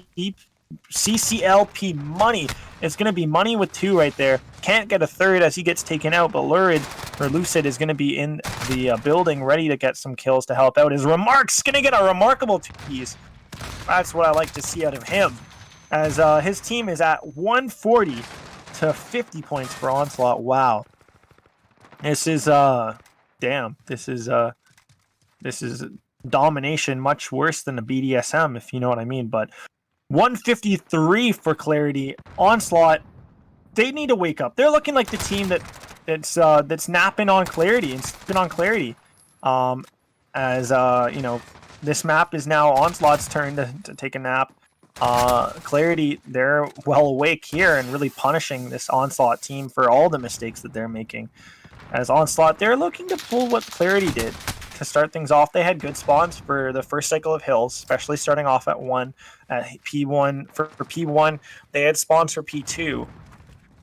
CCLP Money is gonna be Money with 2 right there. Can't get a third as he gets taken out, but Lucid is gonna be in the building ready to get some kills to help out. His Remarks gonna get a remarkable 2 keys. That's what I like to see out of him, as his team is at 140 to 50 points for Onslaught. Wow, this is this is domination, much worse than a BDSM, if you know what I mean. But 153 for Clarity. Onslaught, they need to wake up. They're looking like the team that's napping on Clarity and sleeping on Clarity. This map is now Onslaught's turn to take a nap. Clarity, they're well awake here and really punishing this Onslaught team for all the mistakes that they're making. As Onslaught, they're looking to pull what Clarity did to start things off. They had good spawns for the first cycle of hills, especially starting off at P1. For P1, they had spawns for P2.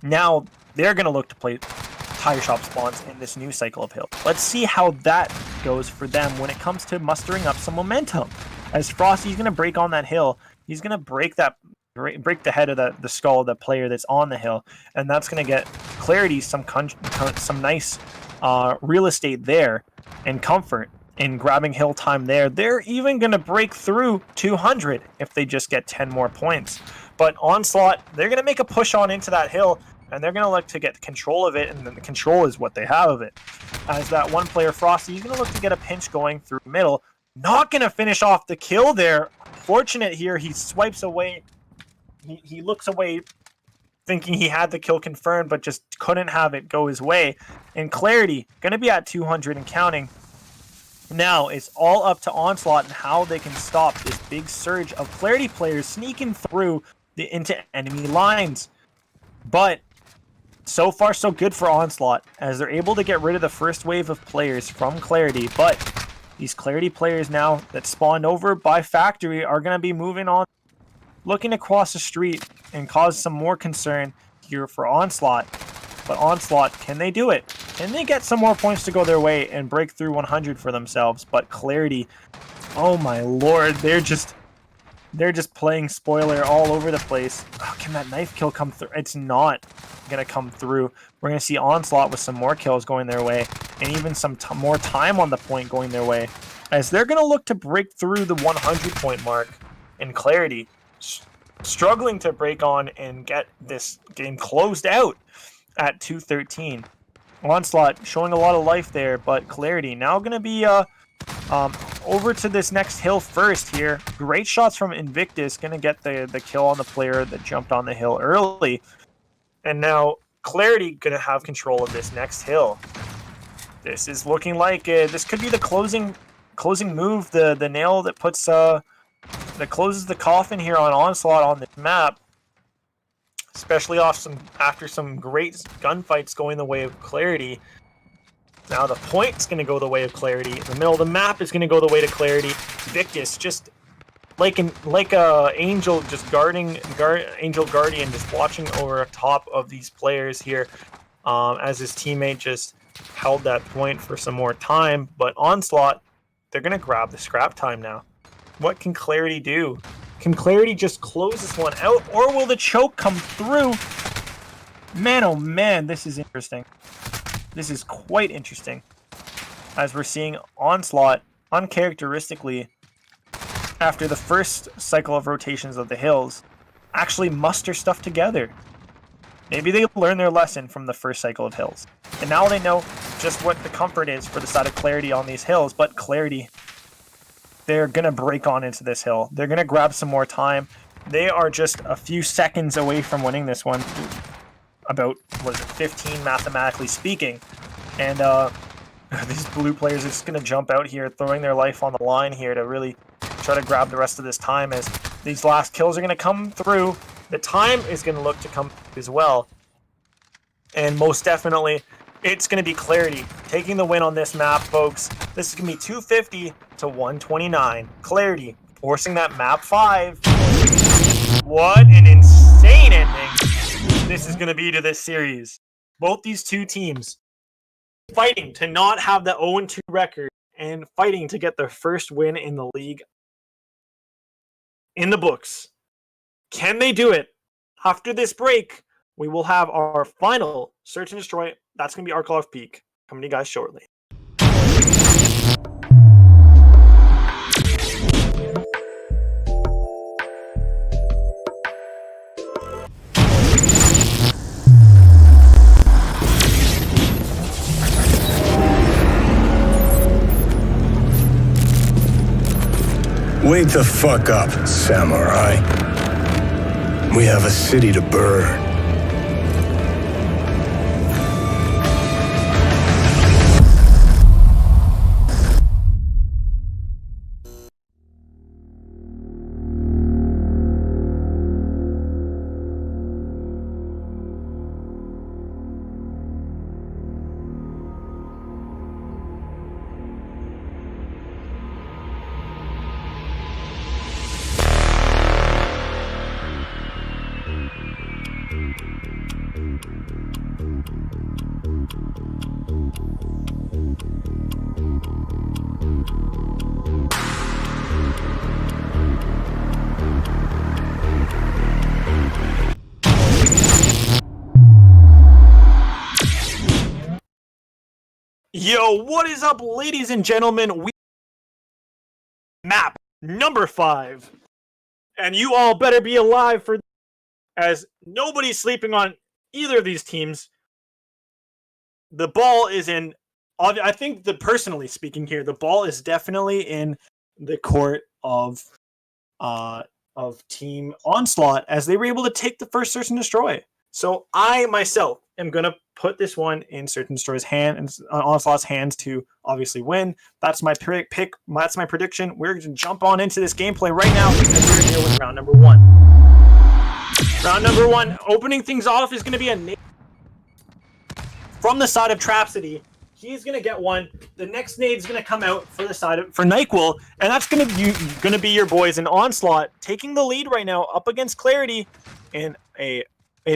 Now they're going to look to play Tire Shop spawns in this new cycle of hill. Let's see how that goes for them when it comes to mustering up some momentum. As Frosty's going to break on that hill, he's going to break the head of the skull of the player that's on the hill, and that's going to get Clarity some nice real estate there and comfort, in grabbing hill time there. They're even going to break through 200 if they just get 10 more points. But Onslaught, they're going to make a push on into that hill, and they're going to look to get control of it, and then the control is what they have of it. As that one player, Frosty, he's going to look to get a pinch going through middle. Not going to finish off the kill there. Fortunate here, he swipes away. He looks away thinking he had the kill confirmed, but just couldn't have it go his way. And Clarity, going to be at 200 and counting. Now, it's all up to Onslaught and how they can stop this big surge of Clarity players sneaking through into enemy lines. But so far, so good for Onslaught, as they're able to get rid of the first wave of players from Clarity. But these Clarity players now that spawned over by Factory are going to be moving on, looking across the street and cause some more concern here for Onslaught. But Onslaught, can they do it? Can they get some more points to go their way and break through 100 for themselves? But Clarity, oh my lord, they're just playing spoiler all over the place. Oh, can that knife kill come through? It's not going to come through. We're going to see Onslaught with some more kills going their way, and even some more time on the point going their way, as they're going to look to break through the 100 point mark. And Clarity struggling to break on and get this game closed out at 213. Onslaught showing a lot of life there, but Clarity now going to be over to this next hill first here. Great shots from Invictus, going to get the kill on the player that jumped on the hill early. And now Clarity going to have control of this next hill. This is looking like this could be the closing move, the nail that puts that closes the coffin here on Onslaught on this map. Especially after some great gunfights going the way of Clarity. Now the point's going to go the way of Clarity. The middle of the map is going to go the way to Clarity. Victus just like a angel, just angel guardian, just watching over top of these players here, as his teammate just held that point for some more time. But Onslaught, they're going to grab the scrap time now. What can Clarity do? Can Clarity just close this one out, or will the choke come through? Man, oh man, this is interesting. This is quite interesting, as we're seeing Onslaught uncharacteristically, after the first cycle of rotations of the hills, actually muster stuff together. Maybe they learned their lesson from the first cycle of hills, and now they know just what the comfort is for the side of Clarity on these hills. But Clarity, they're going to break on into this hill. They're going to grab some more time. They are just a few seconds away from winning this one. About, 15 mathematically speaking. And these blue players are just going to jump out here, throwing their life on the line here to really try to grab the rest of this time, as these last kills are going to come through. The time is going to look to come as well. And most definitely, it's going to be Clarity taking the win on this map, folks. This is going to be 250 to 129. Clarity forcing that map 5. What an insane ending this is going to be to this series. Both these two teams fighting to not have the 0-2 record and fighting to get their first win in the league in the books. Can they do it? After this break, we will have our final Search and Destroy. That's going to be our Call of Peak. Coming to you guys shortly. Wake the fuck up, samurai. We have a city to burn. Yo, what is up, ladies and gentlemen? map number 5. And you all better be alive for, as nobody's sleeping on either of these teams. The ball is in, I think personally speaking here, the ball is definitely in the court of Team Onslaught, as they were able to take the first Search and Destroy. So I myself am going to put this one in Search and Destroy's hand and Onslaught's hands to obviously win. That's my pick. That's my prediction. We're going to jump on into this gameplay right now because we're here with round number 1. Round number 1, opening things off is going to be a nade from the side of Trapsody. He's going to get one. The next nade is going to come out for the side for Nyquil, and that's going to be your boys in Onslaught taking the lead right now up against Clarity in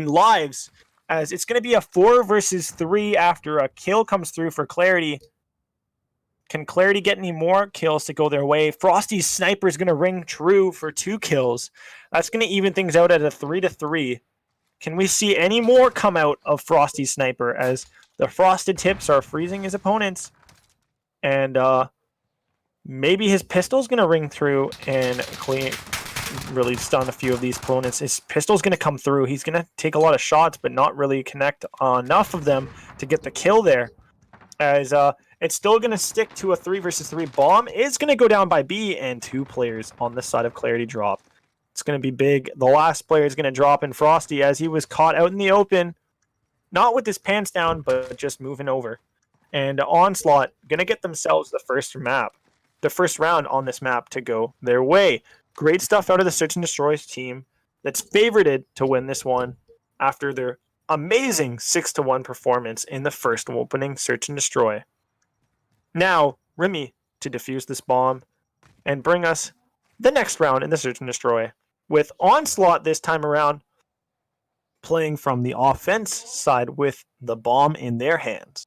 lives, as it's going to be a 4 versus 3 after a kill comes through for Clarity. Can Clarity get any more kills to go their way? Frosty's sniper is going to ring true for 2 kills. That's going to even things out at a 3-3. Can we see any more come out of Frosty's sniper, as the frosted tips are freezing his opponents? And maybe his pistol's going to ring through and really stun a few of these opponents. His pistol's going to come through. He's going to take a lot of shots, but not really connect enough of them to get the kill there. As it's still going to stick to a 3 versus 3. Bomb is going to go down by B, and 2 players on the side of Clarity drop. It's going to be big. The last player is going to drop in Frosty, as he was caught out in the open. Not with his pants down, but just moving over. And Onslaught going to get themselves the first round on this map to go their way. Great stuff out of the Search and Destroy's team that's favorited to win this one after their amazing 6-1 performance in the first opening Search and Destroy. Now, Remy to defuse this bomb and bring us the next round in the Search and Destroy, with Onslaught this time around playing from the offense side with the bomb in their hands.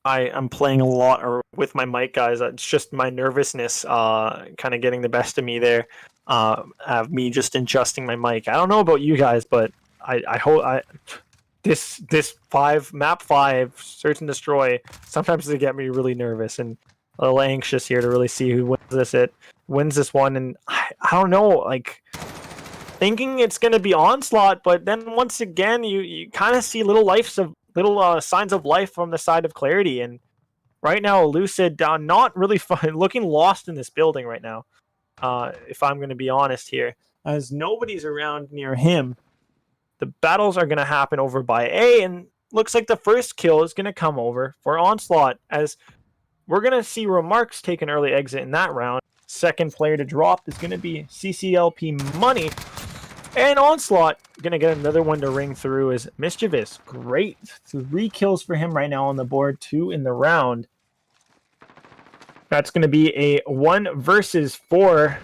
I am playing a lot with my mic, guys. It's just my nervousness kind of getting the best of me there. Of me just adjusting my mic. I don't know about you guys, but I hope this map 5 Search and Destroy, sometimes they get me really nervous and a little anxious here to really see who wins this one. And I don't know, like, thinking it's going to be Onslaught, but then once again you kind of see little signs of life from the side of Clarity. And right now Lucid not really fun, looking lost in this building right now, if I'm going to be honest here, as nobody's around near him. The battles are going to happen over by A, and looks like the first kill is going to come over for Onslaught, as we're going to see Remarks take an early exit in that round. Second player to drop is going to be CCLP Money, and Onslaught going to get another one to ring through as Mischievous. Great. 3 kills for him right now on the board, 2 in the round. That's going to be a 1 versus 4.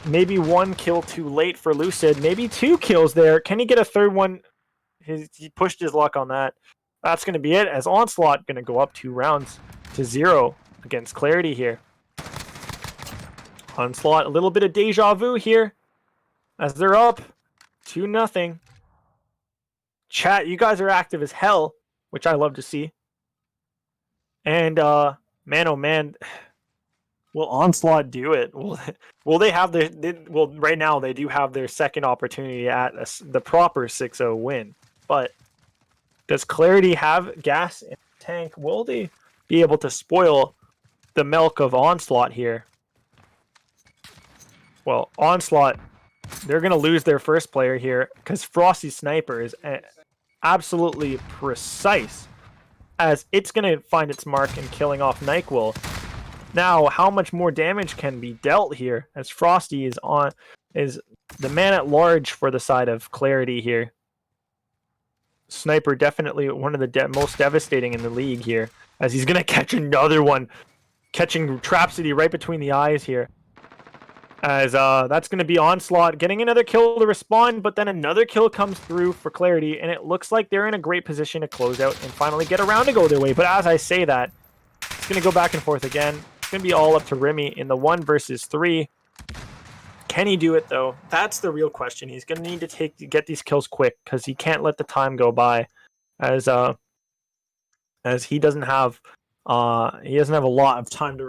Maybe 1 kill too late for Lucid. Maybe 2 kills there. Can he get a third one? He pushed his luck on that. That's going to be it, as Onslaught going to go up 2 rounds to 0 against Clarity here. Onslaught, a little bit of deja vu here, as they're up 2-0. Chat, you guys are active as hell, which I love to see. And man, oh man, will Onslaught do it? Will they have well, right now they do have their second opportunity at the proper 6-0 win. But does Clarity have gas in the tank? Will they be able to spoil the milk of Onslaught here? Well, Onslaught, they're going to lose their first player here, because Frosty's sniper is absolutely precise, as it's going to find its mark in killing off Nyquil. Now, how much more damage can be dealt here, as Frosty is the man at large for the side of Clarity here. Sniper definitely one of the most devastating in the league here, as he's going to catch another one, catching Trapsody right between the eyes here. As that's going to be Onslaught getting another kill to respond, but then another kill comes through for Clarity, and it looks like they're in a great position to close out and finally get around to go their way. But as I say that, it's going to go back and forth again. It's going to be all up to Remy in the 1 versus 3. Can he do it, though? That's the real question. He's going to need to get these kills quick, because he can't let the time go by, as he doesn't have a lot of time to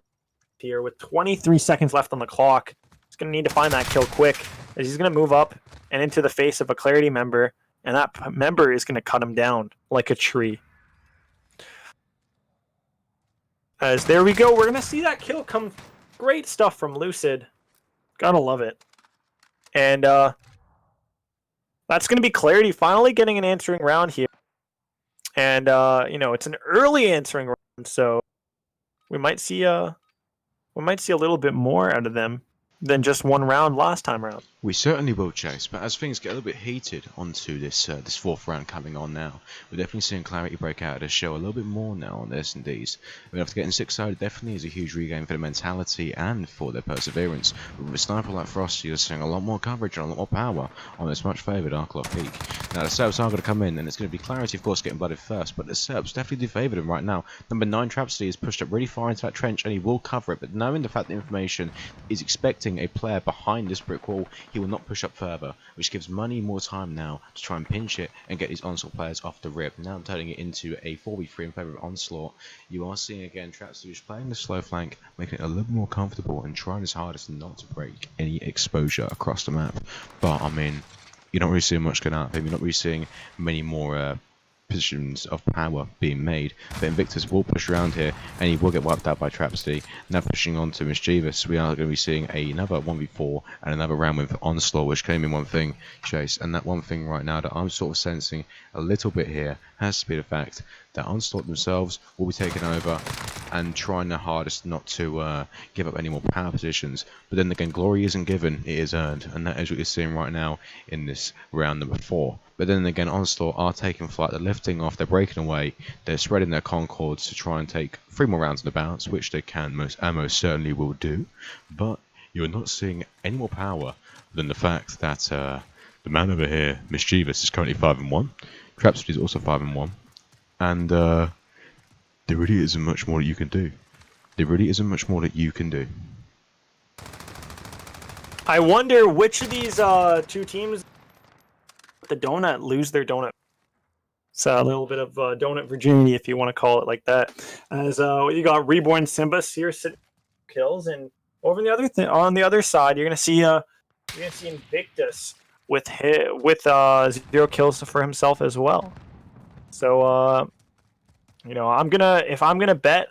here. With 23 seconds left on the clock, he's going to need to find that kill quick, as he's going to move up and into the face of a Clarity member, and that member is going to cut him down like a tree. As there we go, we're going to see that kill come. Great stuff from Lucid. Gotta love it. And that's going to be Clarity finally getting an answering round here. And, it's an early answering round, so we might see a little bit more out of them than just one round last time around. We certainly will, Chase, but as things get a little bit heated onto this this fourth round coming on now, we're definitely seeing Clarity break out of the show a little bit more now on the S&Ds. We're after getting 6-0 definitely is a huge regain for the mentality and for their perseverance. But with a sniper like Frosty, you're seeing a lot more coverage and a lot more power on this much favoured Arclot peak. Now the Serbs are going to come in, and it's going to be Clarity, of course, getting blooded first, but the Serbs definitely do favour them right now. Number 9 Trapsody is pushed up really far into that trench, and he will cover it, but knowing the fact that information is expecting a player behind this brick wall, he will not push up further, which gives Money more time now to try and pinch it and get these Onslaught players off the rip. Now turning it into a 4v3 in favour of Onslaught. You are seeing again Trapsody playing the slow flank, making it a little more comfortable and trying his hardest not to break any exposure across the map. But I mean, you're not really seeing much going out of him. You're not really seeing many more positions of power being made, but Invictus will push around here and he will get wiped out by Trapsody. Now pushing on to Mischievous, we are going to be seeing another 1v4 and another round with Onslaught, which came in one thing, Chase, and that one thing right now that I'm sort of sensing a little bit here has to be the fact that Onslaught themselves will be taking over and trying their hardest not to give up any more power positions. But then again, glory isn't given, it is earned, and that is what you're seeing right now in this round number 4. But then again, Onslaught are taking flight, they're lifting off, they're breaking away, they're spreading their concords to try and take 3 more rounds in the bounce, which they can most certainly will do. But you're not seeing any more power than the fact that the man over here, Mischievous, is currently 5-1. Trapsody is also 5-1. And there really isn't much more that you can do. There really isn't much more that you can do. I wonder which of these two teams, the donut, lose their donut. It's a little bit of donut virginity, if you want to call it like that. As you got Reborn Simba here sitting kills, and over on the other side, you're gonna see Invictus with 0 kills for himself as well. So if I'm gonna bet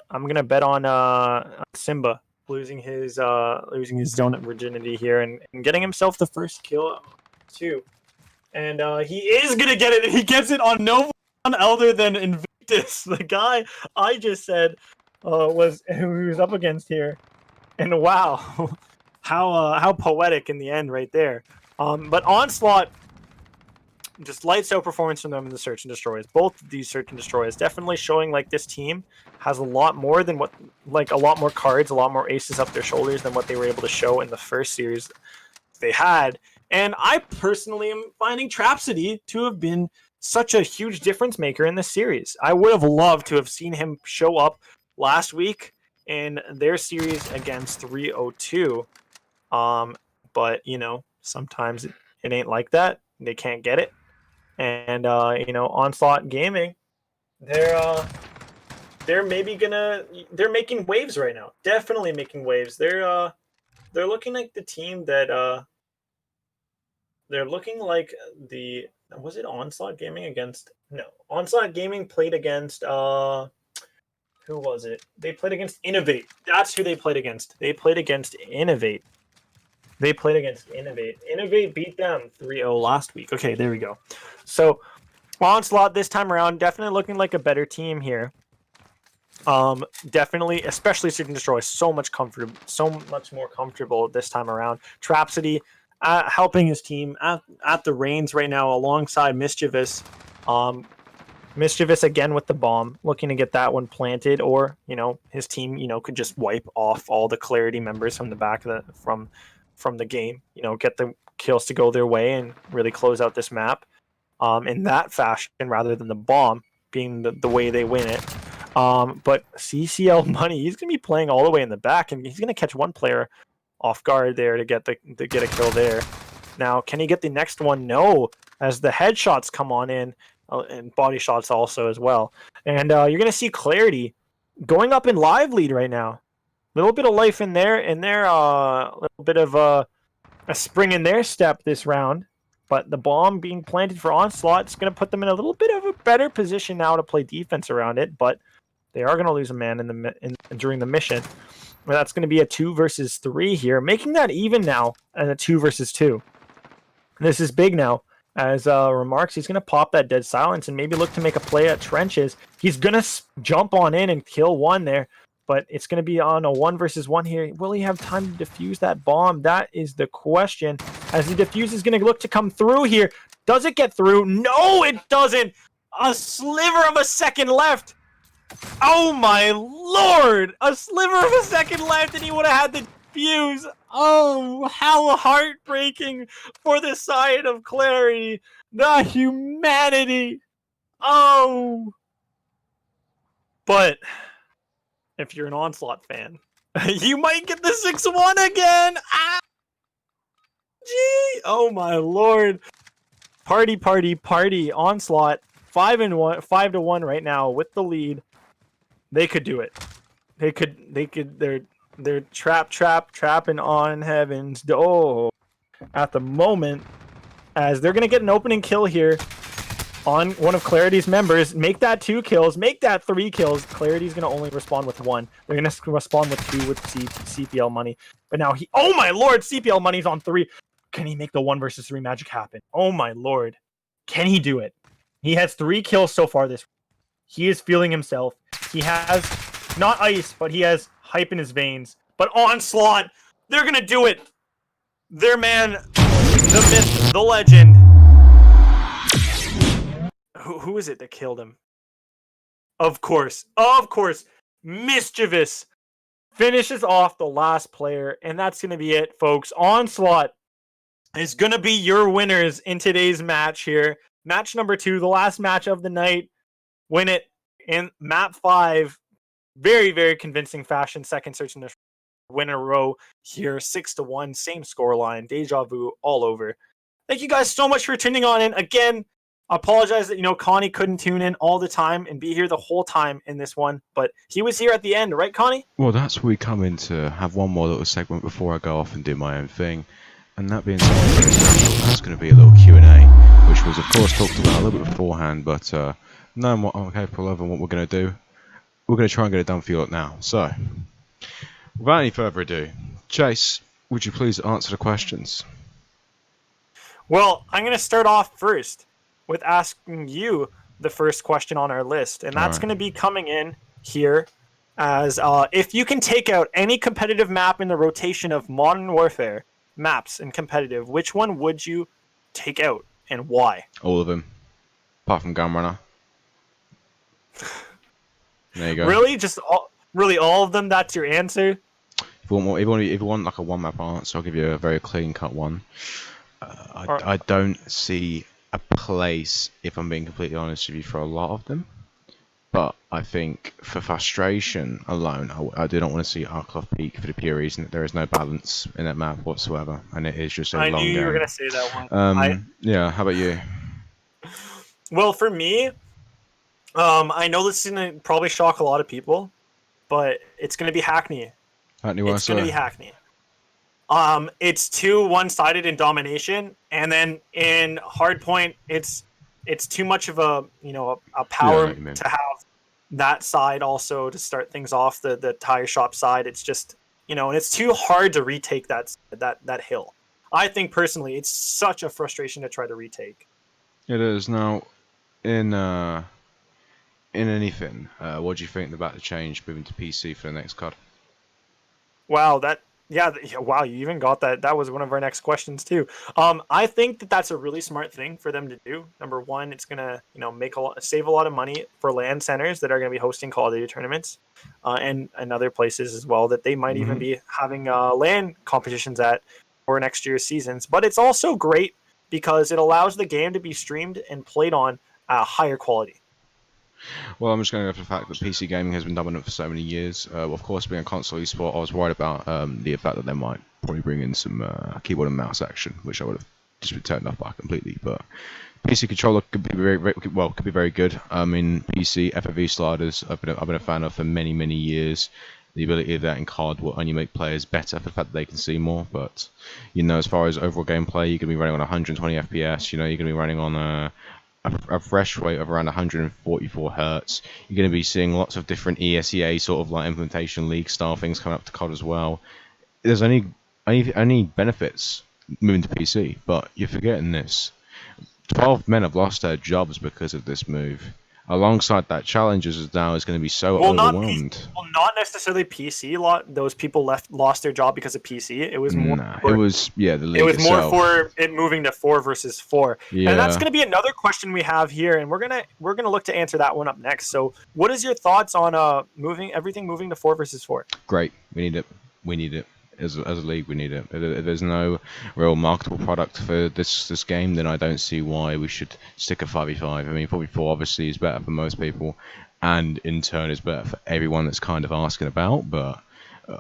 on Simba losing his donut virginity here and getting himself the first kill too. And he is gonna get it. He gets it on no one other than Invictus, the guy I just said was who he was up against here. And wow, how poetic in the end right there. But Onslaught, just lights out performance from them in the search and destroys. Both of these search and destroys definitely showing like this team has a lot more than a lot more cards, a lot more aces up their shoulders than what they were able to show in the first series they had. And I personally am finding Trapsody to have been such a huge difference maker in this series. I would have loved to have seen him show up last week in their series against 302. But sometimes it ain't like that. They can't get it. And Onslaught Gaming, they're making waves right now. Definitely making waves. They're looking like the team that they're looking like the, was it Onslaught Gaming against, no, Onslaught Gaming played against who was it? They played against Innovate. That's who they played against. They played against Innovate. Innovate beat them 3-0 last week. Okay, there we go. So Onslaught this time around definitely looking like a better team here. Definitely, especially Search and Destroy, so much more comfortable this time around. Trapsody helping his team at the reins right now alongside Mischievous. Mischievous again with the bomb, looking to get that one planted, or his team could just wipe off all the Clarity members from the back of from the game, get the kills to go their way and really close out this map in that fashion rather than the bomb being the way they win it. But CCL Money, he's going to be playing all the way in the back, and he's going to catch one player off guard there to get a kill there. Now, can he get the next one? No, as the headshots come on in. and body shots also as well. And you're gonna see Clarity going up in live lead right now. A little bit of life in there, a little bit of a spring in their step this round. But the bomb being planted for Onslaught is going to put them in a little bit of a better position now to play defense around it. But they are going to lose a man during the mission. Well, that's going to be a 2 versus 3 here, making that even now and a 2 versus 2. This is big now. As remarks, he's going to pop that dead silence and maybe look to make a play at trenches. He's going to jump on in and kill one there. But it's going to be on a 1 versus 1 here. Will he have time to defuse that bomb? That is the question. As the defuse is going to look to come through here. Does it get through? No, it doesn't. A sliver of a second left. Oh, my Lord. A sliver of a second left, and he would have had the defuse. Oh, how heartbreaking for the side of Clarity. The humanity. Oh. But if you're an Onslaught fan, you might get the 6-1 again. Ah, gee, oh my Lord! Party, party, party! Onslaught 5-1 right now with the lead. They could do it. They could. They're trapping on heaven's door at the moment, as they're gonna get an opening kill here on one of Clarity's members. Make that 2 kills. Make that 3 kills. Clarity's going to only respond with 1. They're going to respond with 2 with CPL money. But now oh my Lord, CPL money's on 3. Can he make the 1 versus 3 magic happen? Oh my Lord. Can he do it? He has 3 kills so far this. He is feeling himself. He has not ice, but he has hype in his veins. But Onslaught, they're going to do it. Their man, the myth, the legend. Who is it that killed him? Of course, Mischievous finishes off the last player, and that's going to be it, folks. Onslaught is going to be your winners in today's match here. Match number 2, the last match of the night. Win it in map 5. Very, very convincing fashion. Second search in the win in a row here. 6-1, same scoreline. Deja vu all over. Thank you guys so much for tuning on in. Again, I apologize that, Connie couldn't tune in all the time and be here the whole time in this one, but he was here at the end, right, Connie? Well, that's where we come in to have one more little segment before I go off and do my own thing. And that being said, that's going to be a little Q&A, which was, of course, talked about a little bit beforehand, but knowing what I'm capable of and what we're going to do, we're going to try and get it done for you lot now. So, without any further ado, Chase, would you please answer the questions? Well, I'm going to start off first with asking you the first question on our list, and that's going to be coming in here as if you can take out any competitive map in the rotation of Modern Warfare maps in competitive, which one would you take out and why? All of them, apart from Gunrunner. There you go. Really, really all of them? That's your answer? If you want like a one map answer, I'll give you a very clean cut one. I don't see a place, if I'm being completely honest with you, for a lot of them. But I think for frustration alone, I do not want to see Arkloff peak for the pure reason that there is no balance in that map whatsoever, and it is just a long game. I knew you were going to say that one. Yeah, how about you? Well, for me, I know this is going to probably shock a lot of people, but it's going to be Hackney. It's going to be Hackney. It's too one-sided in domination, and then in hardpoint, it's too much of a power to have that side also to start things off, the tire shop side. It's just and it's too hard to retake that hill. I think personally, it's such a frustration to try to retake. It is. Now, in anything, what do you think about the change moving to PC for the next COD? Wow, wow, you even got that. That was one of our next questions too. I think that's a really smart thing for them to do. Number one, it's gonna save a lot of money for LAN centers that are gonna be hosting Call of Duty tournaments, and other places as well that they might even be having LAN competitions at for next year's seasons. But it's also great because it allows the game to be streamed and played on a higher quality. Well, I'm just going to go for the fact that PC gaming has been dominant for so many years. Of course, being a console esport, I was worried about the fact that they might probably bring in some keyboard and mouse action, which I would have just been turned off by completely. But PC controller could be could be very good. I mean, PC FOV sliders I've been a fan of for many years. The ability of that in COD will only make players better for the fact that they can see more. But as far as overall gameplay, you're gonna be running on 120 FPS. You're gonna be running on a refresh rate of around 144 hertz. You're gonna be seeing lots of different ESEA sort of like implementation league style things coming up to COD as well. There's only benefits moving to PC, but you're forgetting this. 12 men have lost their jobs because of this move. Alongside that, challenges now is going to be so overwhelmed. Not necessarily PC. Those people lost their job because of PC. It was more. The league It was itself. more for it moving to 4 versus 4. Yeah. And that's going to be another question we have here, and we're gonna look to answer that one up next. So, what is your thoughts on moving to 4 versus 4? Great. We need it. As a league, we need it. If there's no real marketable product for this game, then I don't see why we should stick at 5v5. I mean, 4v4 obviously is better for most people, and in turn is better for everyone that's kind of asking about. But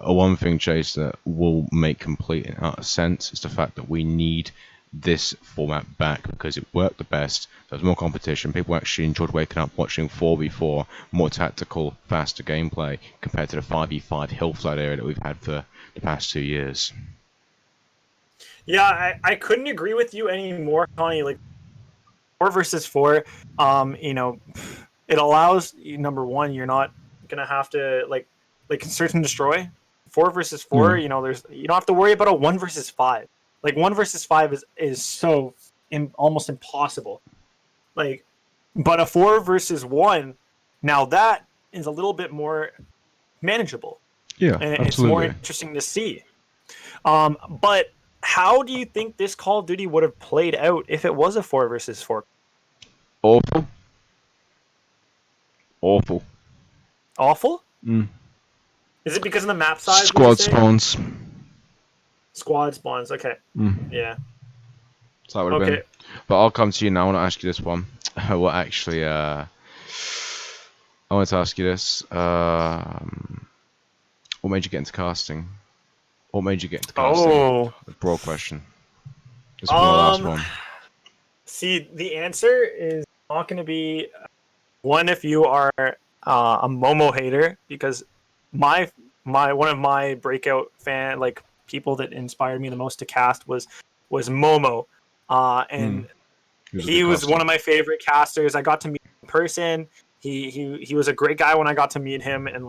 one thing, Chase, that will make complete and utter sense is the fact that we need this format back because it worked the best. There's more competition. People actually enjoyed waking up watching 4v4, more tactical, faster gameplay compared to the 5v5 hill flat area that we've had for the past 2 years. Yeah, I couldn't agree with you anymore, Connie. Like 4 versus 4, it allows number one, you're not gonna have to like search and destroy. 4 versus 4, you don't have to worry about a 1 versus 5. Like 1 versus 5 is so almost impossible. But a 4 versus 1, now that is a little bit more manageable. Yeah, and absolutely. It's more interesting to see. But how do you think this Call of Duty would have played out if it was a 4 versus 4? Awful. Awful? Mm. Is it because of the map size? Squad spawns. Squad spawns. Okay. Yeah. So that would have been. But I'll come to you now. I want to ask you this one. Well, actually, I want to ask you this. What made you get into casting? Oh. A broad question. This is the last one. See, the answer is not going to be one if you are a Momo hater, because one of my breakout people that inspired me the most to cast was Momo, and he was one of my favorite casters. I got to meet him in person. He was a great guy when I got to meet him and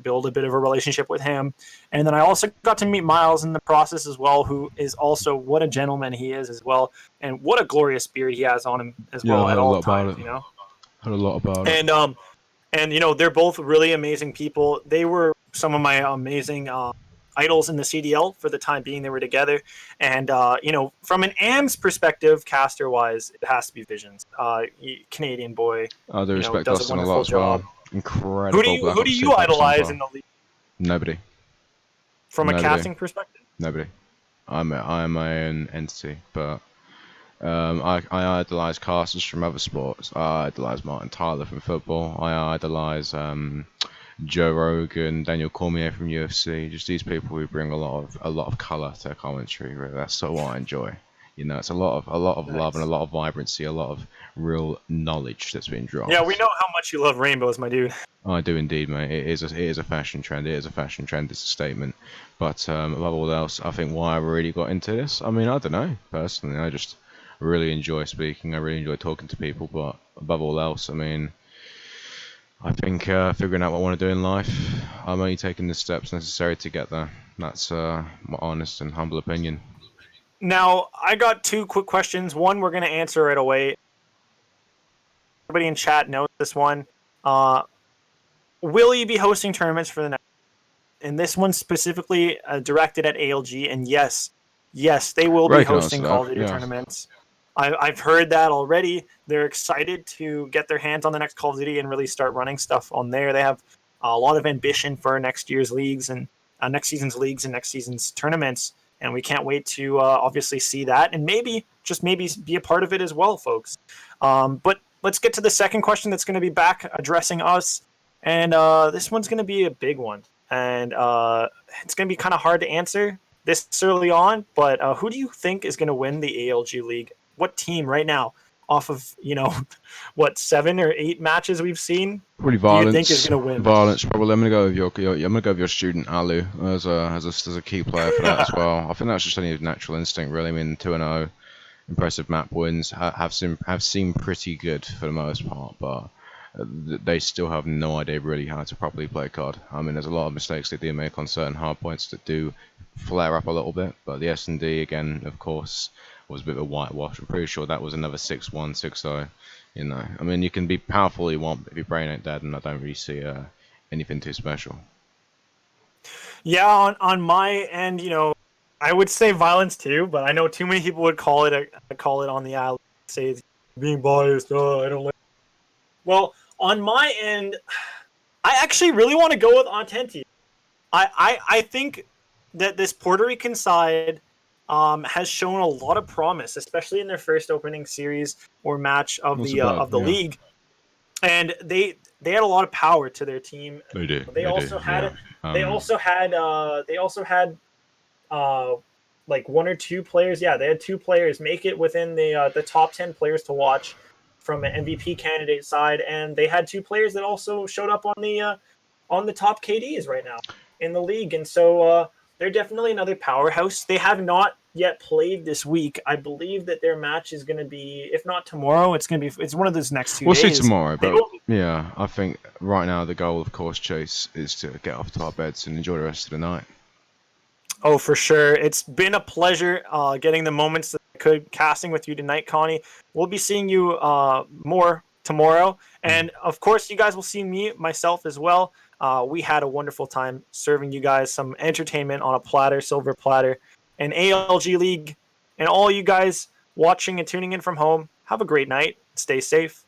build a bit of a relationship with him. And then I also got to meet Miles in the process as well, who is also what a gentleman he is as well, and what a glorious spirit he has on him as well at all times. Heard a lot about it. And they're both really amazing people. They were some of my amazing idols in the CDL for the time being. They were together, and from an AMS perspective, caster wise, it has to be Visions. Canadian boy. I do respect does Dustin a a wonderful lot as well. job. Incredible. Who do you idolize in the league? Nobody. From a casting perspective? Nobody. I'm my own entity, but I idolize casters from other sports. I idolize Martin Tyler from football. I idolize Joe Rogan, Daniel Cormier from UFC. Just these people who bring a lot of color to their commentary. Really. That's sort of what I enjoy. It's a lot of Nice. love and a lot of vibrancy, a lot of real knowledge that's been dropped. Yeah, we know how much you love rainbows, my dude. I do indeed, mate. It is a fashion trend. It is a fashion trend. It's a statement. But above all else, I think why I really got into this. I mean, I don't know. Personally, I just really enjoy speaking. I really enjoy talking to people. But above all else, I mean, I think figuring out what I want to do in life, I'm only taking the steps necessary to get there. That's my honest and humble opinion. Now, I got 2 quick questions. One, we're going to answer right away. Everybody in chat knows this one. Will you be hosting tournaments for the next? And this one specifically directed at ALG. And yes, they will be hosting Call of Duty tournaments. I've heard that already. They're excited to get their hands on the next Call of Duty and really start running stuff on there. They have a lot of ambition for next year's leagues and next season's leagues and next season's tournaments. And we can't wait to obviously see that and maybe be a part of it as well, folks. But let's get to the second question that's going to be back addressing us. And this one's going to be a big one. And it's going to be kind of hard to answer this early on. But who do you think is going to win the ALG League? What team right now? off of, what, 7 or 8 matches we've seen. Probably Do you violence. think is going to win? Violence. Probably. I'm gonna go with I'm gonna go with your student Alu as a key player for that as well. I think that's just only a natural instinct, really. I mean, 2-0, impressive map wins have seemed pretty good for the most part, but they still have no idea really how to properly play COD. I mean, there's a lot of mistakes they do make on certain hard points that do flare up a little bit, but the S&D again, of course, was a bit of a whitewash. I'm pretty sure that was another 6-1, 6-0. I mean, you can be powerful all you want, but if your brain ain't dead, and I don't really see anything too special. Yeah, on my end, I would say violence too, but I know too many people would call it on the alley, say it's being biased. Oh, I don't like. Well, on my end, I actually really want to go with Entente. I think that this Puerto Rican side has shown a lot of promise, especially in their first opening series or match of the league, and they had a lot of power to their team. They did. They also had like 1 or 2 players. Yeah, they had 2 players make it within the top 10 players to watch from an MVP candidate side, and they had 2 players that also showed up on the top KDs right now in the league, and so they're definitely another powerhouse. They have not yet played this week. I believe that their match is going to be, if not tomorrow, it's one of those next 2 days. We'll see tomorrow, but yeah, I think right now the goal, of course, Chase, is to get off to our beds and enjoy the rest of the night. Oh, for sure. It's been a pleasure getting the moments that I could casting with you tonight, Connie. We'll be seeing you more tomorrow. And, of course, you guys will see myself as well. We had a wonderful time serving you guys some entertainment on a platter, silver platter, and ALG League. And all you guys watching and tuning in from home, have a great night. Stay safe.